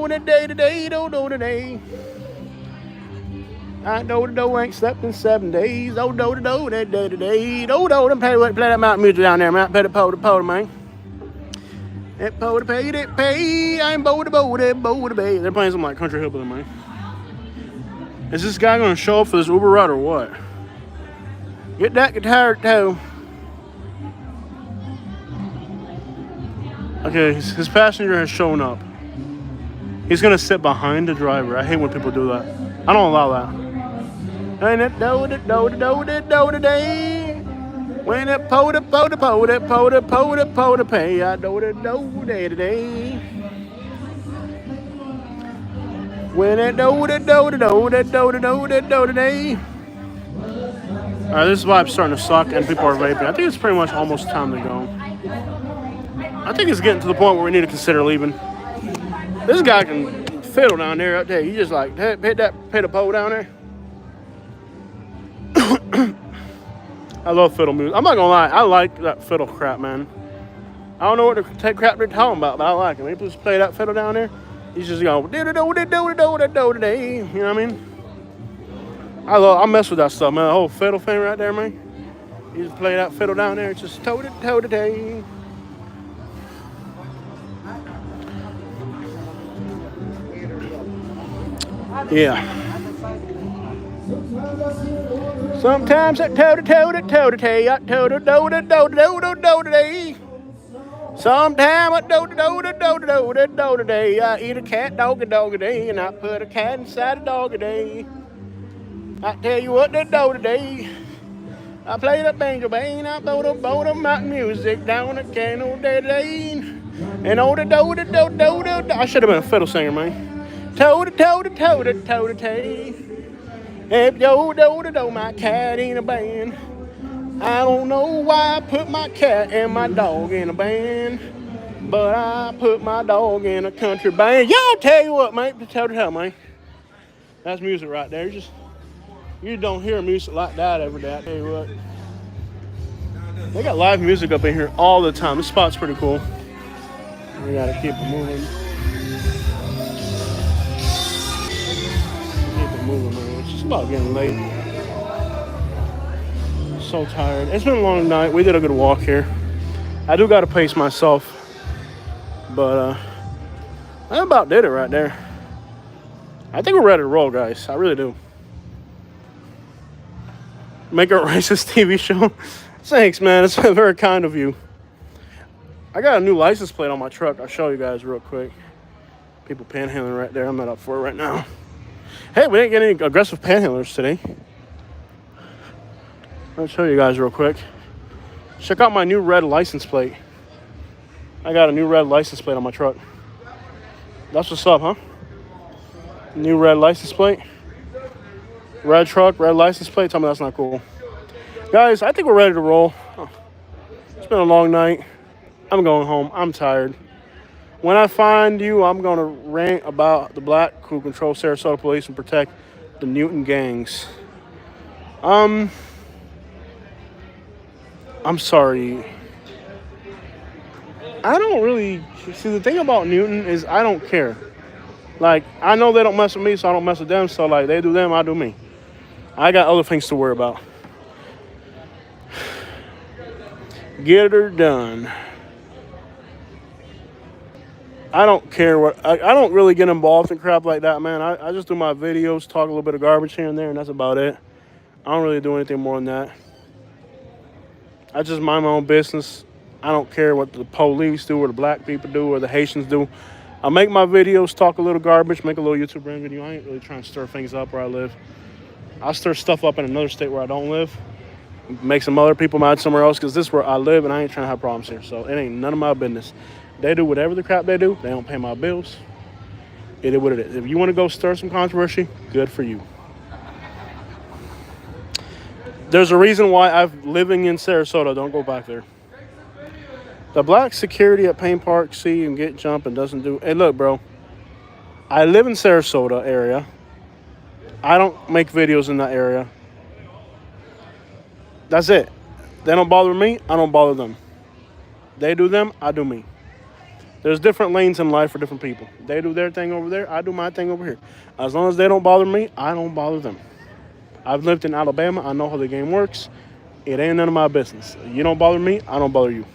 I ain't slept in 7 days. Do today. Play that mountain music down there, man. Play the po, man. That po to pay, that pay. I'm bo to bay. They're playing some like country hillbilly, man. Is this guy gonna show up for this Uber ride or what? Get that guitar too. Okay, his passenger has shown up. He's gonna sit behind the driver. I hate when people do that. I don't allow that. And it do today. When it po to pay. I do today. When it do today. Alright, this vibe's starting to suck and people are vaping. I think it's pretty much almost time to go. I think it's getting to the point where we need to consider leaving. This guy can fiddle down there. I tell you, he just like hit the pole down there. I love fiddle music. I'm not gonna lie, I like that fiddle crap, man. I don't know what the crap they're talking about, but I like it. When people just play that fiddle down there, he's just going, do today. You know what I mean? I mess with that stuff, man. The whole fiddle thing right there, man. You just play that fiddle down there, it's just toe-to-toe-to-day. Yeah. Sometimes I toe-to-toe-to-toe-to-day, I toe-to-do-to-do-to-do-to-do-to-day. Sometimes I do-to-do-to-do-to-do-to-do-to-day. I eat a cat dog-a-dog-a-day, and I put a cat inside a dog-a-day. I tell you what they do today. I play the banjo band, I blow the mountain music down the canal day. And oh the do the do do do. I should have been a fiddle singer, man. Toe to toe to toe to toe to tay. If yo do to do my cat in a band. I don't know why I put my cat and my dog in a band, but I put my dog in a country band. Y'all tell you what, man. Toe to toe, man. That's music right there. You don't hear music like that every day, I tell you what. They got live music up in here all the time. This spot's pretty cool. We gotta keep it moving. Keep it moving, man. It's just about getting late. I'm so tired. It's been a long night. We did a good walk here. I do gotta pace myself. But I about did it right there. I think we're ready to roll, guys. I really do. Make a racist TV show? Thanks, man. It's very kind of you. I got a new license plate on my truck. I'll show you guys real quick. People panhandling right there. I'm not up for it right now. Hey, we didn't get any aggressive panhandlers today. I'll show you guys real quick. Check out my new red license plate. I got a new red license plate on my truck. That's what's up, huh? New red license plate. Red truck, red license plate. Tell me that's not cool. Guys, I think we're ready to roll. It's been a long night. I'm going home. I'm tired. When I find you, I'm going to rant about the black who control Sarasota police and protect the Newton gangs. I'm sorry. I don't really... See, the thing about Newton is I don't care. Like, I know they don't mess with me, so I don't mess with them. So, like, they do them, I do me. I got other things to worry about. Get her done. I don't care what... I don't really get involved in crap like that, man. I just do my videos, talk a little bit of garbage here and there, and that's about it. I don't really do anything more than that. I just mind my own business. I don't care what the police do or the black people do or the Haitians do. I make my videos, talk a little garbage, make a little YouTube brand video. I ain't really trying to stir things up where I live. I stir stuff up in another state where I don't live. Make some other people mad somewhere else because this is where I live and I ain't trying to have problems here. So it ain't none of my business. They do whatever the crap they do. They don't pay my bills. It is what it is. If you want to go stir some controversy, good for you. There's a reason why I'm living in Sarasota. Don't go back there. The black security at Payne Park see and get jump and doesn't do... Hey, look, bro. I live in Sarasota area. I don't make videos in that area. That's it. They don't bother me. I don't bother them. They do them. I do me. There's different lanes in life for different people. They do their thing over there. I do my thing over here. As long as they don't bother me, I don't bother them. I've lived in Alabama. I know how the game works. It ain't none of my business. You don't bother me. I don't bother you.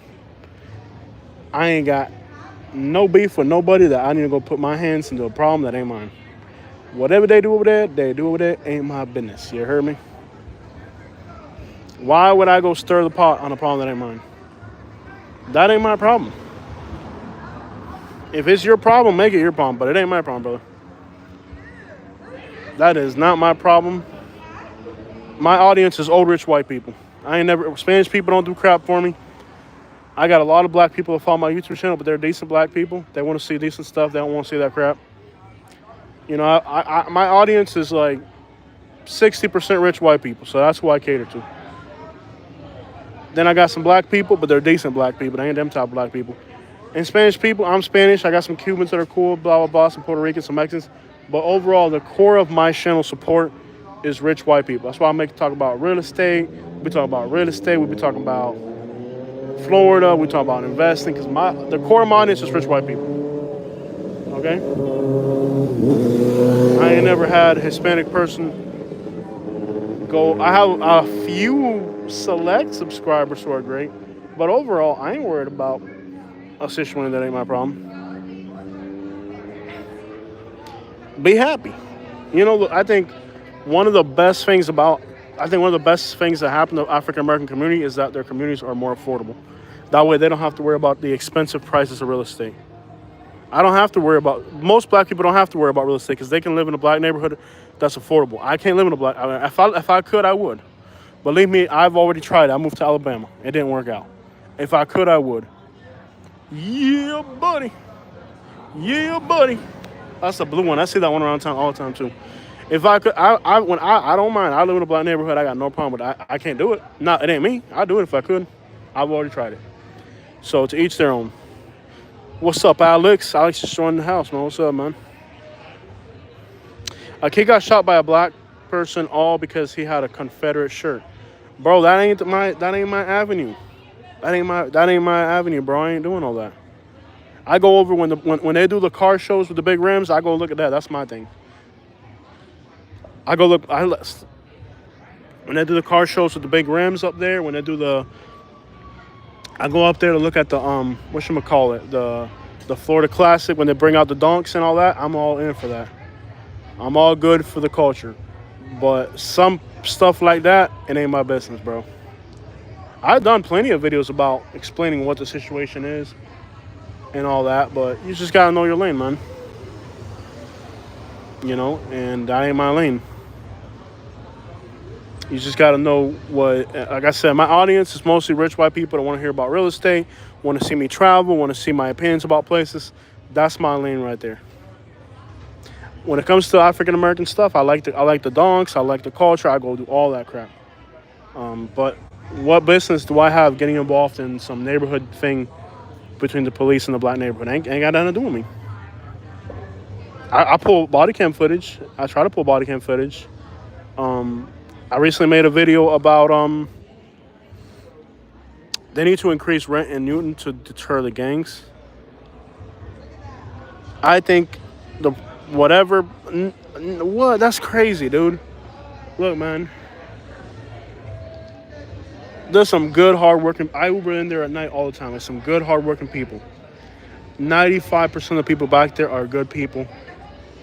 I ain't got no beef with nobody that I need to go put my hands into a problem that ain't mine. Whatever they do over there, they do over there. Ain't my business. You heard me? Why would I go stir the pot on a problem that ain't mine? That ain't my problem. If it's your problem, make it your problem. But it ain't my problem, brother. That is not my problem. My audience is old, rich, white people. Spanish people don't do crap for me. I got a lot of black people that follow my YouTube channel, but they're decent black people. They want to see decent stuff. They don't want to see that crap. You know, my audience is like 60% rich white people, so that's who I cater to. Then I got some black people, but they're decent black people. They ain't them type of black people. And Spanish people, I'm Spanish. I got some Cubans that are cool, blah, blah, blah, some Puerto Ricans, some Mexicans. But overall, the core of my channel support is rich white people. That's why I talk about real estate. We talk about real estate. We be talking about Florida. We talk about investing because the core of my audience is rich white people. Okay? I ain't never had a Hispanic person I have a few select subscribers who are great, but overall, I ain't worried about a situation that ain't my problem. Be happy. You know, I think one of the best things about, I think one of the best things that happen to the African American community is that their communities are more affordable. That way, they don't have to worry about the expensive prices of real estate. I don't have to worry about, most black people don't have to worry about real estate because they can live in a black neighborhood that's affordable. I can't live in a black, I mean, if I could, I would. Believe me, I've already tried it. I moved to Alabama. It didn't work out. If I could, I would. Yeah, buddy. Yeah, buddy. That's a blue one. I see that one around town all the time too. If I could, I don't mind. I live in a black neighborhood. I got no problem with it. I can't do it. No, it ain't me. I'd do it if I could. I've already tried it. So to each their own. What's up, Alex? Alex just joined the house, man. What's up, man? A kid got shot by a black person all because he had a Confederate shirt. Bro, that ain't my avenue. That ain't my avenue, bro. I ain't doing all that. I go over when they do the car shows with the big rims, I go look at that. That's my thing. I go look when they do the car shows with the big rims up there, when they do I go up there to look at the whatchamacallit, the Florida Classic, when they bring out the donks and all that. I'm all in for that. I'm all good for the culture. But some stuff like that, it ain't my business, bro. I've done plenty of videos about explaining what the situation is and all that, but you just gotta know your lane, man. You know, and that ain't my lane. You just gotta know what, like I said, my audience is mostly rich white people that want to hear about real estate, want to see me travel, want to see my opinions about places. That's my lane right there. When it comes to African American stuff, I like the donks, I like the culture, I go do all that crap. But what business do I have getting involved in some neighborhood thing between the police and the black neighborhood? Ain't got nothing to do with me. I pull body cam footage. I try to pull body cam footage. I recently made a video about they need to increase rent in Newton to deter the gangs. I think what? That's crazy, dude. Look, man. There's some good, hardworking. I Uber in there at night all the time. There's some good, hardworking people. 95% of the people back there are good people.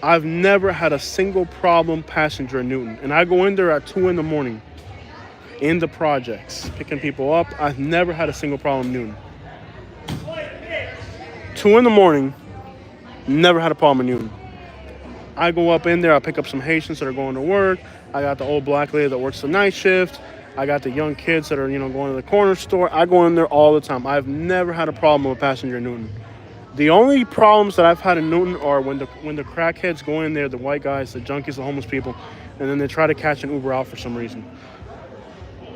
I've never had a single problem passenger in Newton. And I go in there at 2 in the morning in the projects, picking people up. I've never had a single problem in Newton. 2 in the morning, never had a problem in Newton. I go up in there, I pick up some Haitians that are going to work. I got the old black lady that works the night shift. I got the young kids that are, going to the corner store. I go in there all the time. I've never had a problem with a passenger in Newton. The only problems that I've had in Newton are when the crackheads go in there, the white guys, the junkies, the homeless people, and then they try to catch an Uber out for some reason.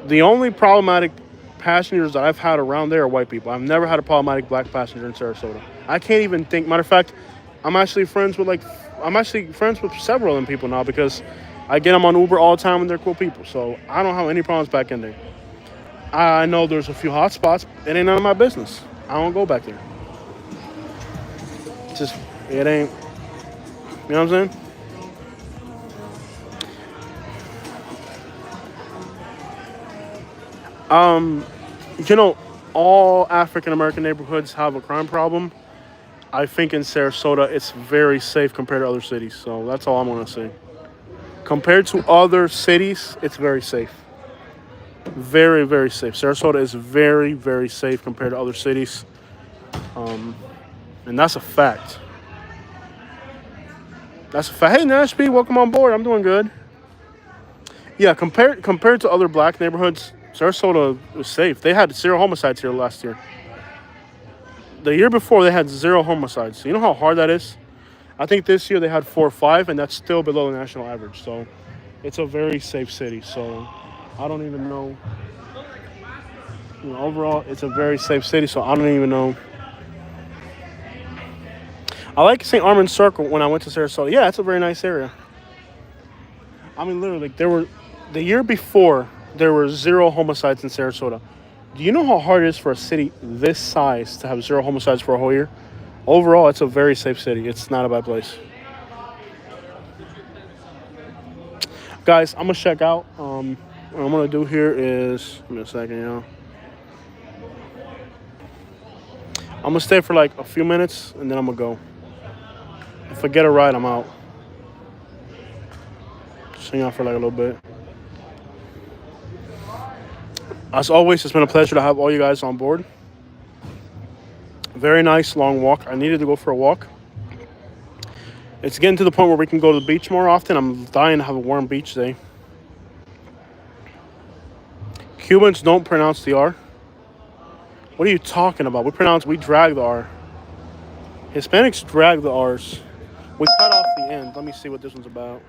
The only problematic passengers that I've had around there are white people. I've never had a problematic black passenger in Sarasota. I can't even think. Matter of fact, I'm actually friends with several of them people now because I get them on Uber all the time and they're cool people. So I don't have any problems back in there. I know there's a few hot spots. It ain't none of my business. I don't go back there. It ain't, you know what I'm saying? All African American neighborhoods have a crime problem. I think in Sarasota, it's very safe compared to other cities. So that's all I'm going to say. Compared to other cities, it's very safe. Very, very safe. Sarasota is very, very safe compared to other cities. And that's a fact. That's a fact. Hey, Nashby, welcome on board. I'm doing good. Yeah, compared to other black neighborhoods, Sarasota was safe. They had 0 homicides here last year. The year before, they had 0 homicides. You know how hard that is? I think this year they had 4 or 5, and that's still below the national average. So it's a very safe city. So I don't even know. Overall, it's a very safe city, so I don't even know. I like St. Armand Circle when I went to Sarasota. Yeah, it's a very nice area. I mean, literally, the year before, there were 0 homicides in Sarasota. Do you know how hard it is for a city this size to have 0 homicides for a whole year? Overall, it's a very safe city. It's not a bad place. Guys, I'm gonna check out. What I'm gonna do here is, give me a second, y'all. I'm gonna stay for like a few minutes and then I'm gonna go. If I get a ride, I'm out. Just hang out for like a little bit. As always, it's been a pleasure to have all you guys on board. Very nice long walk. I needed to go for a walk. It's getting to the point where we can go to the beach more often. I'm dying to have a warm beach day. Cubans don't pronounce the R. What are you talking about? We drag the R. Hispanics drag the R's. We cut off the end. Let me see what this one's about.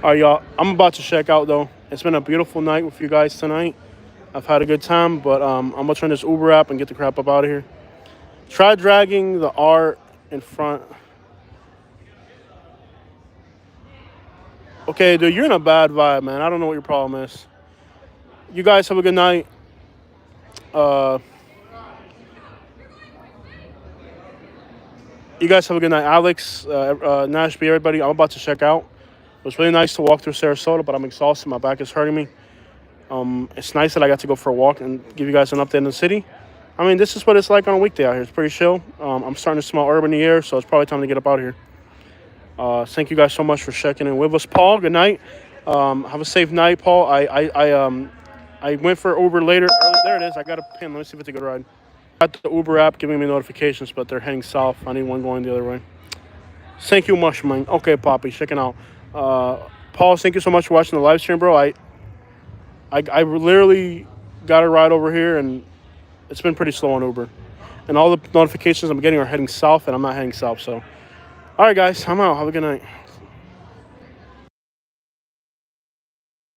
All right, y'all. I'm about to check out, though. It's been a beautiful night with you guys tonight. I've had a good time, but I'm going to turn this Uber app and get the crap up out of here. Try dragging the R in front. Okay, dude, you're in a bad vibe, man. I don't know what your problem is. You guys have a good night. You guys have a good night. Alex, Nashby, everybody, I'm about to check out. It was really nice to walk through Sarasota, but I'm exhausted. My back is hurting me. It's nice that I got to go for a walk and give you guys an update in the city. I mean, this is what it's like on a weekday out here. It's pretty chill. I'm starting to smell urban in the air, so it's probably time to get up out of here. Thank you guys so much for checking in with us. Paul, good night. Have a safe night, Paul. I went for Uber later. There it is. I got a pin. Let me see if it's a good ride. Got the Uber app giving me notifications, but they're heading south. I need one going the other way. Thank you much, man. Okay, Poppy, checking out. Paul, thank you so much for watching the live stream, bro. I literally got a ride over here, and it's been pretty slow on Uber. And all the notifications I'm getting are heading south, and I'm not heading south. So, all right, guys, I'm out. Have a good night.